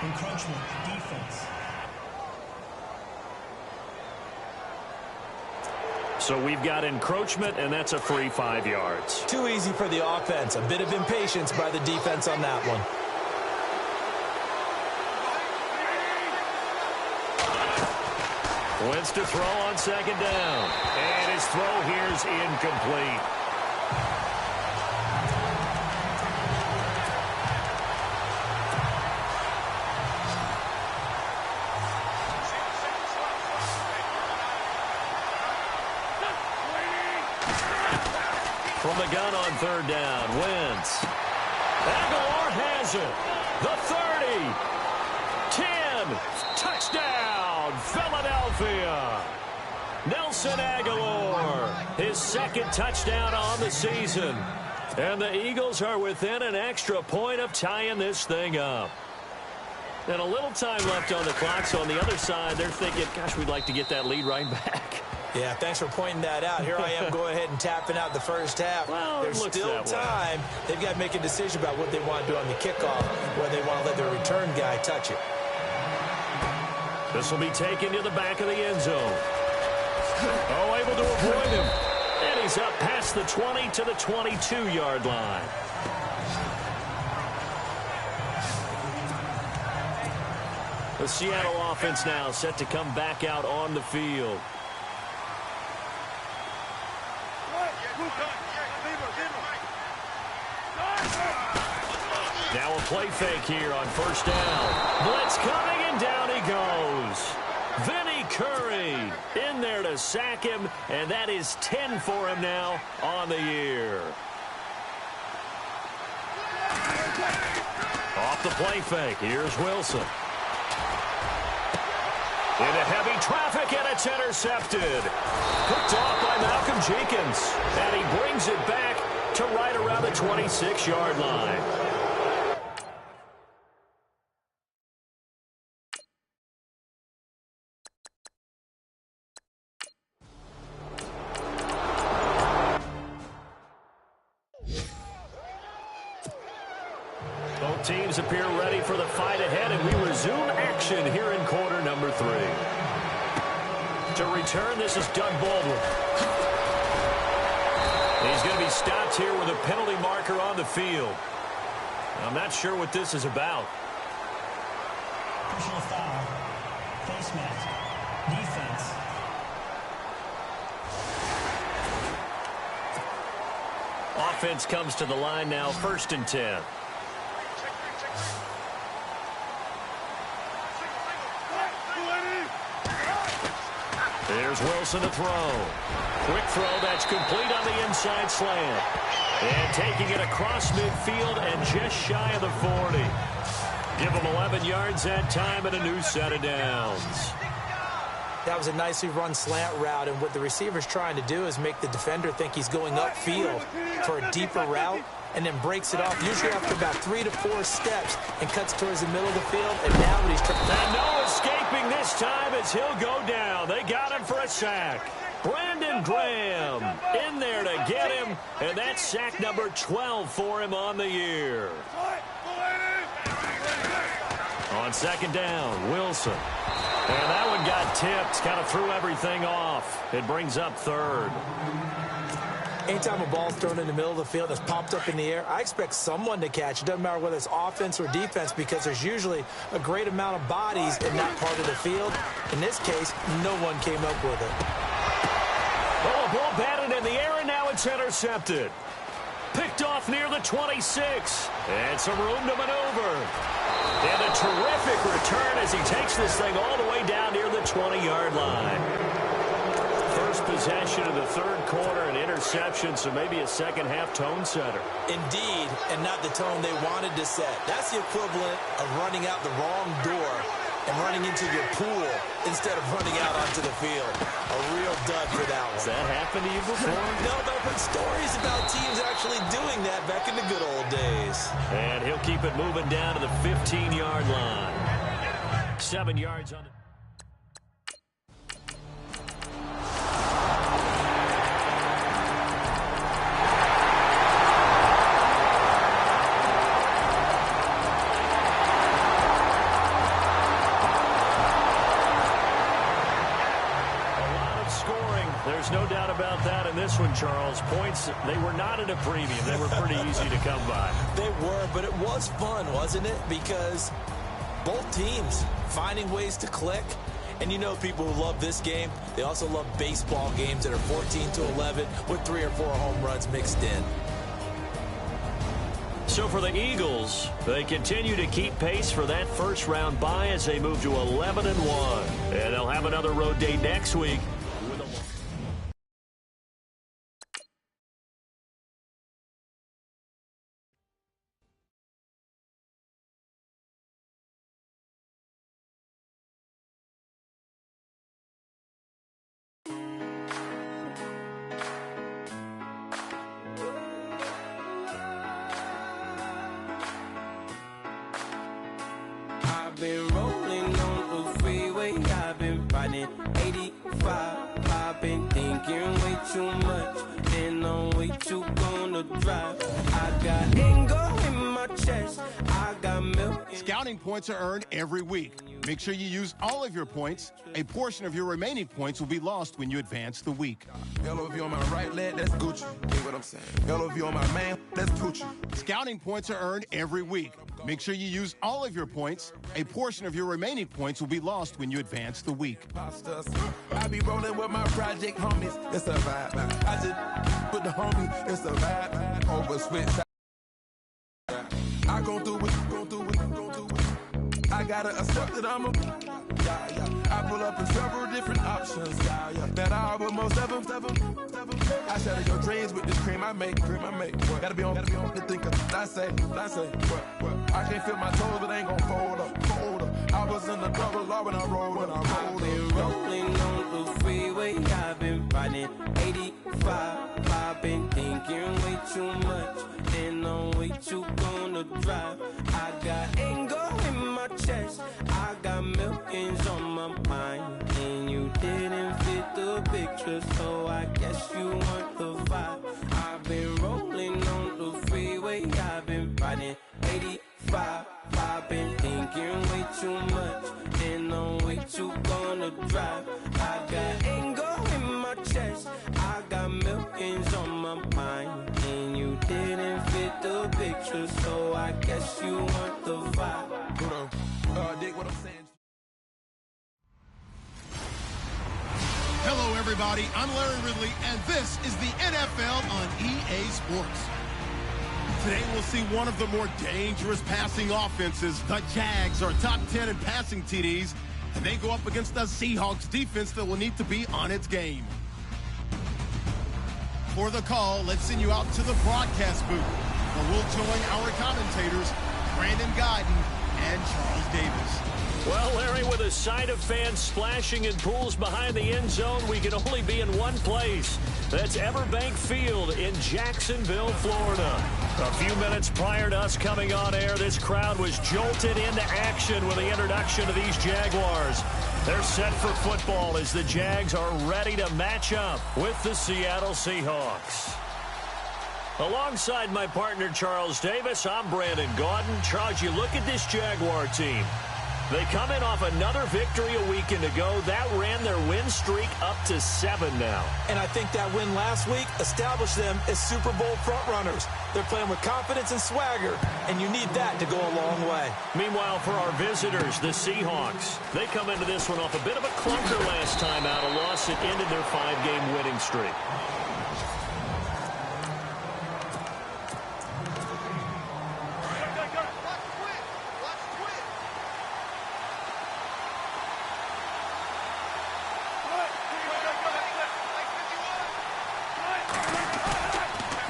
Encroachment, defense. So we've got encroachment, and that's a free 5 yards. Too easy for the offense. A bit of impatience by the defense on that one. Wentz to throw on second down. And his throw here is incomplete. From the gun on third down, Wentz. Aguilar has it. The 30. 10. Touchdown, Philadelphia. Nelson Aguilar, his second touchdown on the season. And the Eagles are within an extra point of tying this thing up. And a little time left on the clock, so on the other side, they're thinking, gosh, we'd like to get that lead right back. Yeah, thanks for pointing that out. Here I am going ahead and tapping out the first half. Well, there's still time. They've got to make a decision about what they want to do on the kickoff, whether they want to let their return guy touch it. This will be taken to the back of the end zone. Oh, able to avoid him. And he's up past the 20 to the 22-yard line. The Seattle offense now set to come back out on the field. Now a play fake here on first down. Blitz coming, and down he goes. Vinny Curry in there to sack him, and that is 10 for him now on the year. Off the play fake, here's Wilson. Into heavy traffic, and it's intercepted. Picked off by Malcolm Jenkins, and he brings it back to right around the 26-yard line. Both teams appear ready for the fight ahead, and we resume action here in quarter number 3. To return, this is Doug Baldwin. He's going to be stopped here with a penalty marker on the field. I'm not sure what this is about. Personal foul. Face mask. Defense. Offense comes to the line now, 1st and 10. There's Wilson to throw. Quick throw that's complete on the inside slant. And taking it across midfield and just shy of the 40. Give him 11 yards that time and a new set of downs. That was a nicely run slant route, and what the receiver's trying to do is make the defender think he's going upfield for a deeper route, and then breaks it off, usually after about 3 to 4 steps, and cuts towards the middle of the field, and now what he's trying... And no escape escaping this time as he'll go down. They got him for a sack. Brandon Graham in there to get him, and that's sack number 12 for him on the year. On second down, Wilson. And that one got tipped, kind of threw everything off. It brings up third. Anytime a ball's thrown in the middle of the field that's popped up in the air, I expect someone to catch. It doesn't matter whether it's offense or defense because there's usually a great amount of bodies in that part of the field. In this case, no one came up with it. Well, a ball batted in the air, and now it's intercepted. Picked off near the 26. And some room to maneuver. And a terrific return as he takes this thing all the way down near the 20-yard line. First possession of the third quarter, an interception, so maybe a second-half tone setter. Indeed, and not the tone they wanted to set. That's the equivalent of running out the wrong door and running into your pool instead of running out onto the field. A real dud for that one. Has that happened to you before? No, but I've heard stories about teams actually doing that back in the good old days. And he'll keep it moving down to the 15-yard line. 7 yards on the... There's no doubt about that in this one, Charles. Points, they were not at a premium. They were pretty easy to come by. They were, but it was fun, wasn't it? Because both teams finding ways to click. And you know people who love this game, they also love baseball games that are 14-11 with 3 or 4 home runs mixed in. So for the Eagles, they continue to keep pace for that first-round bye as they move to 11-1. And they'll have another road date next week. I've been rolling on the freeway, I've been riding 85. I've been thinking way too much, and I'm way too gonna drive. I got anger in my chest, I got milk. Scouting points are earned every week. Make sure you use all of your points. A portion of your remaining points will be lost when you advance the week. Yellow view on my right leg, that's Gucci. Hear what I'm saying? Yellow view on my man, that's Gucci. Scouting points are earned every week. Make sure you use all of your points. A portion of your remaining points will be lost when you advance the week. I be rolling with my project homies, it's a vibe. I just put the homie, it's a vibe. Over switch. I gon' do it, gon' do it, gon' do it. I gotta accept that I'm a I pull up in several different options. That I will most ever. I shatter your dreams with this cream I make. Gotta be on the thinker. I say, what? I can't feel my toes, but ain't gon' fold up. I was in the double law when I rolled. I've been rolling on the freeway, I've been riding 85. I've been thinking way too much, and I'm way too gonna drive. I got anger in my chest, I got millions on my mind, and you didn't fit the picture, so I guess you want the vibe. I've been rolling on the freeway, I've been riding 85. I've been thinking way too much, and I'm way too gonna drive. I got anger in my chest, I got millions on my mind, and you didn't fit the picture, so I guess you want the vibe. Dig what I'm saying. Hello, everybody. I'm Larry Ridley, and this is the NFL on EA Sports. Today, we'll see one of the more dangerous passing offenses. The Jags are top 10 in passing TDs, and they go up against the Seahawks defense that will need to be on its game. For the call, let's send you out to the broadcast booth, where we'll join our commentators, Brandon Guyton and Charles Davis. Well, Larry, with a sight of fans splashing in pools behind the end zone, we can only be in one place. That's Everbank Field in Jacksonville, Florida. A few minutes prior to us coming on air, this crowd was jolted into action with the introduction of these Jaguars. They're set for football as the Jags are ready to match up with the Seattle Seahawks. Alongside my partner, Charles Davis, I'm Brandon Gaudin. Charles, you look at this Jaguar team. They come in off another victory a weekend ago. That ran their win streak up to 7 now. And I think that win last week established them as Super Bowl frontrunners. They're playing with confidence and swagger, and you need that to go a long way. Meanwhile, for our visitors, the Seahawks, they come into this one off a bit of a clunker last time out, a loss that ended their 5-game winning streak.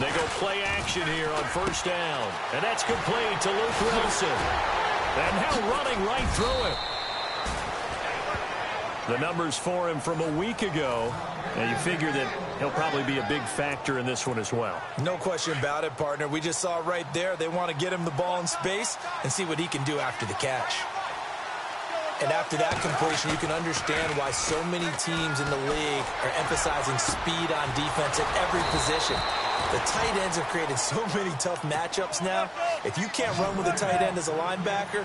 They go play action here on first down. And that's complete to Luke Wilson. And now running right through it. The numbers for him from a week ago. And you figure that he'll probably be a big factor in this one as well. No question about it, partner. We just saw right there they want to get him the ball in space and see what he can do after the catch. And after that completion, you can understand why so many teams in the league are emphasizing speed on defense at every position. The tight ends have created so many tough matchups now. If you can't run with a tight end as a linebacker,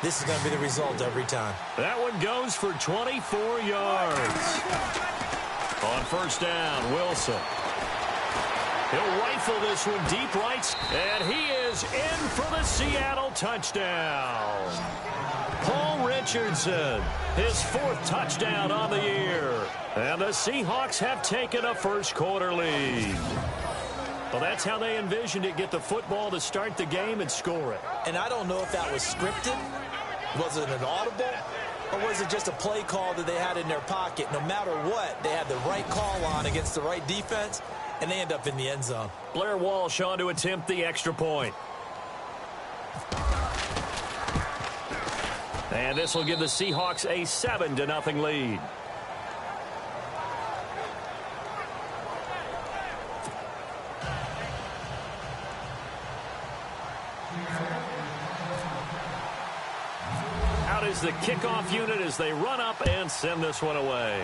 this is going to be the result every time. That one goes for 24 yards. On first down, Wilson. He'll rifle this one deep right. And he is in for the Seattle touchdown. Paul Richardson, his 4th touchdown on the year. And the Seahawks have taken a first-quarter lead. Well, that's how they envisioned it, get the football to start the game and score it. And I don't know if that was scripted. Was it an audible? Or was it just a play call that they had in their pocket? No matter what, they had the right call on against the right defense, and they end up in the end zone. Blair Walsh on to attempt the extra point. And this will give the Seahawks a 7-0 lead. Out is the kickoff unit as they run up and send this one away.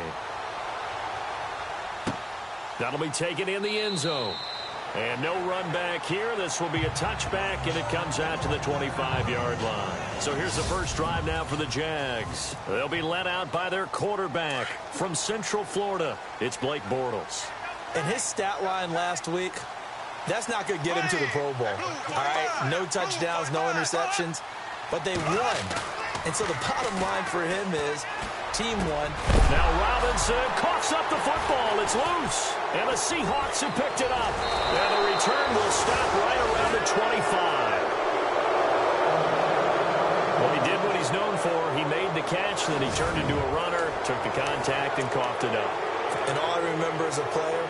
That'll be taken in the end zone. And no run back here. This will be a touchback, and it comes out to the 25-yard line. So here's the first drive now for the Jags. They'll be led out by their quarterback from Central Florida. It's Blake Bortles. And his stat line last week, that's not going to get him to the Pro Bowl. All right, no touchdowns, no interceptions, but they won. And so the bottom line for him is team won. Now Robinson coughs up the football. It's loose. And the Seahawks have picked it up. And the return will stop right around the 25. Well, he did what he's known for. He made the catch, then he turned into a runner, took the contact, and coughed it up. And all I remember as a player,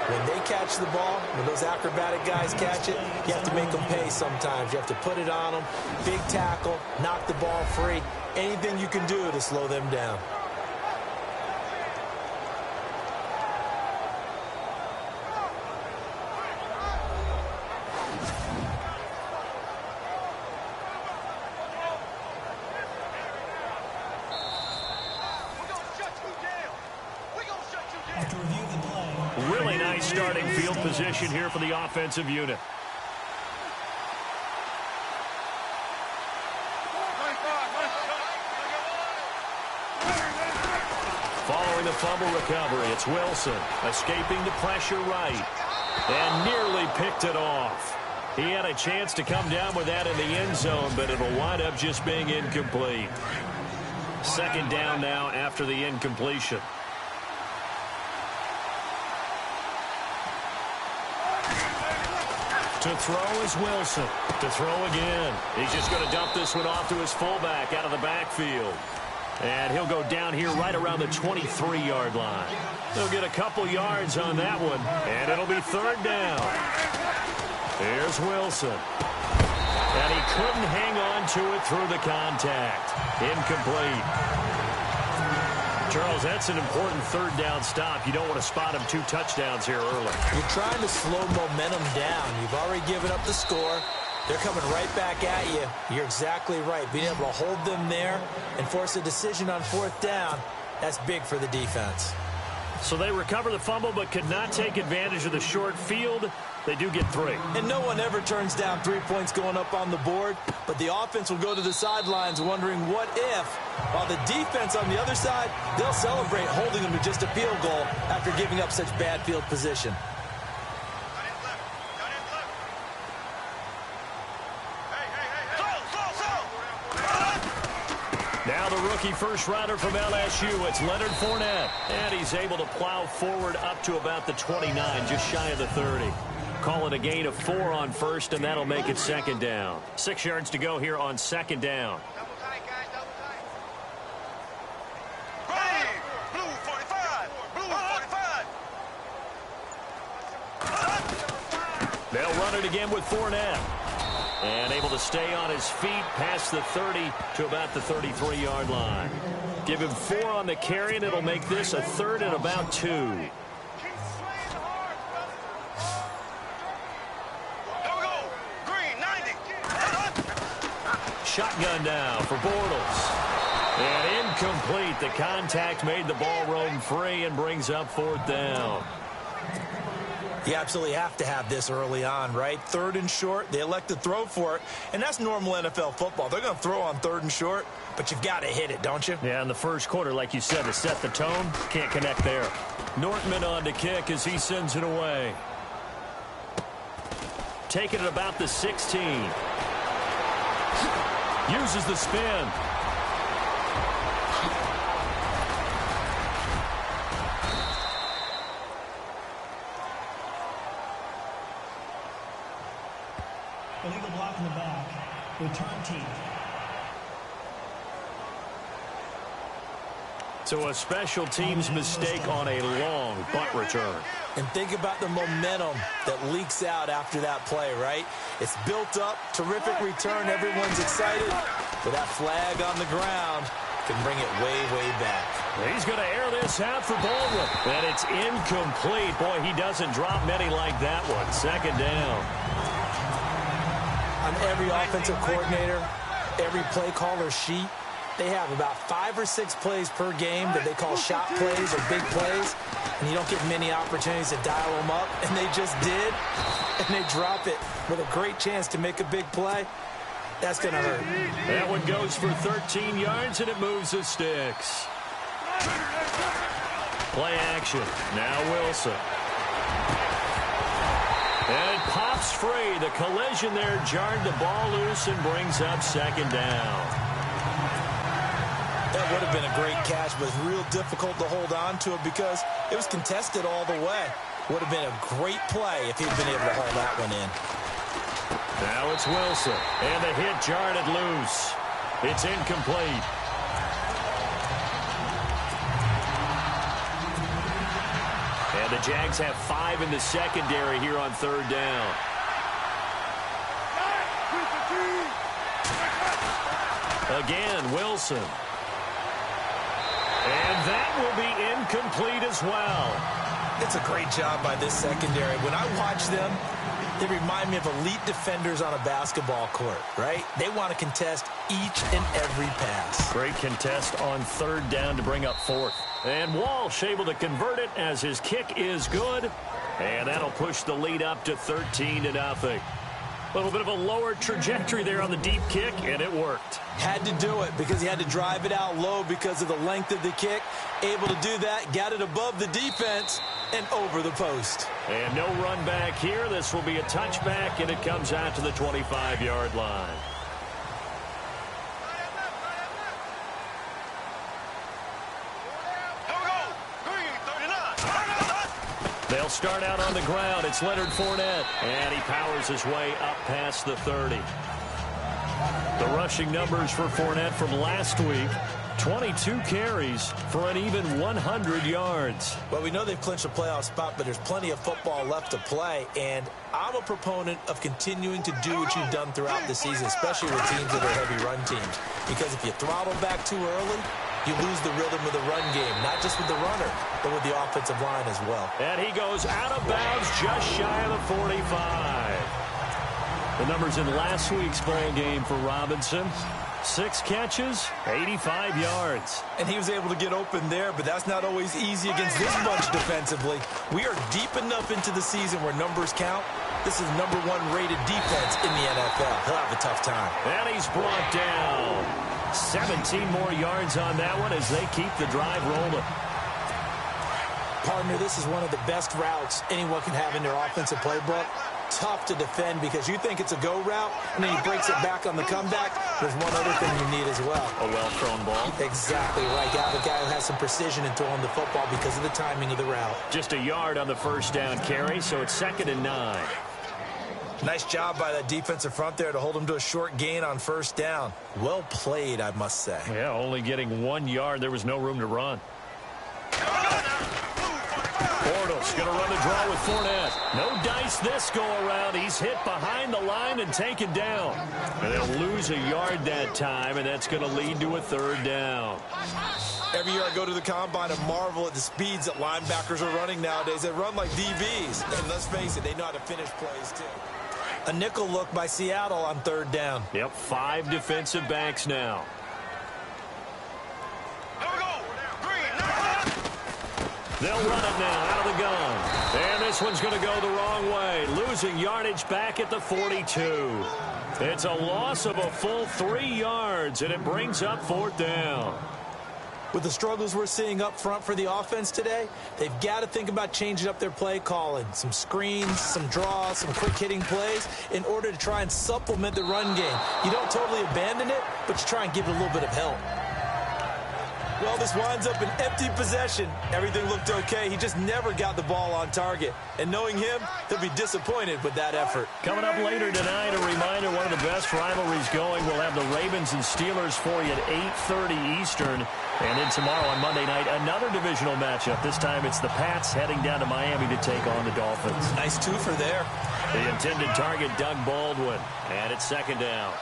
when they catch the ball, when those acrobatic guys catch it, you have to make them pay sometimes. You have to put it on them, big tackle, knock the ball free, anything you can do to slow them down. Really nice starting field position here for the offensive unit. Following the fumble recovery, it's Wilson escaping the pressure right and nearly picked it off. He had a chance to come down with that in the end zone, but it'll wind up just being incomplete. Second down now after the incompletion. To throw is Wilson. To throw again. He's just going to dump this one off to his fullback out of the backfield. And he'll go down here right around the 23-yard line. He'll get a couple yards on that one, and it'll be third down. Here's Wilson. And he couldn't hang on to it through the contact. Incomplete. Charles, that's an important third down stop. You don't want to spot him 2 touchdowns here early. You're trying to slow momentum down. You've already given up the score. They're coming right back at you. You're exactly right. Being able to hold them there and force a decision on 4th down, that's big for the defense. So they recover the fumble but could not take advantage of the short field. They do get 3. And no one ever turns down 3 points going up on the board, but the offense will go to the sidelines wondering what if, while the defense on the other side, they'll celebrate holding them to just a field goal after giving up such bad field position. Now the rookie first rounder from LSU, it's Leonard Fournette. And he's able to plow forward up to about the 29, just shy of the 30. Call it a gain of 4 on first, and that'll make it 2nd down. 6 yards to go here on 2nd down. They'll run it again with Fournette. And able to stay on his feet past the 30 to about the 33-yard line. Give him 4 on the carry, and it'll make this a 3rd and about 2. Shotgun now for Bortles. And incomplete. The contact made the ball roam free and brings up 4th down. You absolutely have to have this early on, right? 3rd and short, they elect to throw for it, and that's normal NFL football. They're going to throw on 3rd and short, but you've got to hit it, don't you? Yeah, in the first quarter, like you said, to set the tone, can't connect there. Nortman on to kick as he sends it away. Taking it about the 16. Uses the spin. Illegal block in the back. Return team. So a special teams mistake on a long punt return. And think about the momentum that leaks out after that play, right? It's built up, terrific return, everyone's excited, but that flag on the ground can bring it way, way back. He's going to air this out for Baldwin. And it's incomplete. Boy, he doesn't drop many like that one. 2nd down. On every offensive coordinator, every play caller sheet, they have about 5 or 6 plays per game that they call shot plays or big plays, and you don't get many opportunities to dial them up, and they just did, and they drop it with a great chance to make a big play. That's going to hurt. That one goes for 13 yards, and it moves the sticks. Play action. Now Wilson. And it pops free. The collision there jarred the ball loose and brings up 2nd down. That would have been a great catch, but it's real difficult to hold on to it because it was contested all the way. Would have been a great play if he'd been able to hold that one in. Now it's Wilson, and the hit jarred it loose. It's incomplete. And the Jags have 5 in the secondary here on 3rd down. Again, Wilson. And that will be incomplete as well. It's a great job by this secondary. When I watch them, they remind me of elite defenders on a basketball court, right? They want to contest each and every pass. Great contest on 3rd down to bring up 4th. And Walsh able to convert it as his kick is good. And that'll push the lead up to 13-0. A little bit of a lower trajectory there on the deep kick, and it worked. Had to do it because he had to drive it out low because of the length of the kick. Able to do that, got it above the defense and over the post. And no run back here. This will be a touchback, and it comes out to the 25-yard line. They'll start out on the ground. It's Leonard Fournette, and he powers his way up past the 30. The rushing numbers for Fournette from last week, 22 carries for an even 100 yards. Well, we know they've clinched a playoff spot, but there's plenty of football left to play, and I'm a proponent of continuing to do what you've done throughout the season, especially with teams that are heavy run teams, because if you throttle back too early, you lose the rhythm of the run game, not just with the runner, but with the offensive line as well. And he goes out of bounds just shy of the 45. The numbers in last week's ball game for Robinson. 6 catches, 85 yards. And he was able to get open there, but that's not always easy against this bunch defensively. We are deep enough into the season where numbers count. This is #1 rated defense in the NFL. He'll have a tough time. And he's brought down. 17 more yards on that one as they keep the drive rolling. Partner, this is one of the best routes anyone can have in their offensive playbook. Tough to defend because you think it's a go route, and then he breaks it back on the comeback. There's one other thing you need as well. A well-thrown ball. Exactly right. You have a guy who has some precision in throwing the football because of the timing of the route. Just a yard on the first down carry, so it's 2nd and 9. Nice job by that defensive front there to hold him to a short gain on first down. Well played, I must say. Yeah, only getting 1 yard. There was no room to run. Bortles going to run the draw with Fournette. No dice this go-around. He's hit behind the line and taken down. And they'll lose a yard that time, and that's going to lead to a 3rd down. Every year I go to the combine and marvel at the speeds that linebackers are running nowadays. They run like DBs. And let's face it, they know how to finish plays, too. A nickel look by Seattle on 3rd down. Yep, 5 defensive backs now. They'll run it now out of the gun. And this one's going to go the wrong way. Losing yardage back at the 42. It's a loss of a full 3 yards, and it brings up 4th down. With the struggles we're seeing up front for the offense today, they've got to think about changing up their play calling. Some screens, some draws, some quick-hitting plays in order to try and supplement the run game. You don't totally abandon it, but you try and give it a little bit of help. Well, this winds up an empty possession. Everything looked okay. He just never got the ball on target. And knowing him, he'll be disappointed with that effort. Coming up later tonight, a reminder, one of the best rivalries going. We'll have the Ravens and Steelers for you at 8:30 Eastern. And then tomorrow on Monday night, another divisional matchup. This time it's the Pats heading down to Miami to take on the Dolphins. Nice twofer there. The intended target, Doug Baldwin. And it's 2nd down.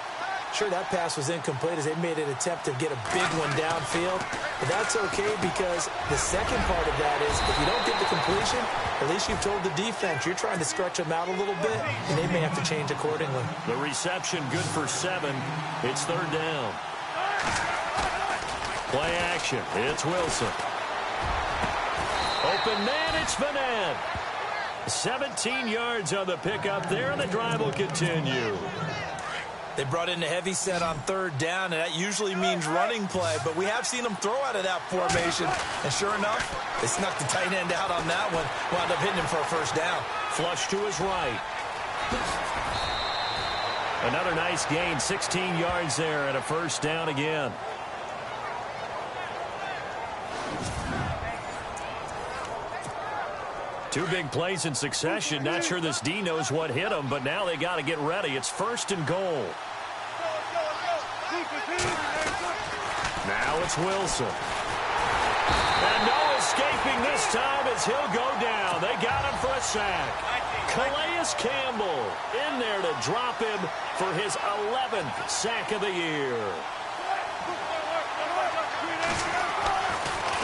Sure, that pass was incomplete as they made an attempt to get a big one downfield. But that's okay because the second part of that is if you don't get the completion, at least you've told the defense you're trying to stretch them out a little bit, and they may have to change accordingly. The reception good for 7. It's 3rd down. Play action. It's Wilson. Open man, it's Vanette. 17 yards on the pickup there, and the drive will continue. They brought in a heavy set on 3rd down, and that usually means running play, but we have seen them throw out of that formation. And sure enough, they snuck the tight end out on that one, wound up hitting him for a 1st down. Flush to his right. Another nice gain, 16 yards there, and a 1st down again. Two big plays in succession. Not sure this D knows what hit him, but now they got to get ready. It's 1st and goal. Now it's Wilson. And no escaping this time as he'll go down. They got him for a sack. Calais Campbell in there to drop him for his 11th sack of the year.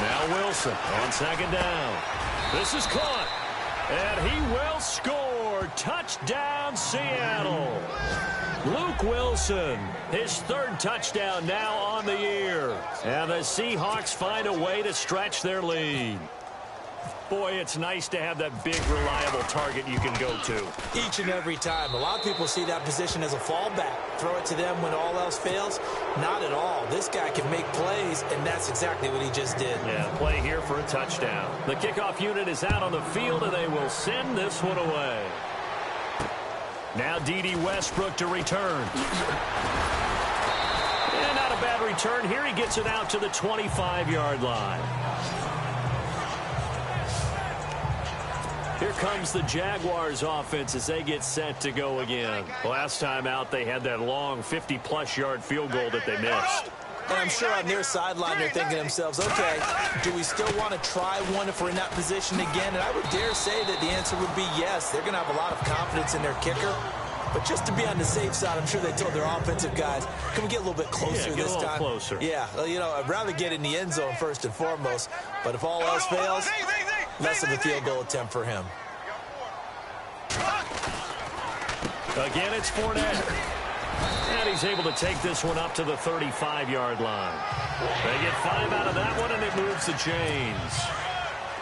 Now Wilson on 2nd down. This is caught. And he will score. Touchdown, Seattle. Luke Wilson, his 3rd touchdown now on the year. And the Seahawks find a way to stretch their lead. Boy, it's nice to have that big, reliable target you can go to. Each and every time. A lot of people see that position as a fallback. Throw it to them when all else fails. Not at all. This guy can make plays, and that's exactly what he just did. Yeah, play here for a touchdown. The kickoff unit is out on the field, and they will send this one away. Now D.D. Westbrook to return. And not a bad return. Here he gets it out to the 25-yard line. Here comes the Jaguars offense as they get set to go again. Last time out, they had that long 50-plus yard field goal that they missed. And I'm sure on their sideline they're thinking to themselves, okay, do we still want to try one if we're in that position again? And I would dare say that the answer would be yes. They're going to have a lot of confidence in their kicker. But just to be on the safe side, I'm sure they told their offensive guys, can we get a little bit closer this time? Closer. Yeah, you know, I'd rather get in the end zone first and foremost. But if all else fails, less of a field goal attempt for him. Again, it's Fournette. And he's able to take this one up to the 35-yard line. They get 5 out of that one, and it moves the chains.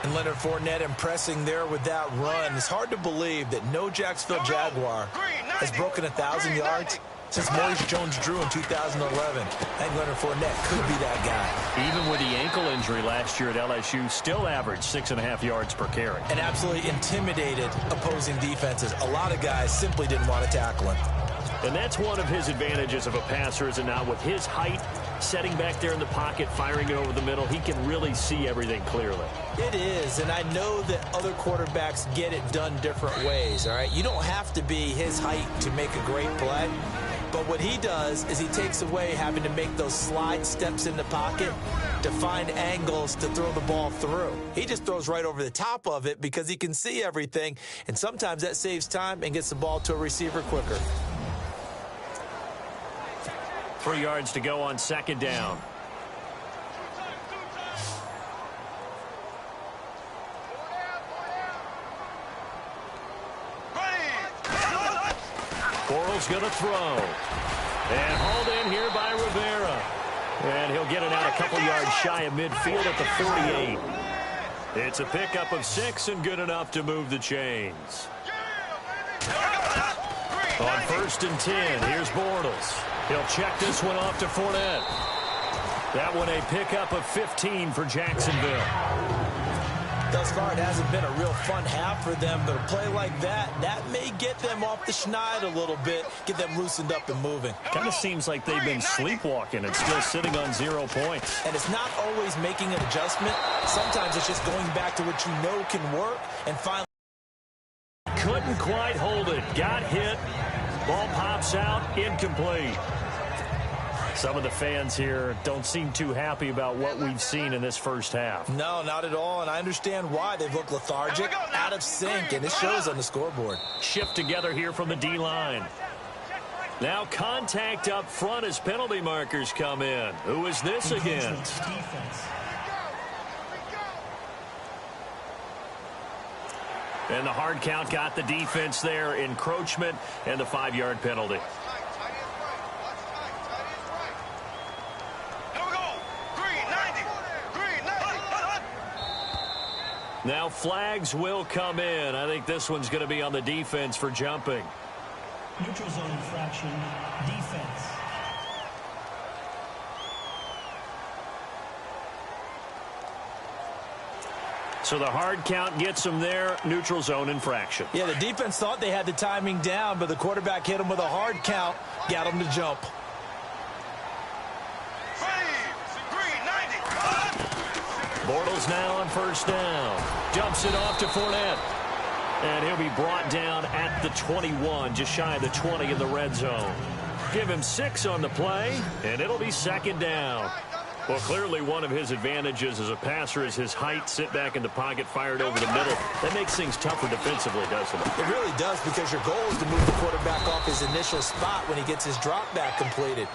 And Leonard Fournette impressing there with that run. It's hard to believe that no Jacksonville Jaguar has broken 1,000 yards since Maurice Jones-Drew in 2011. I think Leonard Fournette could be that guy. Even with the ankle injury last year at LSU, still averaged 6.5 yards per carry. And absolutely intimidated opposing defenses. A lot of guys simply didn't want to tackle him. And that's one of his advantages of a passer, is it not? With his height, setting back there in the pocket, firing it over the middle, he can really see everything clearly. It is, and I know that other quarterbacks get it done different ways, all right? You don't have to be his height to make a great play. But what he does is he takes away having to make those slide steps in the pocket to find angles to throw the ball through. He just throws right over the top of it because he can see everything, and sometimes that saves time and gets the ball to a receiver quicker. 3 yards to go on second down. Bortles going to throw. And hauled in here by Rivera. And he'll get it out a couple yards shy of midfield at the 48. It's a pickup of 6 and good enough to move the chains. On 1st and 10, here's Bortles. He'll check this one off to Fournette. That one a pickup of 15 for Jacksonville. Thus far, it hasn't been a real fun half for them, but a play like that may get them off the schneid a little bit, get them loosened up and moving. Kind of seems like they've been sleepwalking and still sitting on 0 points. And it's not always making an adjustment. Sometimes it's just going back to what you know can work and finally. Couldn't quite hold it. Got hit. Ball pops out. Incomplete. Some of the fans here don't seem too happy about what we've seen in this first half. No, not at all, and I understand why. They've looked lethargic, out of sync, and it shows on the scoreboard. Shift together here from the D-line. Now contact up front as penalty markers come in. Who is this against? And the hard count got the defense there. Encroachment and the 5-yard penalty. Now flags will come in. I think this one's going to be on the defense for jumping. Neutral zone infraction, defense. So the hard count gets them there. Neutral zone infraction. Yeah, the defense thought they had the timing down, but the quarterback hit him with a hard count, got him to jump. Bortles now on 1st down. Dumps it off to Fournette. And he'll be brought down at the 21, just shy of the 20 in the red zone. Give him 6 on the play, and it'll be 2nd down. Well, clearly one of his advantages as a passer is his height. Sit back in the pocket, fired over the middle. That makes things tougher defensively, doesn't it? It really does, because your goal is to move the quarterback off his initial spot when he gets his drop back completed.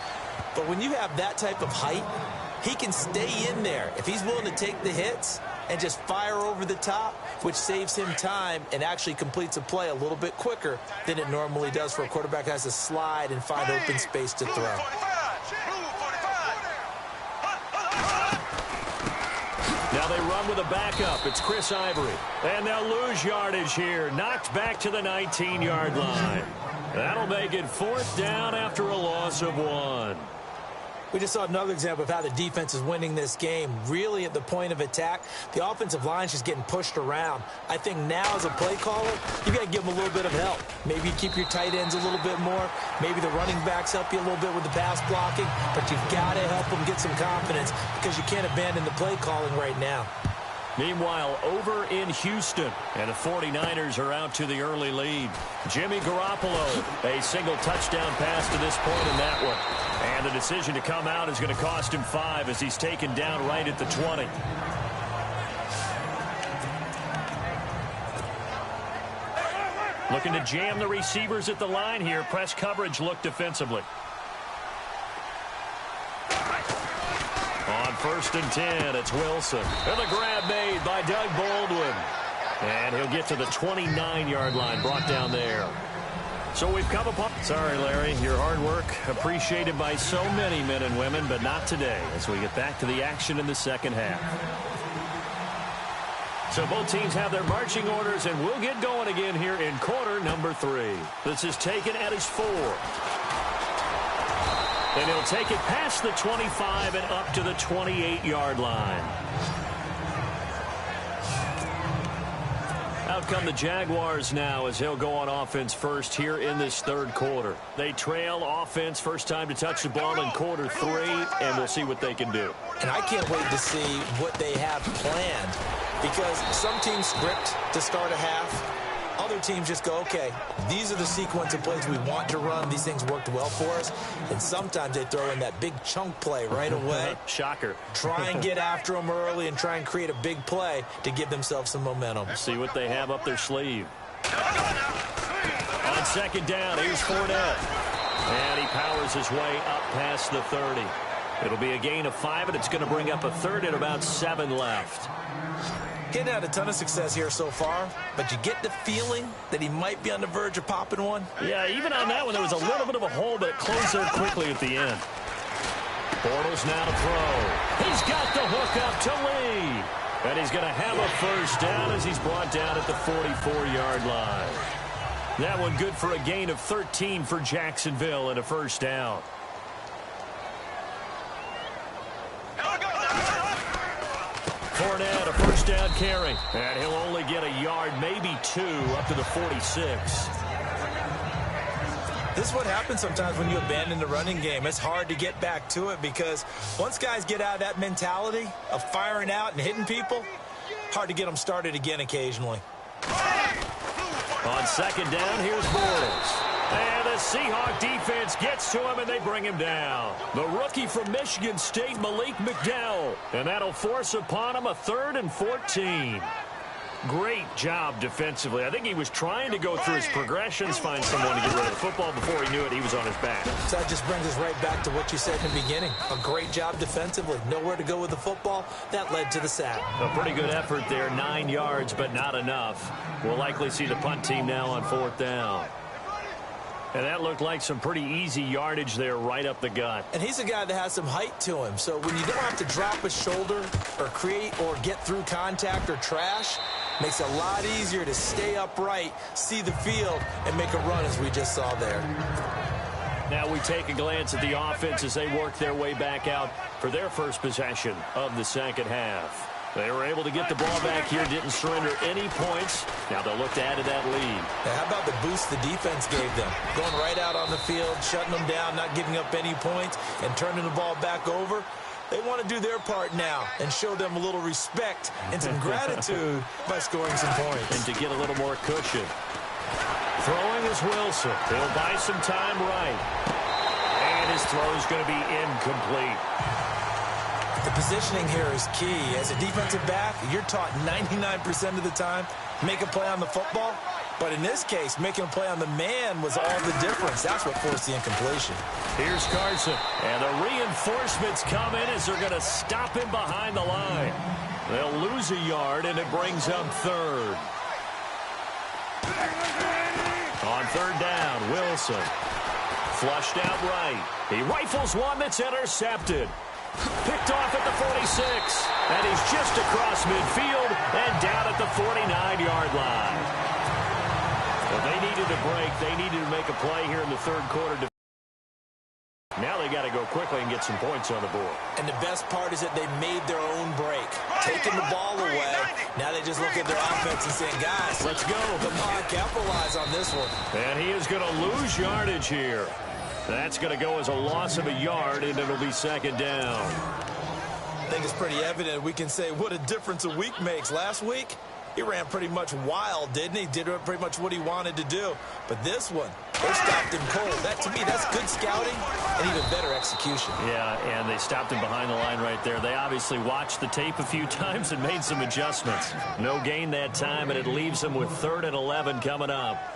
But when you have that type of height, he can stay in there if he's willing to take the hits and just fire over the top, which saves him time and actually completes a play a little bit quicker than it normally does for a quarterback who has to slide and find open space to throw. Now they run with a backup. It's Chris Ivory. And they'll lose yardage here. Knocked back to the 19-yard line. That'll make it 4th down after a loss of 1. We just saw another example of how the defense is winning this game. Really at the point of attack, the offensive line's just getting pushed around. I think now as a play caller, you got to give them a little bit of help. Maybe you keep your tight ends a little bit more. Maybe the running backs help you a little bit with the pass blocking. But you've got to help them get some confidence, because you can't abandon the play calling right now. Meanwhile, over in Houston, and the 49ers are out to the early lead. Jimmy Garoppolo, a single touchdown pass to this point in that one. And the decision to come out is going to cost him 5 as he's taken down right at the 20. Looking to jam the receivers at the line here. Press coverage look defensively. On 1st and 10, it's Wilson. And the grab made by Doug Baldwin. And he'll get to the 29-yard line, brought down there. So we've come upon... Sorry, Larry. Your hard work appreciated by so many men and women, but not today as we get back to the action in the second half. So both teams have their marching orders, and we'll get going again here in quarter number 3. This is taken at his 4. And he'll take it past the 25 and up to the 28-yard line. Out come the Jaguars now as he'll go on offense first here in this third quarter. They trail offense first time to touch the ball in quarter 3, and we'll see what they can do. And I can't wait to see what they have planned, because some teams script to start a half. Other teams just go, okay, these are the sequence of plays we want to run. These things worked well for us. And sometimes they throw in that big chunk play right away. Shocker. Try and get after them early and try and create a big play to give themselves some momentum. See what they have up their sleeve. On second down, here's Fournette. And he powers his way up past the 30. It'll be a gain of 5, and it's going to bring up a third and about 7 left. He's had a ton of success here so far, but you get the feeling that he might be on the verge of popping one. Yeah, even on that one, there was a little bit of a hole, but it closed there quickly at the end. Bortles now to throw. He's got the hook up to Lee. And he's going to have a first down as he's brought down at the 44-yard line. That one good for a gain of 13 for Jacksonville and a first down. Fournette, a first down carry. And he'll only get a yard, maybe 2, up to the 46. This is what happens sometimes when you abandon the running game. It's hard to get back to it because once guys get out of that mentality of firing out and hitting people, hard to get them started again occasionally. On second down, here's Bortles. And the Seahawks defense gets to him, and they bring him down. The rookie from Michigan State, Malik McDowell. And that'll force upon him a 3rd and 14. Great job defensively. I think he was trying to go through his progressions, find someone to get rid of the football. Before he knew it, he was on his back. So that just brings us right back to what you said in the beginning. A great job defensively. Nowhere to go with the football. That led to the sack. A pretty good effort there. 9 yards, but not enough. We'll likely see the punt team now on 4th down. And that looked like some pretty easy yardage there right up the gut. And he's a guy that has some height to him. So when you don't have to drop a shoulder or create or get through contact or trash, makes it a lot easier to stay upright, see the field, and make a run as we just saw there. Now we take a glance at the offense as they work their way back out for their first possession of the second half. They were able to get the ball back here, didn't surrender any points. Now they'll look to add to that lead. Now how about the boost the defense gave them? Going right out on the field, shutting them down, not giving up any points, and turning the ball back over. They want to do their part now and show them a little respect and some gratitude by scoring some points. And to get a little more cushion. Throwing is Wilson. He'll buy some time right. And his throw is going to be incomplete. The positioning here is key. As a defensive back, you're taught 99% of the time, make a play on the football. But in this case, making a play on the man was all the difference. That's what forced the incompletion. Here's Carson. And the reinforcements come in as they're going to stop him behind the line. They'll lose a yard, and it brings up 3rd. On 3rd down, Wilson. Flushed out right. He rifles one that's intercepted. Picked off at the 46. And he's just across midfield and down at the 49-yard line. Well, they needed a break. They needed to make a play here in the third quarter. Now they got to go quickly and get some points on the board. And the best part is that they made their own break. Taking the ball away. Now they just look at their offense and saying, guys, let's go. Come on, capitalize on this one. And he is going to lose yardage here. That's going to go as a loss of a yard, and it'll be second down. I think it's pretty evident. We can say what a difference a week makes. Last week, he ran pretty much wild, didn't he? Did pretty much what he wanted to do. But this one, they stopped him cold. That, to me, that's good scouting and even better execution. Yeah, and they stopped him behind the line right there. They obviously watched the tape a few times and made some adjustments. No gain that time, and it leaves them with 3rd and 11 coming up.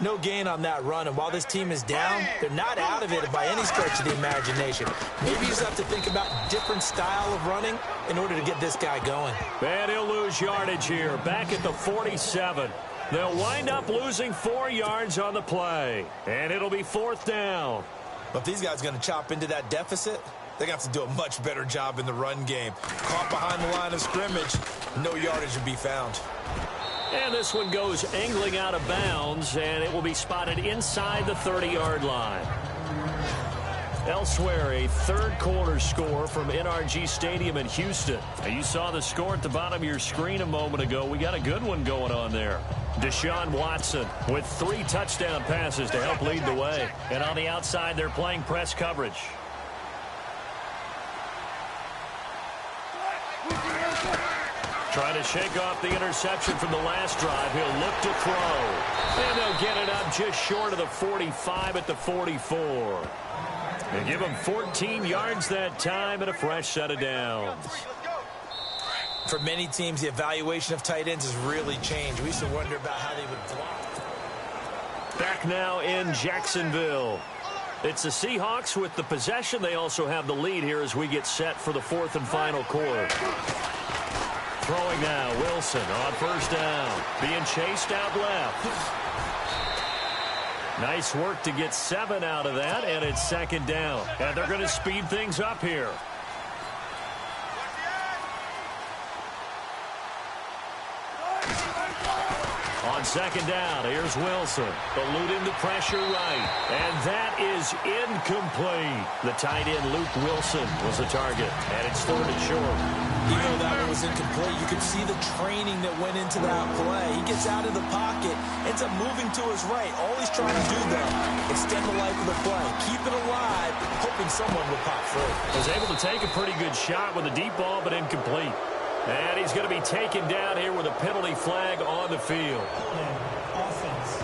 No gain on that run, and while this team is down, they're not out of it by any stretch of the imagination. Maybe you just have to think about different style of running in order to get this guy going. And he'll lose yardage here, back at the 47. They'll wind up losing 4 yards on the play, and it'll be 4th down. But if these guys are going to chop into that deficit, they're going to have to do a much better job in the run game. Caught behind the line of scrimmage, no yardage to be found. And this one goes angling out of bounds, and it will be spotted inside the 30-yard line. Elsewhere, a third-quarter score from NRG Stadium in Houston. Now, you saw the score at the bottom of your screen a moment ago. We got a good one going on there. Deshaun Watson with 3 touchdown passes to help lead the way. And on the outside, they're playing press coverage. Trying to shake off the interception from the last drive. He'll look to throw. And they'll get it up just short of the 45 at the 44. They give him 14 yards that time and a fresh set of downs. For many teams, the evaluation of tight ends has really changed. We used to wonder about how they would block. Back now in Jacksonville. It's the Seahawks with the possession. They also have the lead here as we get set for the 4th and final quarter. Throwing now, Wilson on first down. Being chased out left. Nice work to get 7 out of that, and it's 2nd down. And they're going to speed things up here. On 2nd down, here's Wilson. Eluding the pressure right. And that is incomplete. The tight end, Luke Wilson, was the target. And it's 3rd and short. Even though that one was incomplete, you could see the training that went into that play. He gets out of the pocket, ends up moving to his right. All he's trying to do, though, extend the life of the play. Keep it alive, hoping someone will pop through. Was able to take a pretty good shot with a deep ball, but incomplete. And he's going to be taken down here with a penalty flag on the field. Offense.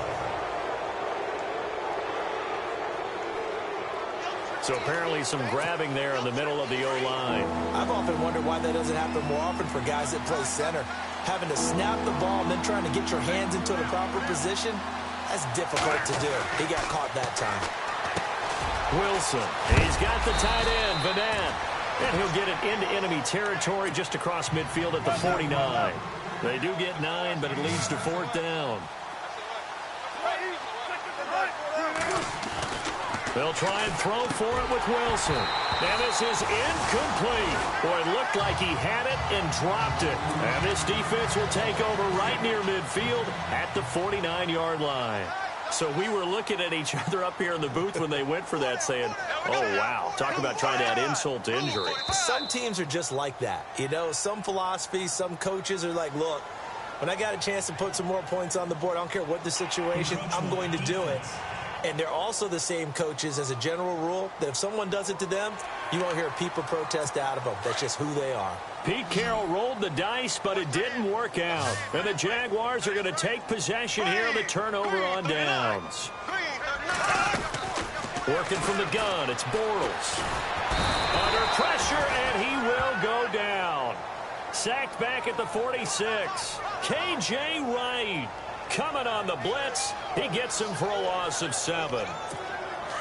So apparently some grabbing there in the middle of the O-line. I've often wondered why that doesn't happen more often for guys that play center. Having to snap the ball and then trying to get your hands into the proper position, that's difficult to do. He got caught that time. Wilson, he's got the tight end, Vanette. And he'll get it into enemy territory just across midfield at the 49. They do get 9, but it leads to 4th down. They'll try and throw for it with Wilson. And this is incomplete. Boy, it looked like he had it and dropped it. And this defense will take over right near midfield at the 49-yard line. So we were looking at each other up here in the booth when they went for that saying, oh, wow, talk about trying to add insult to injury. Some teams are just like that. You know, some philosophies, some coaches are like, look, when I got a chance to put some more points on the board, I don't care what the situation, I'm going to do it. And they're also the same coaches as a general rule that if someone does it to them, you won't hear a peep or protest out of them. That's just who they are. Pete Carroll rolled the dice, but it didn't work out. And the Jaguars are going to take possession here on the turnover on downs. Working from the gun, it's Bortles. Under pressure, and he will go down. Sacked back at the 46. K.J. Wright coming on the blitz. He gets him for a loss of 7.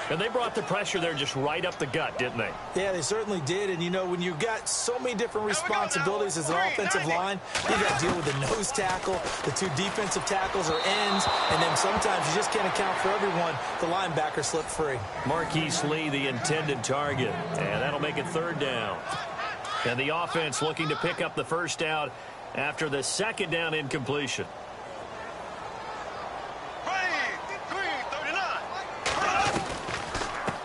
And they brought the pressure there just right up the gut, didn't they? Yeah, they certainly did. And, you know, when you've got so many different responsibilities as an offensive line, you got to deal with the nose tackle, the 2 defensive tackles or ends, and then sometimes you just can't account for everyone. The linebacker slipped free. Marquise Lee, the intended target. And that'll make it 3rd down. And the offense looking to pick up the first down after the 2nd down incompletion.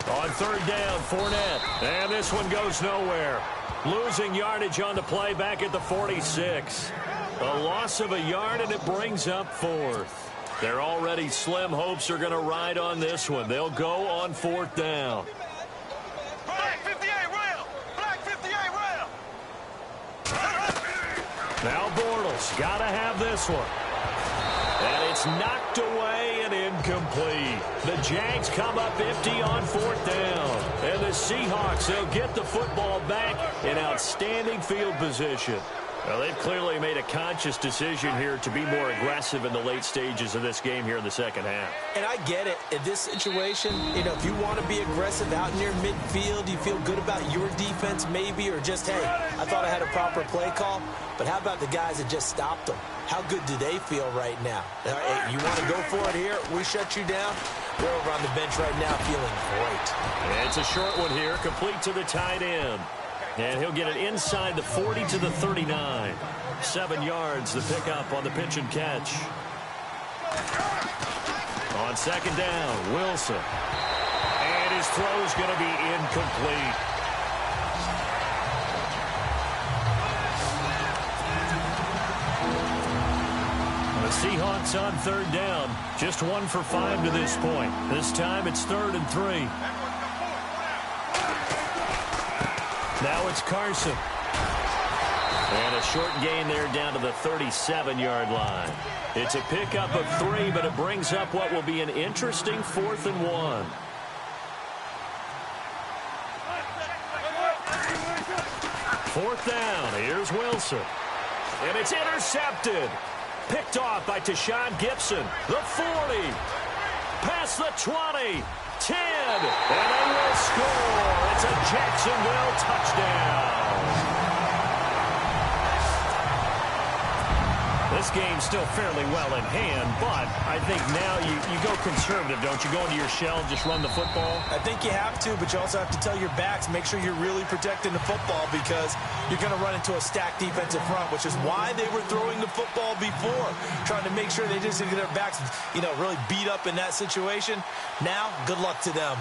On 3rd down, Fournette. And this one goes nowhere. Losing yardage on the play back at the 46. A loss of a yard, and it brings up 4th. Their already slim hopes are going to ride on this one. They'll go on 4th down. Black 58 rail! Black 58 rail! Now Bortles got to have this one. And it's knocked away and incomplete. The Jags come up empty on 4th down. And the Seahawks, they'll get the football back in outstanding field position. Well, they've clearly made a conscious decision here to be more aggressive in the late stages of this game here in the second half. And I get it. In this situation, you know, if you want to be aggressive out near midfield, you feel good about your defense maybe, or just, hey, I thought I had a proper play call. But how about the guys that just stopped them? How good do they feel right now? Hey, you want to go for it here? We shut you down. We're over on the bench right now feeling great. And it's a short one here, complete to the tight end. And he'll get it inside the 40 to the 39. 7 yards, the pickup on the pitch and catch. On second down, Wilson. And his throw's going to be incomplete. The Seahawks on third down. Just 1 for 5 to this point. This time it's 3rd and 3. Now it's Carson. And a short gain there down to the 37-yard line. It's a pickup of 3, but it brings up what will be an interesting 4th and 1. Fourth down. Here's Wilson. And it's intercepted. Picked off by Tashawn Gibson. The 40. Past the 20. 10, and they will score. It's a Jacksonville touchdown. This game's still fairly well in hand, but I think now you go conservative, don't you? Go into your shell and just run the football? I think you have to, but you also have to tell your backs, make sure you're really protecting the football because you're going to run into a stacked defensive front, which is why they were throwing the football before, trying to make sure they just get their backs, you know, really beat up in that situation. Now, good luck to them.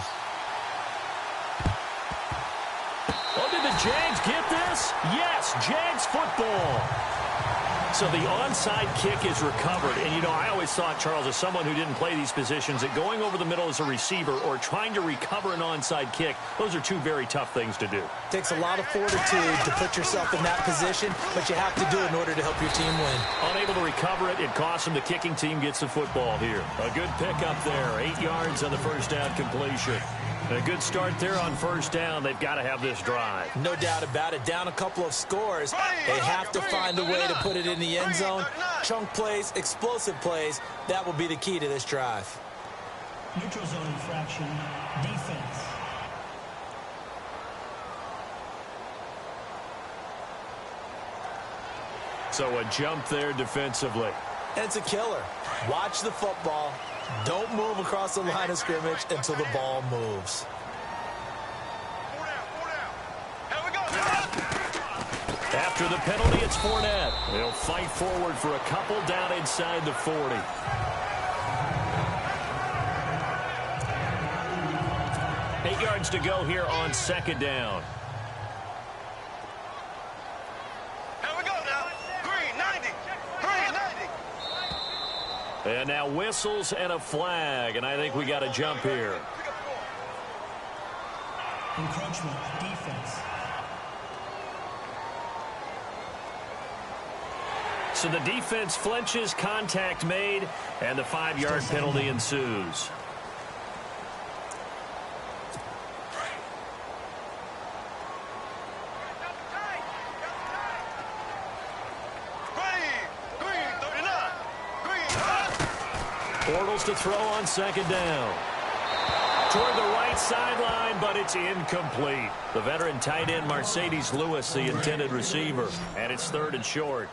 Oh, did the Jags get this? Yes, Jags football. So the onside kick is recovered. And, you know, I always thought, Charles, as someone who didn't play these positions, that going over the middle as a receiver or trying to recover an onside kick, those are two very tough things to do. Takes a lot of fortitude to put yourself in that position, but you have to do it in order to help your team win. Unable to recover it, it costs them. The kicking team gets the football here. A good pickup there. 8 yards on the first down completion. A good start there on first down. They've got to have this drive. No doubt about it. Down a couple of scores. They have to find a way to put it in the end zone. Chunk plays, explosive plays. That will be the key to this drive. Neutral zone infraction, defense. So a jump there defensively. And it's a killer. Watch the football. Don't move across the line of scrimmage until the ball moves. After the penalty, it's Fournette. He'll fight forward for a couple down inside the 40. Eight yards to go here on second down. And now whistles and a flag, and I think we got a jump here. Encroachment, defense. So the defense flinches, contact made, and the 5-yard penalty ensues. Bortles to throw on second down. Toward the right sideline, but it's incomplete. The veteran tight end Mercedes Lewis, the intended receiver. And it's third and short.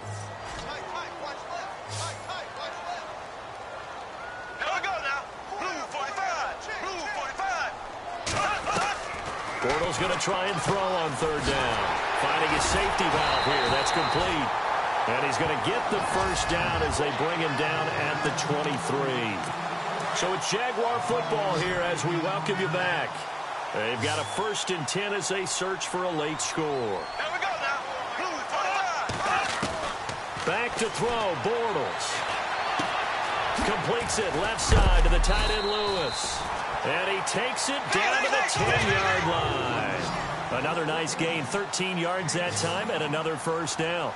Bortles going to try and throw on third down. Finding his safety valve here. That's complete. And he's going to get the first down as they bring him down at the 23. So it's Jaguar football here as we welcome you back. They've got a 1st and 10 as they search for a late score. Back to throw, Bortles. Completes it left side to the tight end Lewis. And he takes it down to the 10-yard line. Another nice gain, 13 yards that time, and another first down.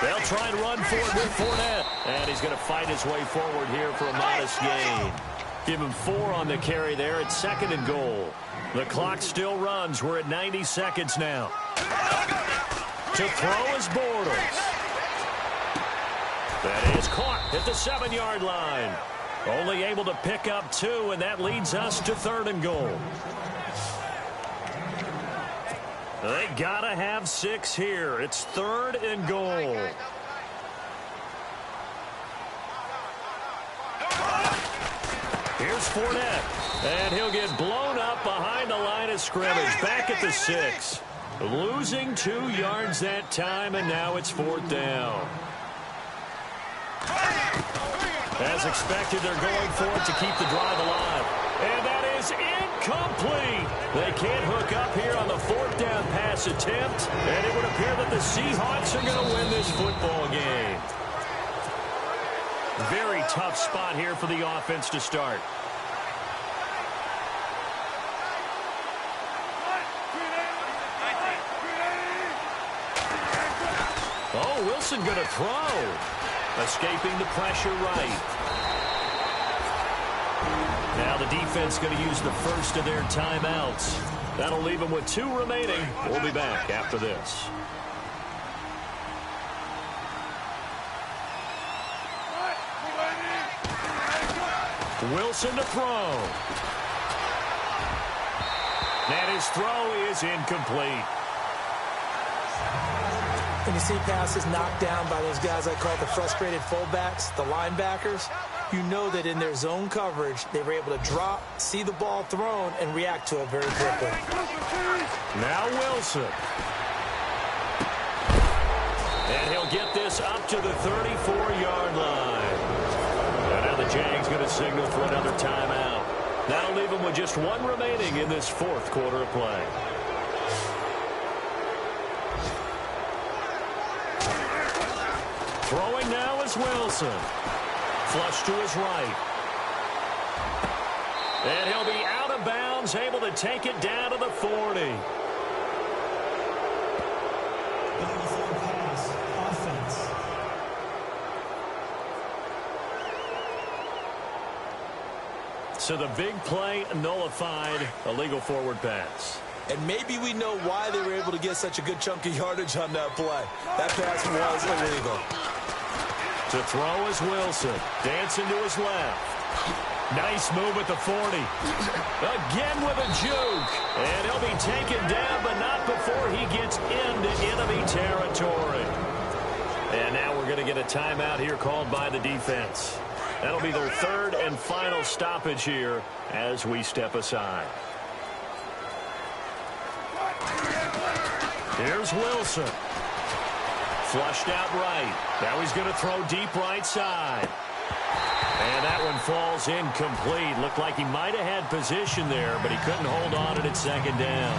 They'll try and run for it with Fournette. And he's going to fight his way forward here for a modest gain. Give him 4 on the carry there. It's 2nd and goal. The clock still runs. We're at 90 seconds now. To throw is Bortles. That is caught at the 7-yard line. Only able to pick up 2, and that leads us to 3rd and goal. They gotta have 6 here. It's 3rd and goal. Here's Fournette, and he'll get blown up behind the line of scrimmage. Back at the 6. Losing 2 yards that time, and now it's 4th down. As expected, they're going for it to keep the drive alive. And that is incomplete. They can't hook up here on the 4th down pass attempt, and it would appear that the Seahawks are going to win this football game. Very tough spot here for the offense to start. Oh, Wilson going to throw. Escaping the pressure right. Now the defense going to use the first of their timeouts. That'll leave them with 2 remaining. We'll be back after this. Wilson to throw. And his throw is incomplete. When you see passes knocked down by those guys I call the frustrated fullbacks, the linebackers, you know that in their zone coverage, they were able to drop, see the ball thrown, and react to it very quickly. Now Wilson. And he'll get this up to the 34-yard line. And now the Jags going to signal for another timeout. That'll leave them with just 1 remaining in this 4th quarter of play. Throwing now is Wilson. Flush to his right. And he'll be out of bounds, able to take it down to the 40. So the big play nullified, illegal forward pass. And maybe we know why they were able to get such a good chunk of yardage on that play. That pass was illegal. To throw is Wilson. Dancing to his left. Nice move at the 40. Again with a juke. And he'll be taken down, but not before he gets into enemy territory. And now we're going to get a timeout here called by the defense. That'll be their 3rd and final stoppage here as we step aside. Here's Wilson. Flushed out right. Now he's going to throw deep right side. And that one falls incomplete. Looked like he might have had position there, but he couldn't hold on to it at 2nd down.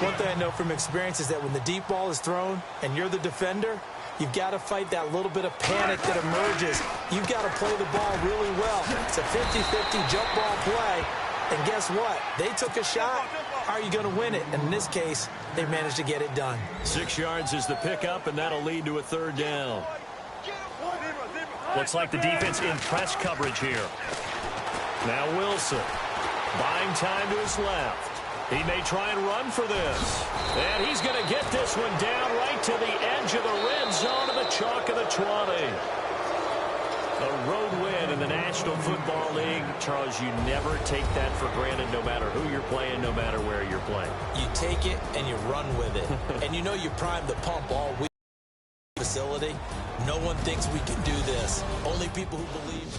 One thing I know from experience is that when the deep ball is thrown and you're the defender, you've got to fight that little bit of panic that emerges. You've got to play the ball really well. It's a 50-50 jump ball play. And guess what? They took a shot. How are you going to win it? And in this case, they managed to get it done. 6 yards is the pickup, and that'll lead to a 3rd down. Looks like the defense in press coverage here. Now Wilson. Buying time to his left. He may try and run for this. And he's going to get this one down right to the edge of the red zone of the chalk of the 20. A road win in the National Football League. Charles, you never take that for granted no matter who you're playing, no matter where you're playing. You take it and you run with it. And you know you prime the pump all week. Facility. No one thinks we can do this. Only people who believe.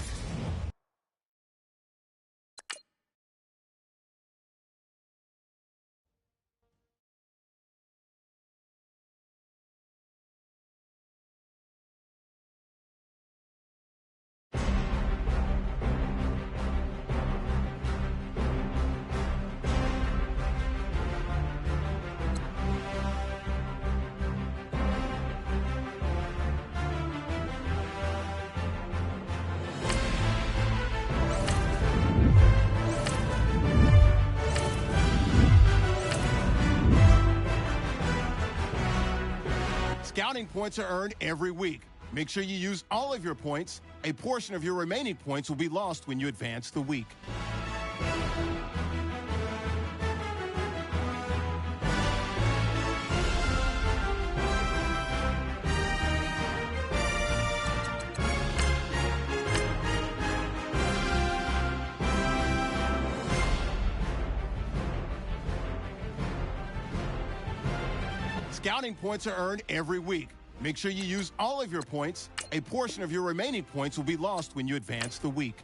Scouting points are earned every week. Make sure you use all of your points. A portion of your remaining points will be lost when you advance the week. Scouting points are earned every week. Make sure you use all of your points. A portion of your remaining points will be lost when you advance the week.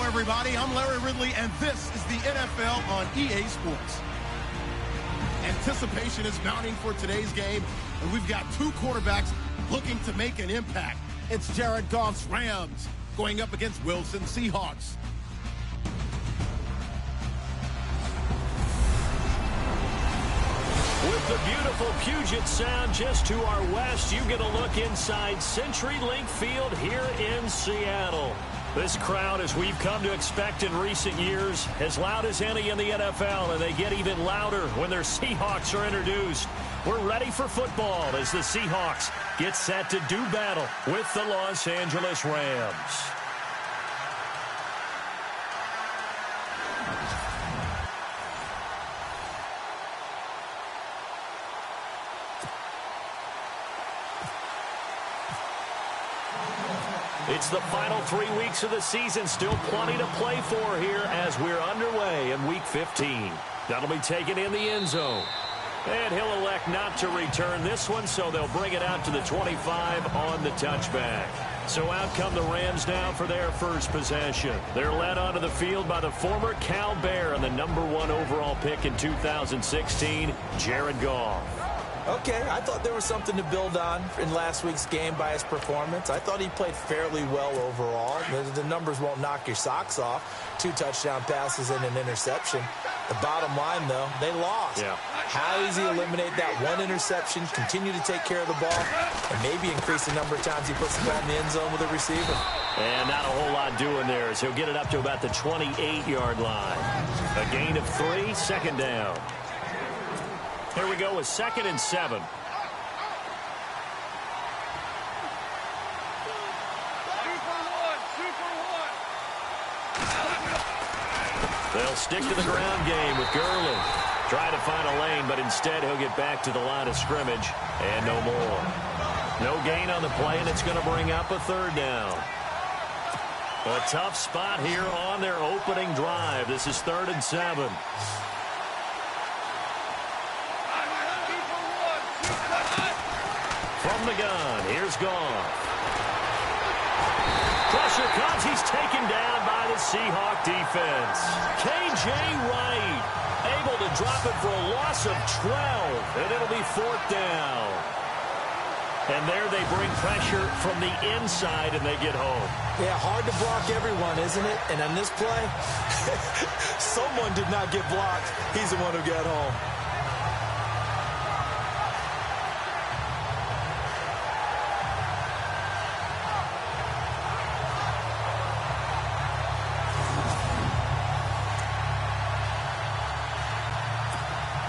Everybody, I'm Larry Ridley, and this is the NFL on EA Sports. Anticipation is mounting for today's game, and we've got two quarterbacks looking to make an impact. It's Jared Goff's Rams going up against Wilson's Seahawks. With the beautiful Puget Sound just to our west, you get a look inside CenturyLink Field here in Seattle. This crowd, as we've come to expect in recent years, as loud as any in the NFL, and they get even louder when their Seahawks are introduced. We're ready for football as the Seahawks get set to do battle with the Los Angeles Rams. It's the final 3 weeks of the season. Still plenty to play for here as we're underway in Week 15. That'll be taken in the end zone. And he'll elect not to return this one, so they'll bring it out to the 25 on the touchback. So out come the Rams now for their first possession. They're led onto the field by the former Cal Bear and the #1 overall pick in 2016, Jared Goff. Okay, I thought there was something to build on in last week's game by his performance. I thought he played fairly well overall. The numbers won't knock your socks off. 2 touchdown passes and an interception. The bottom line, though, they lost. Yeah. How does he eliminate that one interception, continue to take care of the ball, and maybe increase the number of times he puts the ball in the end zone with a receiver? And not a whole lot doing there, as he'll get it up to about the 28-yard line. A gain of 3, second down. Here we go with 2nd and 7. They'll stick to the ground game with Gurley. Try to find a lane, but instead he'll get back to the line of scrimmage and no more. No gain on the play, and it's going to bring up a 3rd down. A tough spot here on their opening drive. This is 3rd and 7. From the gun, here's Goff. Pressure comes, he's taken down by the Seahawk defense. K.J. Wright able to drop it for a loss of 12, and it'll be 4th down. And there they bring pressure from the inside, and they get home. Yeah, hard to block everyone, isn't it? And on this play, someone did not get blocked. He's the one who got home.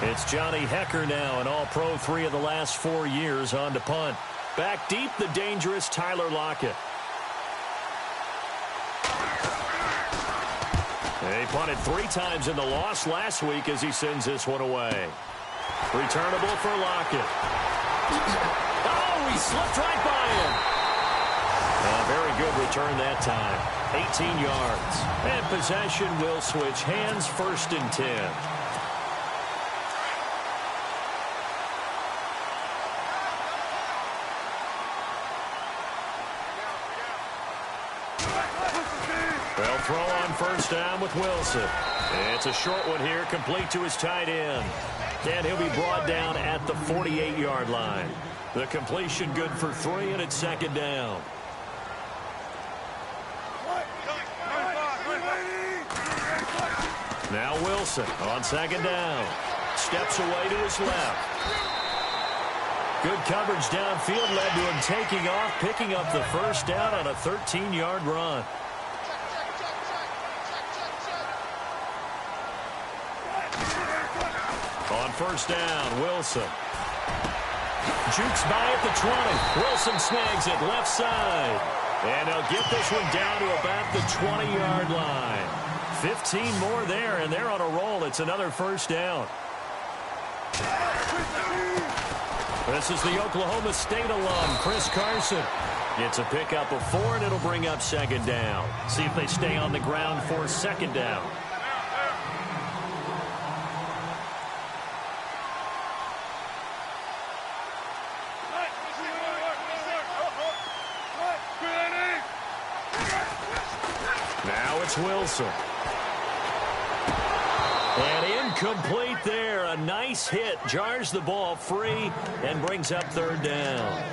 It's Johnny Hecker now, an all-pro 3 of the last 4 years on to punt. Back deep, the dangerous Tyler Lockett. He punted 3 times in the loss last week as he sends this one away. Returnable for Lockett. Oh, he slipped right by him. A very good return that time. 18 yards. And possession will switch hands, 1st and 10. They'll throw on 1st down with Wilson. It's a short one here, complete to his tight end. And he'll be brought down at the 48-yard line. The completion good for 3, and it's 2nd down. Now Wilson on 2nd down. Steps away to his left. Good coverage downfield led to him taking off, picking up the 1st down on a 13-yard run. On 1st down, Wilson. Jukes by at the 20. Wilson snags it left side. And he'll get this one down to about the 20-yard line. 15 more there, and they're on a roll. It's another 1st down. This is the Oklahoma State alum, Chris Carson. It's a pickup of 4, and it'll bring up 2nd down. See if they stay on the ground for 2nd down. Now it's Wilson. And incomplete there. A nice hit. Jars the ball free and brings up 3rd down.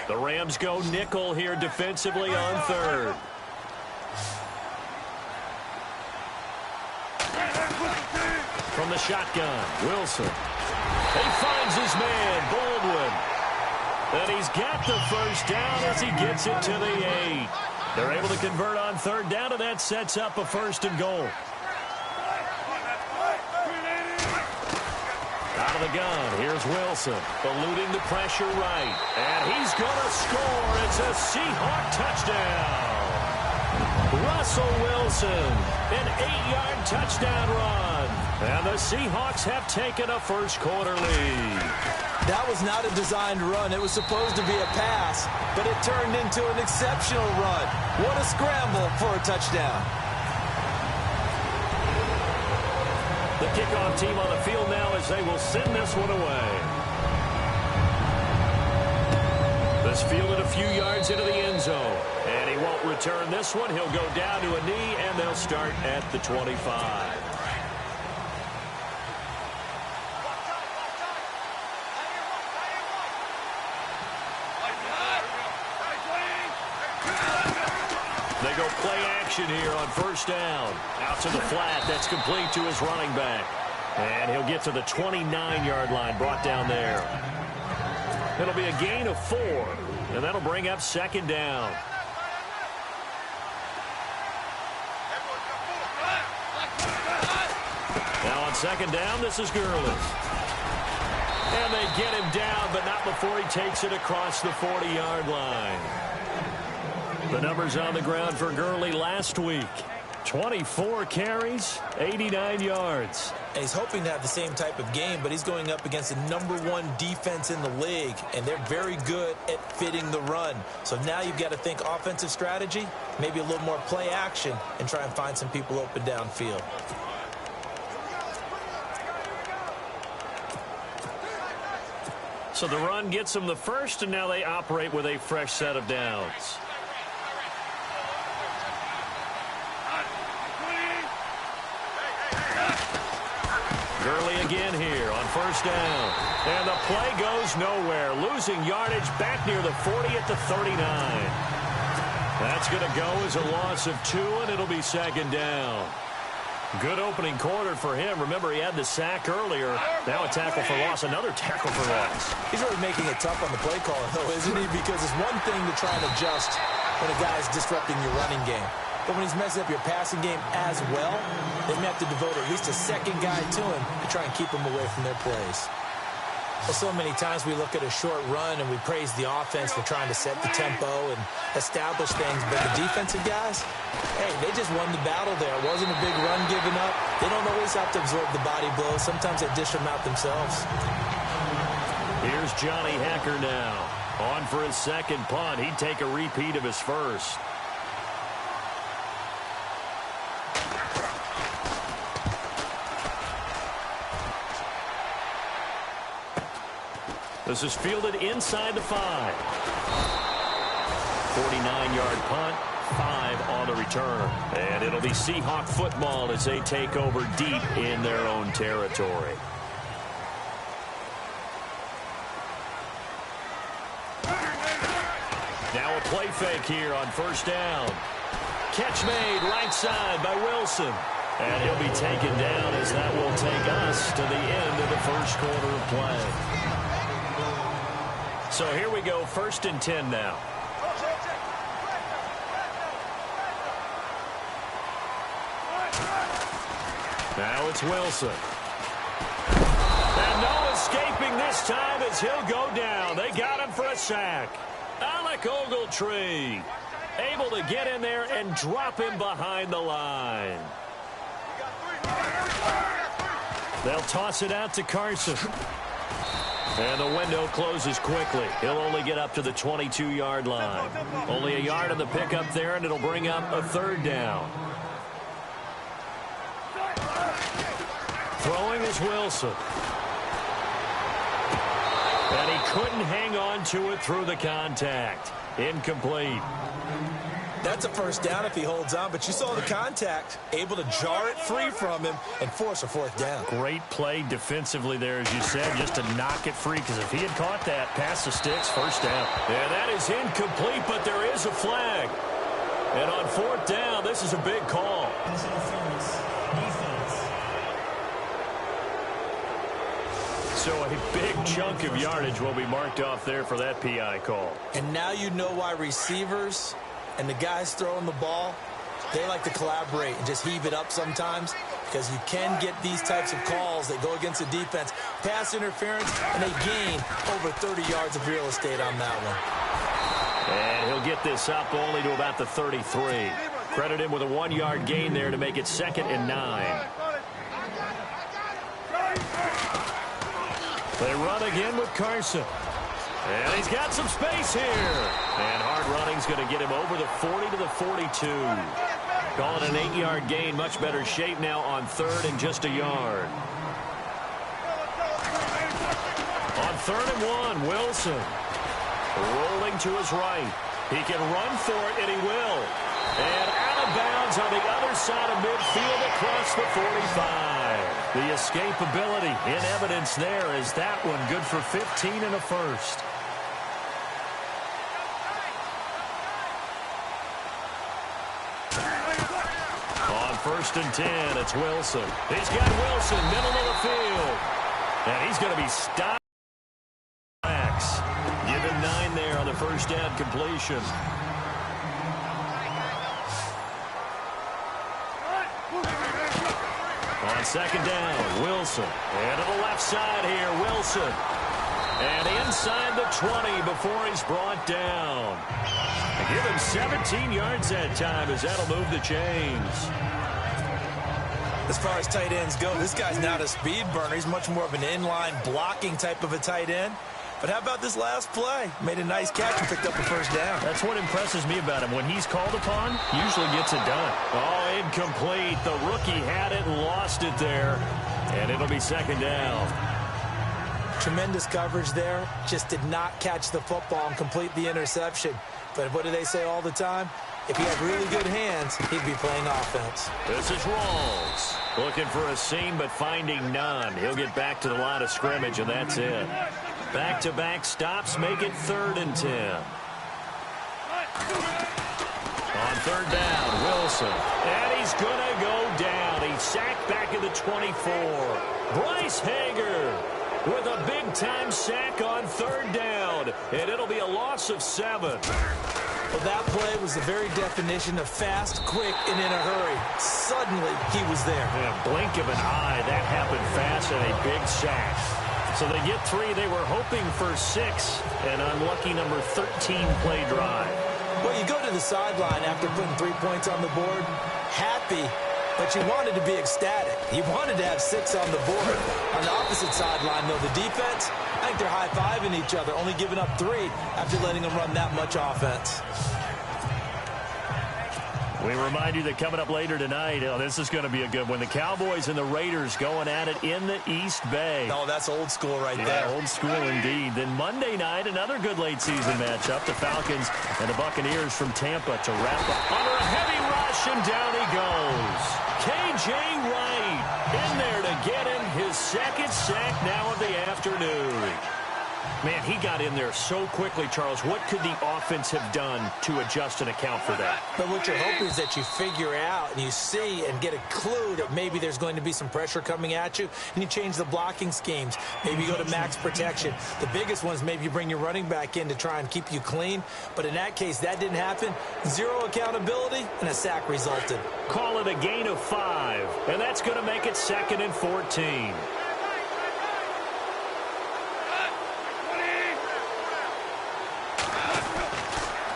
The Rams go nickel here defensively on 3rd. From the shotgun, Wilson. He finds his man, Baldwin. And he's got the 1st down as he gets it to the 8. They're able to convert on 3rd down, and that sets up a 1st and goal. Out of the gun, here's Wilson, eluding the pressure right. And he's going to score. It's a Seahawk touchdown. Russell Wilson, an 8-yard touchdown run. And the Seahawks have taken a 1st quarter lead. That was not a designed run. It was supposed to be a pass, but it turned into an exceptional run. What a scramble for a touchdown. The kickoff team on the field now as they will send this one away. This fielded a few yards into the end zone, and he won't return this one. He'll go down to a knee, and they'll start at the 25. They go play action here on 1st down. Out to the flat. That's complete to his running back. And he'll get to the 29-yard line, brought down there. It'll be a gain of 4, and that'll bring up 2nd down. Now on 2nd down, this is Gurley. And they get him down, but not before he takes it across the 40-yard line. The numbers on the ground for Gurley last week. 24 carries, 89 yards. And he's hoping to have the same type of game, but he's going up against the #1 defense in the league, and they're very good at fitting the run. So now you've got to think offensive strategy, maybe a little more play action, and try and find some people open downfield. So the run gets them the 1st, and now they operate with a fresh set of downs. Gurley again here on 1st down. And the play goes nowhere. Losing yardage back near the 40 at the 39. That's going to go as a loss of 2, and it'll be 2nd down. Good opening quarter for him. Remember, he had the sack earlier. Now a tackle for loss. Another tackle for loss. He's really making it tough on the play caller, though, isn't he? Because it's one thing to try and adjust when a guy is disrupting your running game. But when he's messing up your passing game as well, they may have to devote at least a second guy to him to try and keep him away from their plays. Well, so many times we look at a short run and we praise the offense for trying to set the tempo and establish things. But the defensive guys, hey, they just won the battle there. It wasn't a big run given up. They don't always have to absorb the body blows. Sometimes they dish them out themselves. Here's Johnny Hacker now. On for his second punt. He'd take a repeat of his first. This is fielded inside the 5. 49-yard punt, 5 on the return. And it'll be Seahawk football as they take over deep in their own territory. Now a play fake here on first down. Catch made right side by Wilson. And he'll be taken down as that will take us to the end of the first quarter of play. So here we go, 1st and 10 now. Now it's Wilson. And no escaping this time as he'll go down. They got him for a sack. Alec Ogletree able to get in there and drop him behind the line. They'll toss it out to Carson. And the window closes quickly. He'll only get up to the 22-yard line. Only a yard on the pickup there, and it'll bring up a 3rd down. Throwing is Wilson. And he couldn't hang on to it through the contact. Incomplete. That's a 1st down if he holds on, but you saw the contact. Able to jar it free from him and force a 4th down. Great play defensively there, as you said, just to knock it free, because if he had caught that, past the sticks, 1st down. And that is incomplete, but there is a flag. And on 4th down, this is a big call. Pass interference. Defense. So a big chunk of yardage will be marked off there for that PI call. And now you know why receivers and the guys throwing the ball, they like to collaborate and just heave it up sometimes, because you can get these types of calls that go against the defense. Pass interference, and they gain over 30 yards of real estate on that one. And he'll get this up only to about the 33. Credit him with a 1-yard gain there to make it 2nd and 9. They run again with Carson. And he's got some space here. And hard running's going to get him over the 40 to the 42. Call it an 8-yard gain. Much better shape now on 3rd and just a yard. On 3rd and 1, Wilson. Rolling to his right. He can run for it, and he will. And out of bounds on the other side of midfield across the 45. The escapability in evidence there as that one good for 15 and a 1st. On 1st and 10, it's Wilson. He's got Wilson, middle of the field. And he's going to be stopped. Give him 9 there on the 1st down completion. On 2nd down, Wilson. And to the left side here, Wilson. And inside the 20 before he's brought down. And give him 17 yards that time as that'll move the chains. As far as tight ends go, this guy's not a speed burner. He's much more of an inline blocking type of a tight end. But how about this last play? Made a nice catch and picked up a 1st down. That's what impresses me about him. When he's called upon, usually gets it done. Oh, incomplete. The rookie had it and lost it there. And it'll be 2nd down. Tremendous coverage there. Just did not catch the football and complete the interception. But what do they say all the time? If he had really good hands, he'd be playing offense. This is Rawls. Looking for a seam, but finding none. He'll get back to the line of scrimmage, and that's it. Back-to-back stops make it 3rd and 10. On 3rd down, Wilson. And he's going to go down. He's sacked back at the 24. Bryce Hager with a big-time sack on 3rd down. And it'll be a loss of 7. Well, that play was the very definition of fast, quick, and in a hurry. Suddenly, he was there. Yeah, blink of an eye. That happened fast and a big sack. So they get 3. They were hoping for 6. An unlucky number 13 play drive. Well, you go to the sideline after putting 3 points on the board, happy, but you wanted to be ecstatic. You wanted to have 6 on the board. On the opposite sideline, though, the defense, I think they're high-fiving each other, only giving up 3 after letting them run that much offense. We remind you that coming up later tonight, this is going to be a good one. The Cowboys and the Raiders going at it in the East Bay. Oh, that's old school right there. Yeah, old school indeed. Then Monday night, another good late-season matchup. The Falcons and the Buccaneers from Tampa to wrap up. Under a heavy rush, and down he goes. K.J. Wright in there to get him his second sack now of the afternoon. Man, he got in there so quickly, Charles. What could the offense have done to adjust and account for that? But what you're hoping is that you figure out and you see and get a clue that maybe there's going to be some pressure coming at you, and you change the blocking schemes. Maybe you go to max protection. The biggest one is maybe you bring your running back in to try and keep you clean. But in that case, that didn't happen. 0 accountability, and a sack resulted. Call it a gain of 5, and that's going to make it 2nd and 14.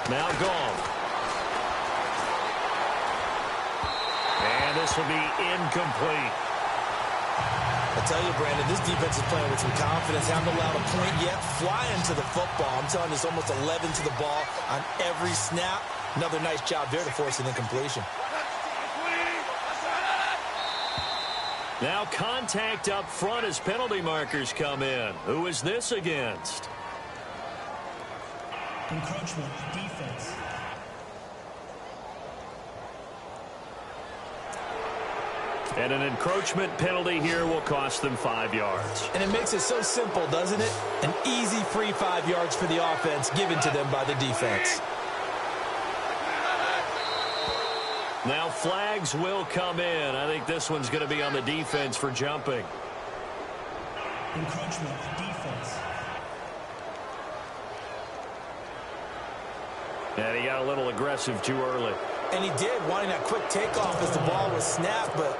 Now gone. And this will be incomplete. I tell you, Brandon, this defense is playing with some confidence. Haven't allowed a point yet. Flying to the football. I'm telling you, it's almost 11 to the ball on every snap. Another nice job there to force an incompletion. Now contact up front as penalty markers come in. Who is this against? Encroachment, defense. And an encroachment penalty here will cost them 5 yards. And it makes it so simple, doesn't it? An easy free 5 yards for the offense given to them by the defense. Now flags will come in. I think this one's going to be on the defense for jumping. Encroachment, defense. And he got a little aggressive too early. And he did, wanting that quick takeoff as the ball was snapped. But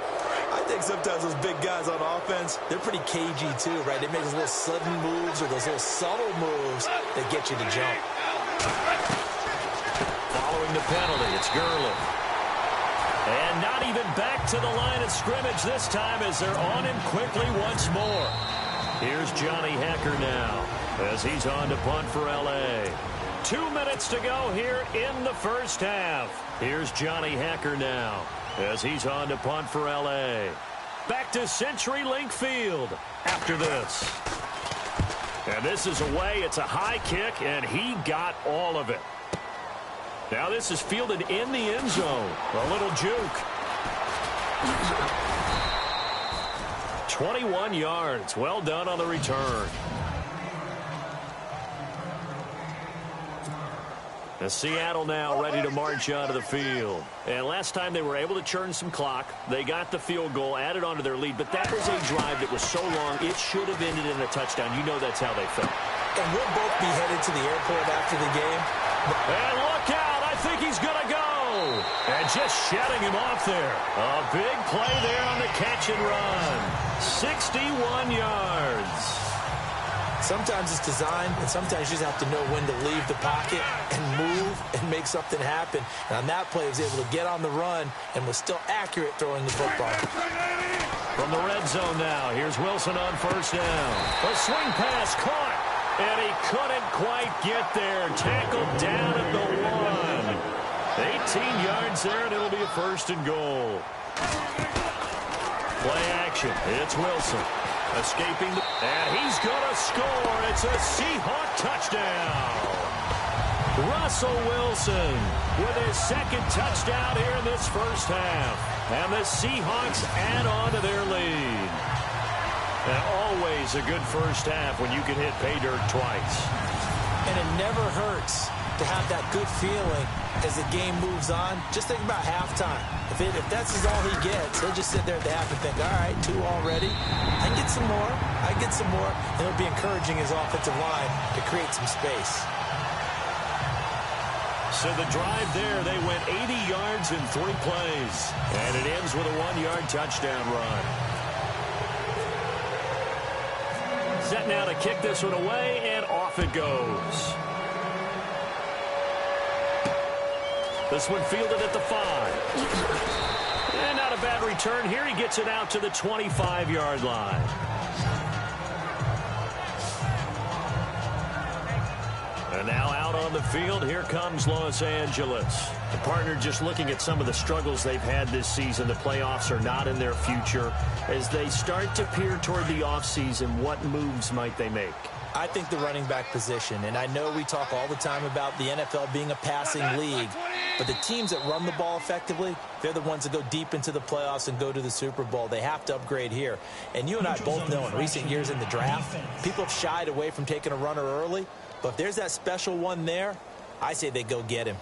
I think sometimes those big guys on offense, they're pretty cagey too, right? They make those little sudden moves or those little subtle moves that get you to jump. Following the penalty, it's Gurley. And not even back to the line of scrimmage this time as they're on him quickly once more. Here's Johnny Hecker now as he's on to punt for L.A. 2 minutes to go here in the first half. Here's Johnny Hecker now as he's on to punt for L.A. Back to CenturyLink Field after this. And this is away. It's a high kick, and he got all of it. Now this is fielded in the end zone. A little juke. 21 yards. Well done on the return. And Seattle now ready to march onto the field. And last time they were able to churn some clock. They got the field goal, added onto their lead. But that was a drive that was so long, it should have ended in a touchdown. You know that's how they felt. And we'll both be headed to the airport after the game. And look out. I think he's going to go. And just shutting him off there. A big play there on the catch and run. 61 yards. Sometimes it's designed, and sometimes you just have to know when to leave the pocket and move and make something happen. And on that play, he was able to get on the run and was still accurate throwing the football. From the red zone now, here's Wilson on first down. A swing pass caught, and he couldn't quite get there. Tackled down at the 1. 18 yards there, and it'll be a 1st and goal. Play action. It's Wilson. Escaping, and he's going to score. It's a Seahawk touchdown. Russell Wilson with his 2nd touchdown here in this first half. And the Seahawks add on to their lead. And always a good first half when you can hit pay dirt twice. And it never hurts to have that good feeling as the game moves on. Just think about halftime. If that's all he gets, he'll just sit there at the half and think, all right, 2 already. I get some more. I get some more. And it'll be encouraging his offensive line to create some space. So the drive there, they went 80 yards in 3 plays. And it ends with a 1-yard touchdown run. Set now to kick this one away, and off it goes. This one fielded at the 5. And not a bad return here. He gets it out to the 25-yard line. And now out on the field, here comes Los Angeles. The partner, just looking at some of the struggles they've had this season, the playoffs are not in their future. As they start to peer toward the offseason, what moves might they make? I think the running back position, and I know we talk all the time about the NFL being a passing league, but the teams that run the ball effectively, they're the ones that go deep into the playoffs and go to the Super Bowl. They have to upgrade here. And you and I both know in recent years in the draft, people have shied away from taking a runner early, but if there's that special one there, I say they go get him.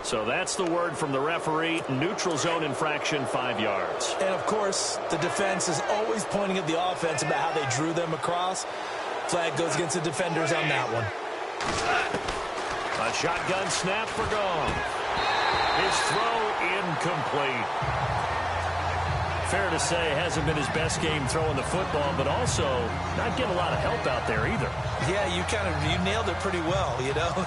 So that's the word from the referee. Neutral zone infraction, 5 yards. And, of course, the defense is always pointing at the offense about how they drew them across. Flag goes against the defenders on that one. A shotgun snap for Goff. His throw incomplete. Fair to say, hasn't been his best game throwing the football, but also not getting a lot of help out there either. Yeah, you nailed it pretty well, you know.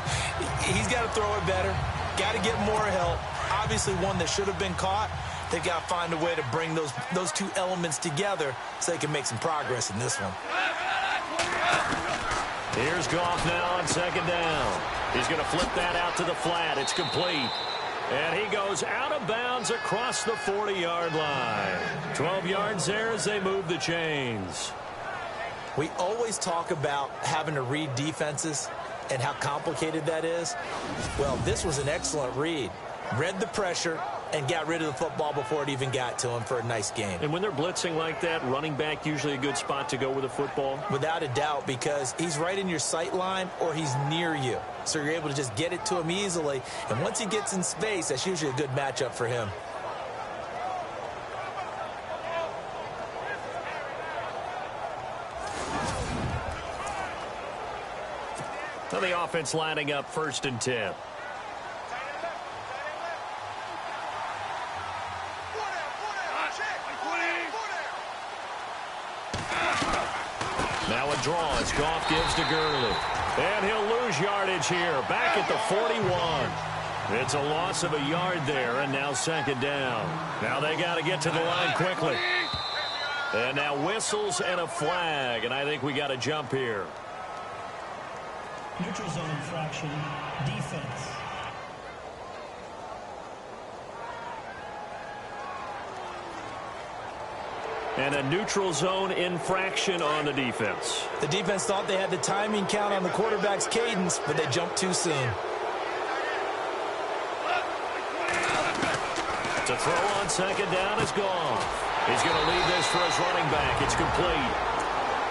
He's got to throw it better. Got to get more help. Obviously one that should have been caught. They've got to find a way to bring those two elements together so they can make some progress in this one. Here's Goff now on second down. He's going to flip that out to the flat. It's complete. And he goes out of bounds across the 40-yard line. 12 yards there as they move the chains. We always talk about having to read defenses and how complicated that is. Well, this was an excellent read. Read the pressure and got rid of the football before it even got to him for a nice gain. And when they're blitzing like that, running back usually a good spot to go with the football? Without a doubt, because he's right in your sight line or he's near you. So you're able to just get it to him easily. And once he gets in space, that's usually a good matchup for him. So the offense lining up 1st and 10. Now a draw as Goff gives to Gurley. And he'll lose yardage here. Back at the 41. It's a loss of a yard there, and now 2nd down. Now they got to get to the line quickly. And now whistles and a flag, and I think we got to jump here. Neutral zone infraction, defense. And a neutral zone infraction on the defense. The defense thought they had the timing count on the quarterback's cadence, but they jumped too soon. To throw on 2nd down is Goff. He's going to lead this for his running back. It's complete.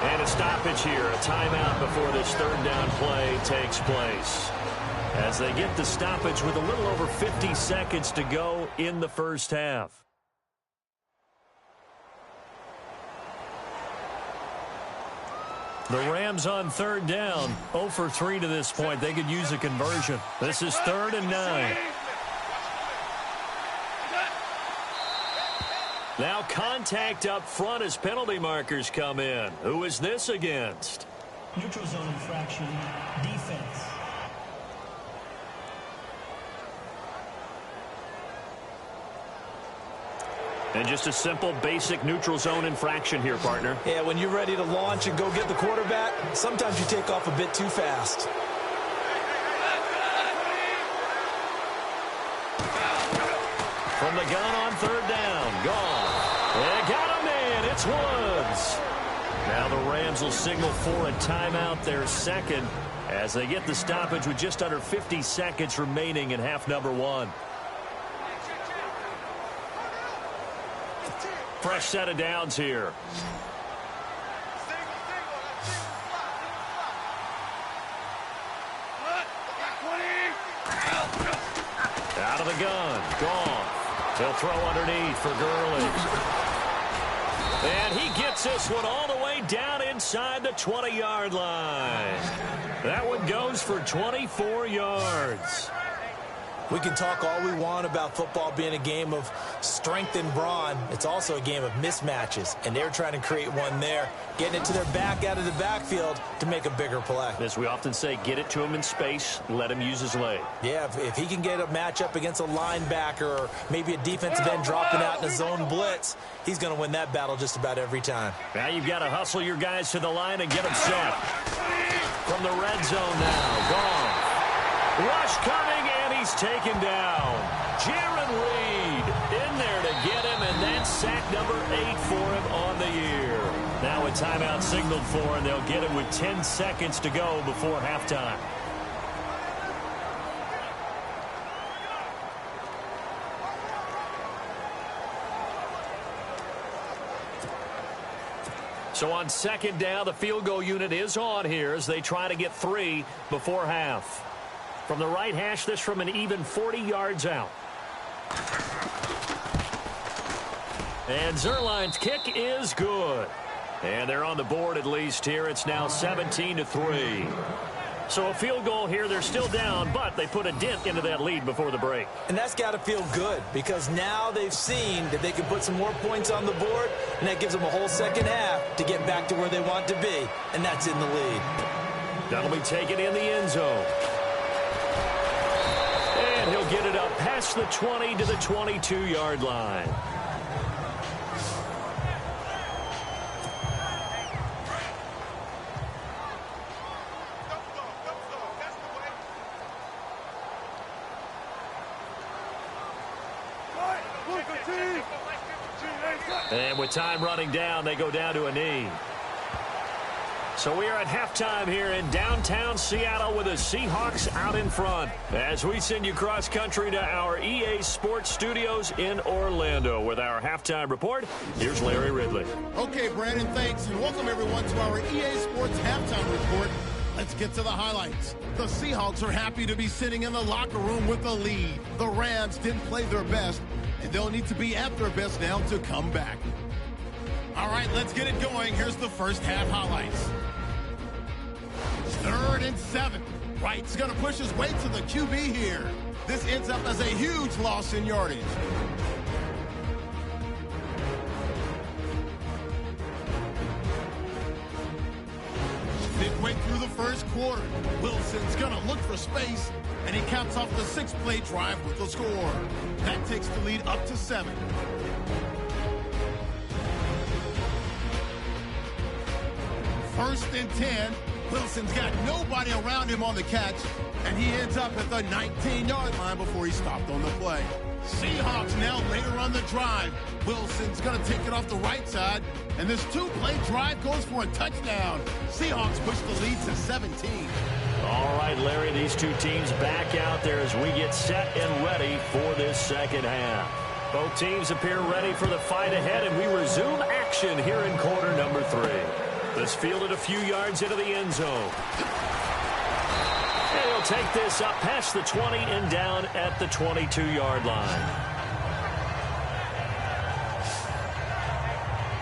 And a stoppage here, a timeout before this 3rd down play takes place. As they get the stoppage with a little over 50 seconds to go in the first half. The Rams on 3rd down, 0 for 3 to this point. They could use a conversion. This is 3rd and 9. Now contact up front as penalty markers come in. Who is this against? Neutral zone infraction, defense. And just a simple, basic neutral zone infraction here, partner. Yeah, when you're ready to launch and go get the quarterback, sometimes you take off a bit too fast. From the gun on 3rd down, gone. They got him in. It's Woods. Now the Rams will signal for a timeout, their 2nd, as they get the stoppage with just under 50 seconds remaining in half number 1. Fresh set of downs here. Out of the gun, gone. He'll throw underneath for Gurley. And he gets this one all the way down inside the 20-yard line. That one goes for 24 yards. We can talk all we want about football being a game of strength and brawn. It's also a game of mismatches, and they're trying to create one there, getting it to their back out of the backfield to make a bigger play. As we often say, get it to him in space, let him use his leg. Yeah, if he can get a matchup against a linebacker or maybe a defensive end dropping out in a zone blitz, he's going to win that battle just about every time. Now you've got to hustle your guys to the line and get them set. From the red zone now, gone. Rush coming, and he's taken down. Jaron Reed in there to get him, and that's sack number 8 for him on the year. Now a timeout signaled for, and they'll get it with 10 seconds to go before halftime. So on second down, the field goal unit is on here as they try to get 3 before half. From the right hash, this from an even 40 yards out. And Zerline's kick is good. And they're on the board at least here. It's now 17-3. So a field goal here. They're still down, but they put a dent into that lead before the break. And that's got to feel good because now they've seen that they can put some more points on the board, and that gives them a whole second half to get back to where they want to be, and that's in the lead. That'll be taken in the end zone. And he'll get it up past the 20 to the 22-yard line. And with time running down, they go down to a knee. So we are at halftime here in downtown Seattle with the Seahawks out in front. As we send you cross country to our EA Sports Studios in Orlando with our halftime report, here's Larry Ridley. Okay, Brandon, thanks, and welcome everyone to our EA Sports halftime report. Let's get to the highlights. The Seahawks are happy to be sitting in the locker room with the lead. The Rams didn't play their best, and they'll need to be at their best now to come back. All right, let's get it going. Here's the first half highlights. 3rd and 7. Wright's going to push his way to the QB here. This ends up as a huge loss in yardage. Midway through the first quarter, Wilson's going to look for space, and he caps off the 6-play drive with the score. That takes the lead up to 7. First and 10. Wilson's got nobody around him on the catch, and he ends up at the 19-yard line before he stopped on the play. Seahawks now later on the drive. Wilson's going to take it off the right side, and this 2-play drive goes for a touchdown. Seahawks push the lead to 17. All right, Larry, these two teams back out there as we get set and ready for this second half. Both teams appear ready for the fight ahead, and we resume action here in quarter number 3. This fielded a few yards into the end zone. And he'll take this up past the 20 and down at the 22-yard line.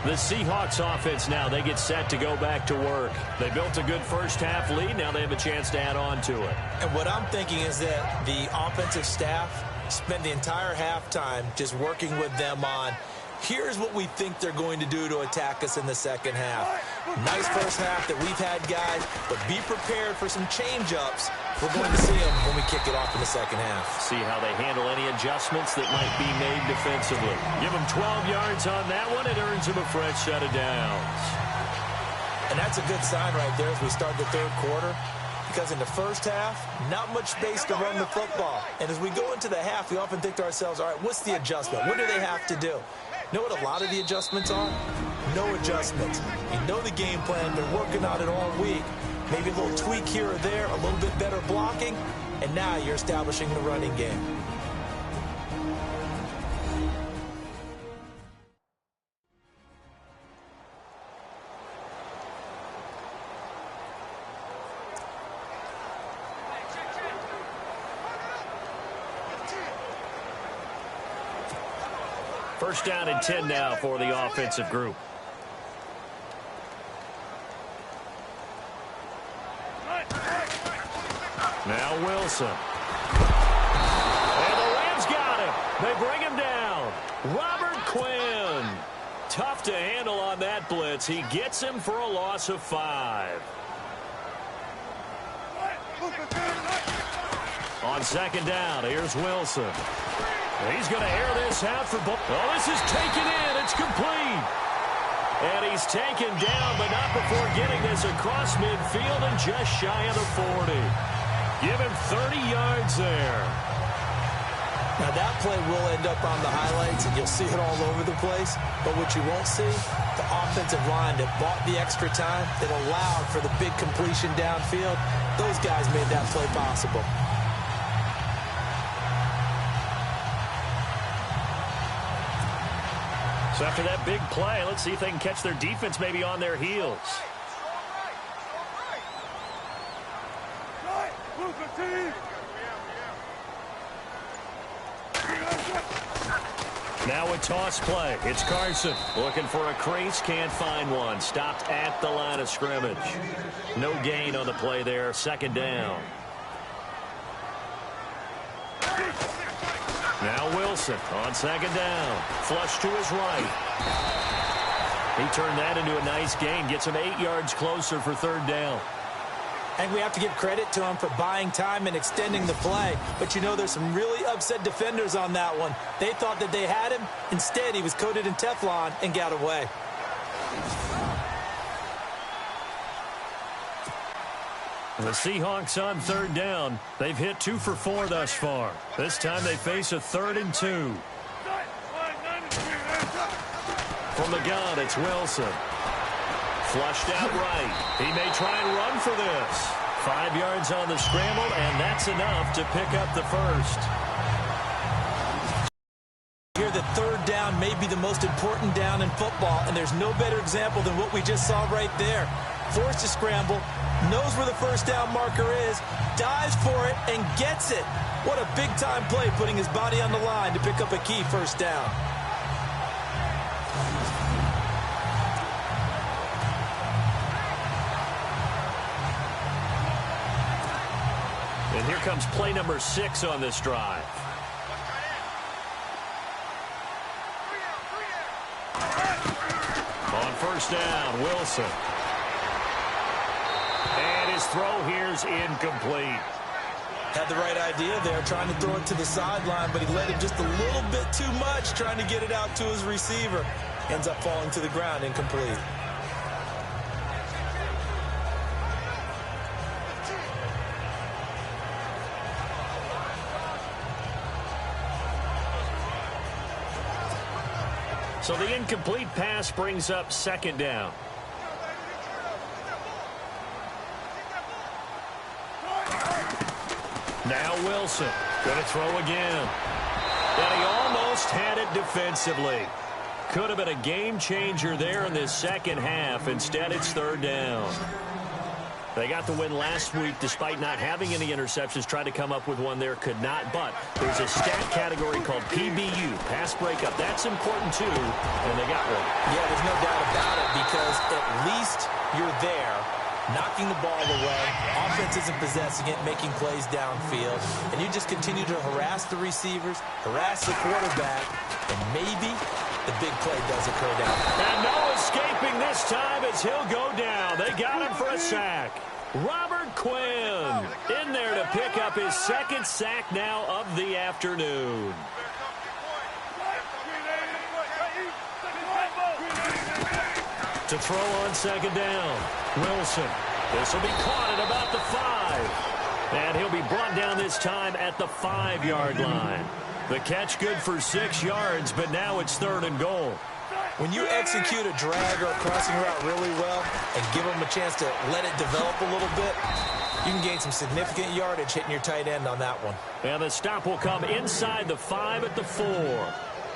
The Seahawks offense now, they get set to go back to work. They built a good first half lead. Now they have a chance to add on to it. And what I'm thinking is that the offensive staff spend the entire halftime just working with them on, here's what we think they're going to do to attack us in the second half. Nice first half that we've had, guys, but be prepared for some change-ups. We're going to see them when we kick it off in the second half. See how they handle any adjustments that might be made defensively. Give them 12 yards on that one. It earns them a fresh set of downs. And that's a good sign right there as we start the third quarter, because in the first half, not much space to run the football. And as we go into the half, we often think to ourselves, all right, what's the adjustment? What do they have to do? You know what a lot of the adjustments are? No adjustments. You know the game plan. They're working on it all week. Maybe a little tweak here or there, a little bit better blocking, and now you're establishing the running game. First down and 10 now for the offensive group. Now Wilson. They bring him down. Robert Quinn. Tough to handle on that blitz. He gets him for a loss of 5. On second down, here's Wilson. He's going to air this out for both. Oh, this is taken in. It's complete. And he's taken down, but not before getting this across midfield and just shy of the 40. Give him 30 yards there. Now, that play will end up on the highlights, and you'll see it all over the place. But what you won't see, the offensive line that bought the extra time, that allowed for the big completion downfield, those guys made that play possible. So after that big play, let's see if they can catch their defense maybe on their heels. Now a toss play. It's Carson looking for a crease. Can't find one. Stopped at the line of scrimmage. No gain on the play there. Second down. Now Wilson on second down. Flush to his right. He turned that into a nice gain. Gets him 8 yards closer for third down. I think we have to give credit to him for buying time and extending the play. But, you know, there's some really upset defenders on that one. They thought that they had him. Instead, he was coated in Teflon and got away. The Seahawks on third down. They've hit 2 for 4 thus far. This time they face a 3rd and 2. From the gun, it's Wilson. Flushed out right. He may try and run for this. 5 yards on the scramble, and that's enough to pick up the first. Here, the third down may be the most important down in football, and there's no better example than what we just saw right there. Forced to scramble, knows where the first down marker is, dives for it, and gets it. What a big-time play, putting his body on the line to pick up a key first down. And here comes play number 6 on this drive. On first down, Wilson. And his throw here's incomplete. Had the right idea there, trying to throw it to the sideline, but he let him just a little bit too much, trying to get it out to his receiver. Ends up falling to the ground, incomplete. So the incomplete pass brings up second down. Now Wilson going to throw again. And he almost had it defensively. Could have been a game changer there in this second half. Instead, it's third down. They got the win last week despite not having any interceptions. Tried to come up with one there, could not. But there's a stat category called PBU, pass breakup. That's important too, and they got one. Yeah, there's no doubt about it, because at least you're there, knocking the ball away. Offense isn't possessing it, making plays downfield. And you just continue to harass the receivers, harass the quarterback, and maybe the big play does occur down. And no escaping this time as he'll go down. They got him for a sack. Robert Quinn in there to pick up his second sack now of the afternoon. To throw on second down, Wilson. This will be caught at about the 5. And he'll be brought down this time at the 5-yard line. The catch good for 6 yards, but now it's third and goal. When you execute a drag or a crossing route really well and give them a chance to let it develop a little bit, you can gain some significant yardage hitting your tight end on that one. And the stop will come inside the 5 at the 4.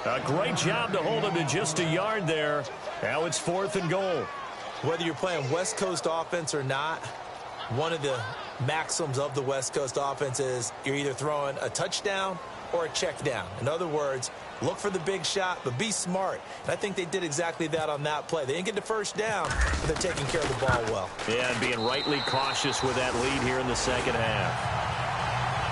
A great job to hold him to just a yard there. Now it's fourth and goal. Whether you're playing West Coast offense or not, one of the maxims of the West Coast offense is you're either throwing a touchdown or a check down. In other words, look for the big shot, but be smart. And I think they did exactly that on that play. They didn't get the first down, but they're taking care of the ball well. Yeah, and being rightly cautious with that lead here in the second half.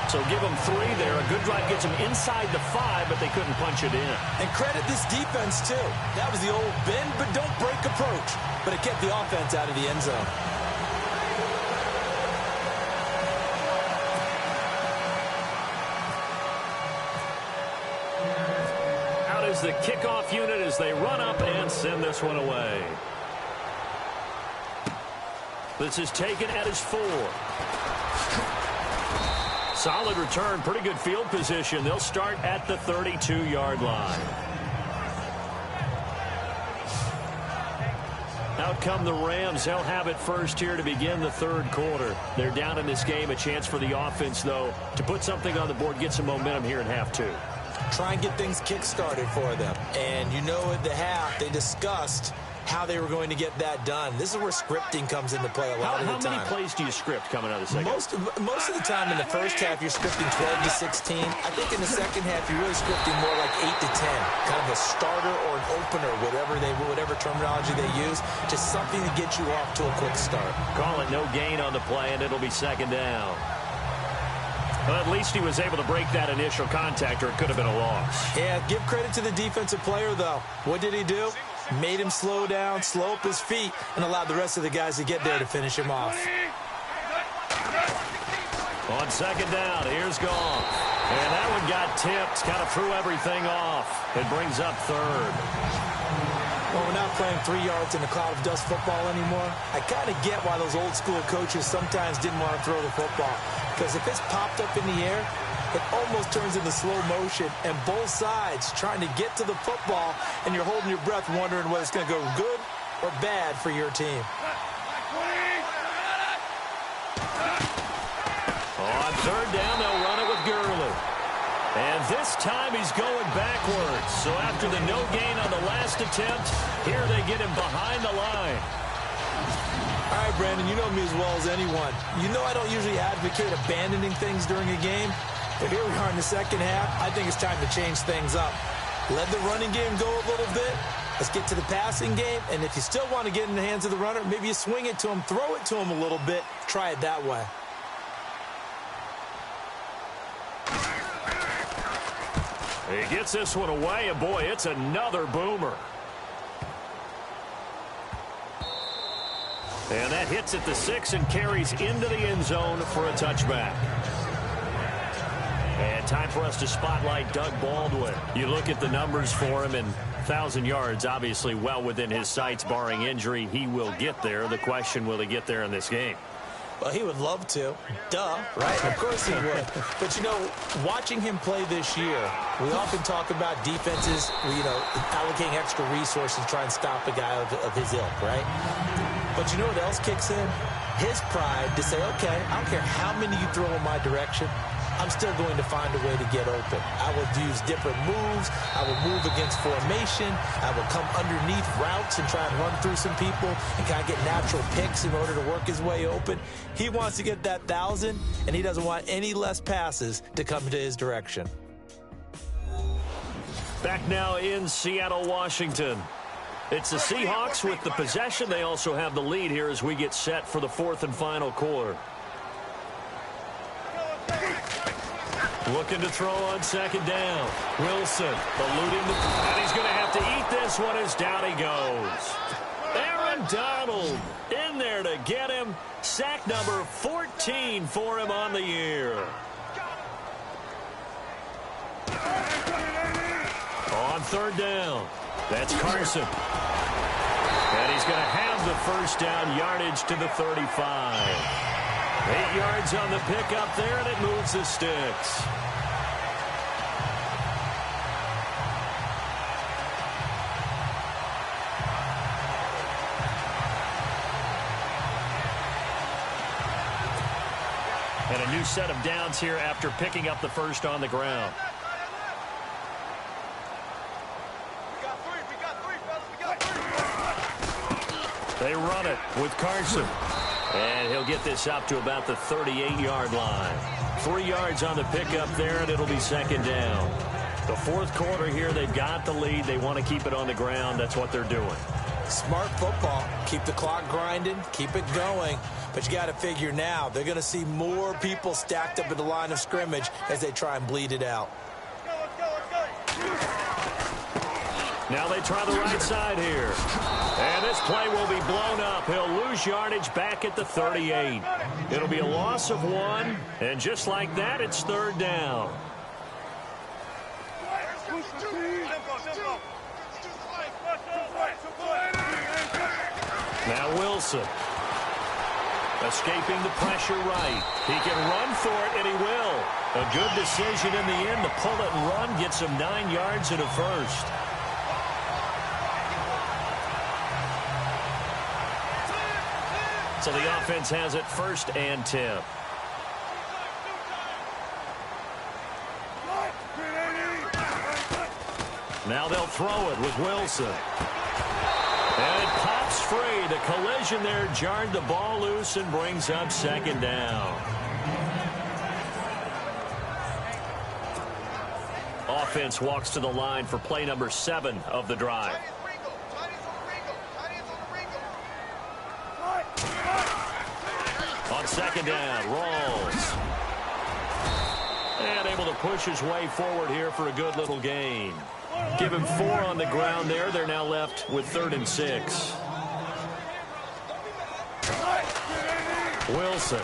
So give them 3 there. A good drive gets them inside the 5, but they couldn't punch it in. And credit this defense, too. That was the old bend but don't break approach. But it kept the offense out of the end zone. Out is the kickoff unit as they run up and send this one away. This is taken at his 4. Solid return, pretty good field position. They'll start at the 32-yard line. Out come the Rams. They'll have it first here to begin the 3rd quarter. They're down in this game. A chance for the offense, though, to put something on the board, get some momentum here in half 2. Try and get things kick-started for them. And you know at the half, they discussed how they were going to get that done. This is where scripting comes into play a lot of the time. How many plays do you script coming out of the second? Most of the time in the first half, you're scripting 12 to 16. I think in the second half, you're really scripting more like 8 to 10. Kind of a starter or an opener, whatever terminology they use, just something to get you off to a quick start. Call it no gain on the play, and it'll be 2nd down. Well, at least he was able to break that initial contact, or it could have been a loss. Yeah, give credit to the defensive player, though. What did he do? Made him slow down, slow up his feet, and allowed the rest of the guys to get there to finish him off. On 2nd down, here's Goff. And that one got tipped, kind of threw everything off. It brings up 3rd. Well, we're not playing 3 yards in a cloud of dust football anymore. I kind of get why those old school coaches sometimes didn't want to throw the football. Because if it's popped up in the air, it almost turns into slow motion, and both sides trying to get to the football, and you're holding your breath wondering whether it's going to go good or bad for your team. On 3rd down, they'll run it with Gurley. And this time he's going backwards. So after the no gain on the last attempt, here they get him behind the line. All right, Brandon, you know me as well as anyone. You know I don't usually advocate abandoning things during a game. But here we are in the second half. I think it's time to change things up. Let the running game go a little bit. Let's get to the passing game. And if you still want to get in the hands of the runner, maybe you swing it to him, throw it to him a little bit. Try it that way. He gets this one away, and boy, it's another boomer. And that hits at the 6 and carries into the end zone for a touchback. And time for us to spotlight Doug Baldwin. You look at the numbers for him, and 1,000 yards, obviously well within his sights, barring injury. He will get there. The question, will he get there in this game? Well, he would love to. Duh, right? Of course he would. But, you know, watching him play this year, we often talk about defenses, allocating extra resources to try and stop a guy of his ilk, right? But you know what else kicks in? His pride to say, okay, I don't care how many you throw in my direction, I'm still going to find a way to get open. I will use different moves. I will move against formation. I will come underneath routes and try and run through some people and kind of get natural picks in order to work his way open. He wants to get that 1,000, and he doesn't want any less passes to come to his direction. Back now in Seattle, Washington. It's the Seahawks with the possession. They also have the lead here as we get set for the 4th and final quarter. Looking to throw on 2nd down. Wilson eluding and he's going to have to eat this one as down he goes. Aaron Donald in there to get him. Sack number 14 for him on the year. On 3rd down, that's Carson. And he's going to have the first down, yardage to the 35. 8 yards on the pickup there, and it moves the sticks. And a new set of downs here after picking up the first on the ground. They run it with Carson. And he'll get this up to about the 38-yard line. 3 yards on the pickup there, and it'll be 2nd down. The 4th quarter here, they've got the lead. They want to keep it on the ground. That's what they're doing. Smart football. Keep the clock grinding. Keep it going. But you got to figure now, they're going to see more people stacked up at the line of scrimmage as they try and bleed it out. Now they try the right side here. And this play will be blown up. He'll lose yardage back at the 38. It'll be a loss of 1. And just like that, it's 3rd down. Now Wilson. Escaping the pressure right. He can run for it, and he will. A good decision in the end to pull it and run. Gets him 9 yards and a first. So the offense has it 1st and 10. Now they'll throw it with Wilson. And it pops free. The collision there jarred the ball loose and brings up 2nd down. Offense walks to the line for play number 7 of the drive. On 2nd down, Rawls. And able to push his way forward here for a good little gain. Give him 4 on the ground there. They're now left with 3rd and 6. Wilson.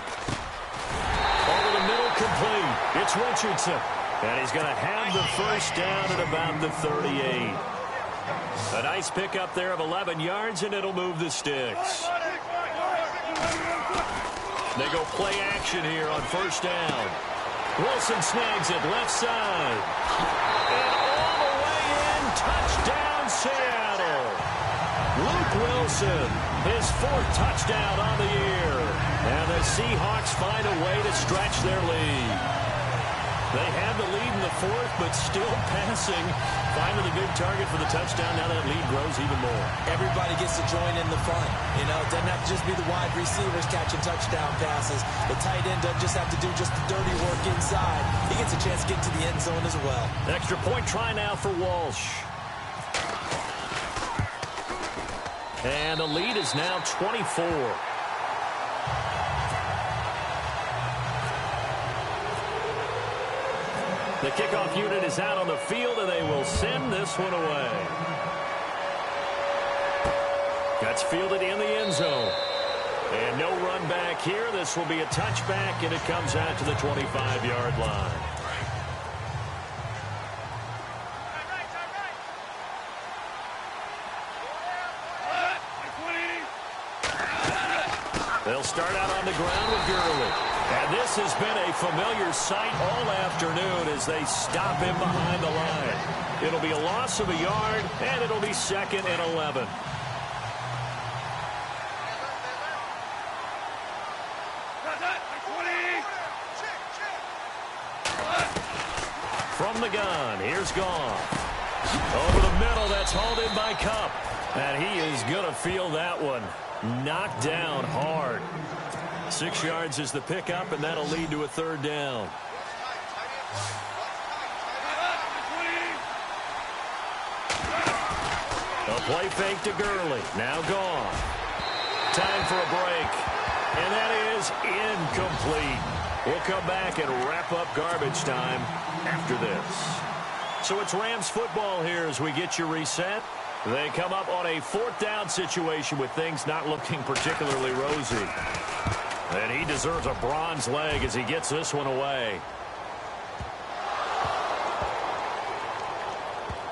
Over the middle, complete. It's Richardson. And he's going to have the 1st down at about the 38. A nice pickup there of 11 yards, and it'll move the sticks. They go play action here on 1st down. Wilson snags it left side. And all the way in, touchdown Seattle. Luke Wilson, his 4th touchdown on the year. And the Seahawks find a way to stretch their lead. They had the lead in the 4th, but still passing. Finding the big target for the touchdown. Now that lead grows even more. Everybody gets to join in the fun. You know, it doesn't have to just be the wide receivers catching touchdown passes. The tight end doesn't just have to do just the dirty work inside. He gets a chance to get to the end zone as well. Extra point try now for Walsh. And the lead is now 24. The kickoff unit is out on the field, and they will send this one away. That's fielded in the end zone. And no run back here. This will be a touchback, and it comes out to the 25-yard line. They'll start out on the ground with Gurley. And this has been a familiar sight all afternoon as they stop him behind the line. It'll be a loss of a yard, and it'll be 2nd and 11. From the gun, here's Goff. Over the middle, that's hauled in by Kupp. And he is going to feel that one. Knocked down hard. 6 yards is the pickup, and that'll lead to a 3rd down. A play fake to Gurley. Now gone. Time for a break. And that is incomplete. We'll come back and wrap up garbage time after this. So it's Rams football here as we get you reset. They come up on a 4th down situation with things not looking particularly rosy. And he deserves a bronze leg as he gets this one away.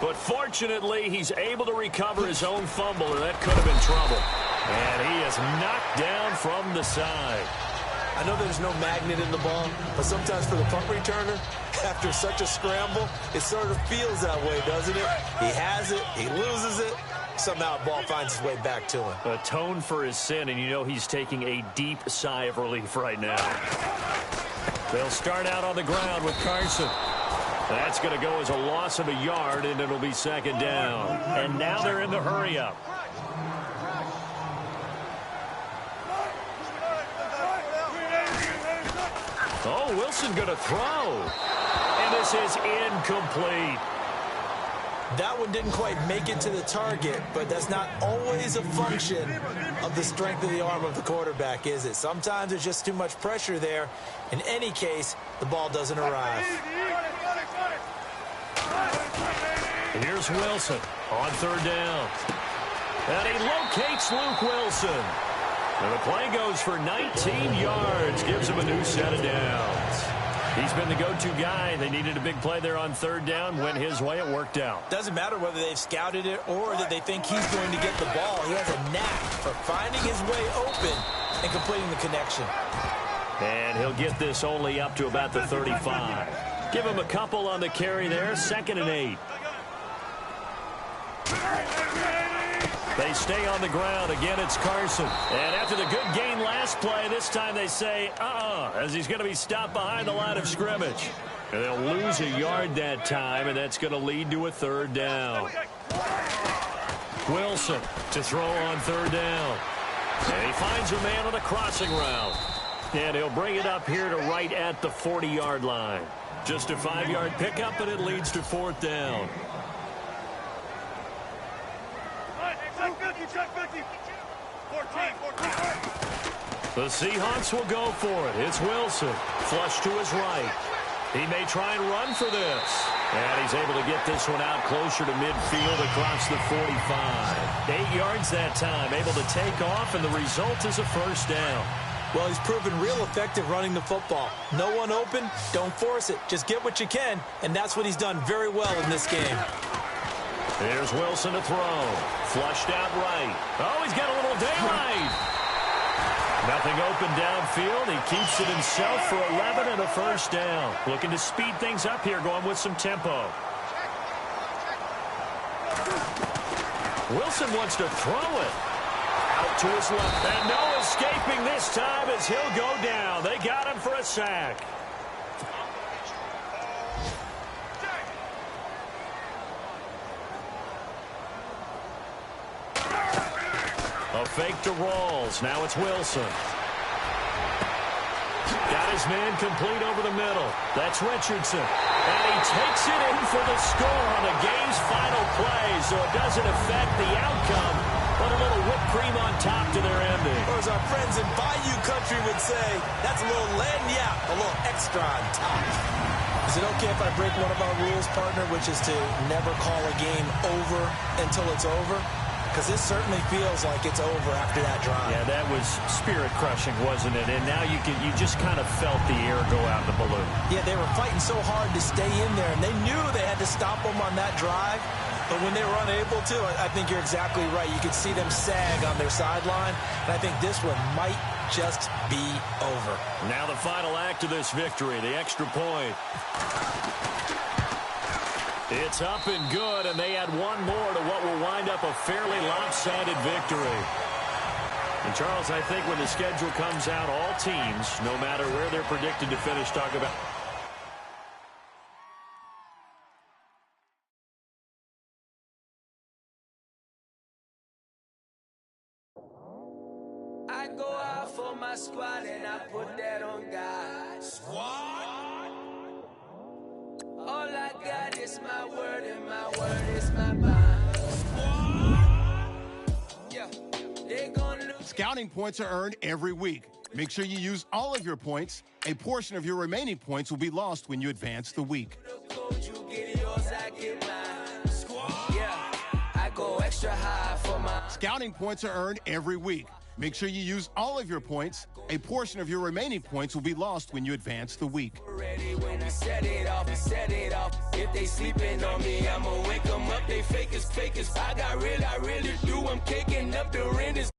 But fortunately, he's able to recover his own fumble, or that could have been trouble. And he is knocked down from the side. I know there's no magnet in the ball, but sometimes for the punt returner, after such a scramble, it sort of feels that way, doesn't it? He has it, he loses it. Somehow the ball finds its way back to him. Atone for his sin, and you know he's taking a deep sigh of relief right now. They'll start out on the ground with Carson. That's going to go as a loss of a yard, and it'll be 2nd down. And now they're in the hurry-up. Oh, Wilson going to throw. And this is incomplete. That one didn't quite make it to the target, but that's not always a function of the strength of the arm of the quarterback, is it? Sometimes there's just too much pressure there. In any case, the ball doesn't arrive. Here's Wilson on third down. And he locates Luke Wilson. And the play goes for 19 yards, gives him a new set of downs. He's been the go-to guy. They needed a big play there on third down. Went his way. It worked out. Doesn't matter whether they've scouted it or that they think he's going to get the ball. He has a knack for finding his way open and completing the connection. And he'll get this only up to about the 35. Give him a couple on the carry there. 2nd and 8. They stay on the ground. Again, it's Carson. And after the good gain last play, this time they say, as he's going to be stopped behind the line of scrimmage. And they'll lose a yard that time, and that's going to lead to a third down. Wilson to throw on third down. And he finds a man on a crossing route. And he'll bring it up here to right at the 40-yard line. Just a 5-yard pickup, and it leads to 4th down. The Seahawks will go for it. It's Wilson. Flush to his right. He may try and run for this. And he's able to get this one out closer to midfield across the 45. 8 yards that time. Able to take off, and the result is a first down. Well, he's proven real effective running the football. No one open, don't force it. Just get what you can, and that's what he's done very well in this game. Here's Wilson to throw. Flushed out right. Oh, he's got a little daylight. Nothing open downfield. He keeps it himself for 11 and a first down. Looking to speed things up here, going with some tempo. Wilson wants to throw it. Out to his left. And no escaping this time as he'll go down. They got him for a sack. A fake to Rawls. Now it's Wilson. Got his man complete over the middle. That's Richardson. And he takes it in for the score on the game's final play, so it doesn't affect the outcome, but a little whipped cream on top to their ending. Or as our friends in Bayou Country would say, that's a little lagniappe, a little extra on top. Is it okay if I break one of our rules, partner, which is to never call a game over until it's over? Because this certainly feels like it's over after that drive. Yeah, that was spirit-crushing, wasn't it? And now you just kind of felt the air go out the balloon. Yeah, they were fighting so hard to stay in there, and they knew they had to stop them on that drive. But when they were unable to, I think you're exactly right. You could see them sag on their sideline, and I think this one might just be over. Now the final act of this victory, the extra point. It's up and good, and they add one more to what will wind up a fairly lopsided victory. And, Charles, I think when the schedule comes out, all teams, no matter where they're predicted to finish, talk about... I go out for my squad, and I put that on God. Squad? All I got is my word, and my word is my bond. Yeah, they gonna lose. Scouting points are earned every week. Make sure you use all of your points. A portion of your remaining points will be lost when you advance the week. Yeah, I go extra high for my... Scouting points are earned every week. Make sure you use all of your points. A portion of your remaining points will be lost when you advance the week. When we set it off, if they sleeping on me, I'ma wake them up. They fakers. I really do. I'm kicking up the rent.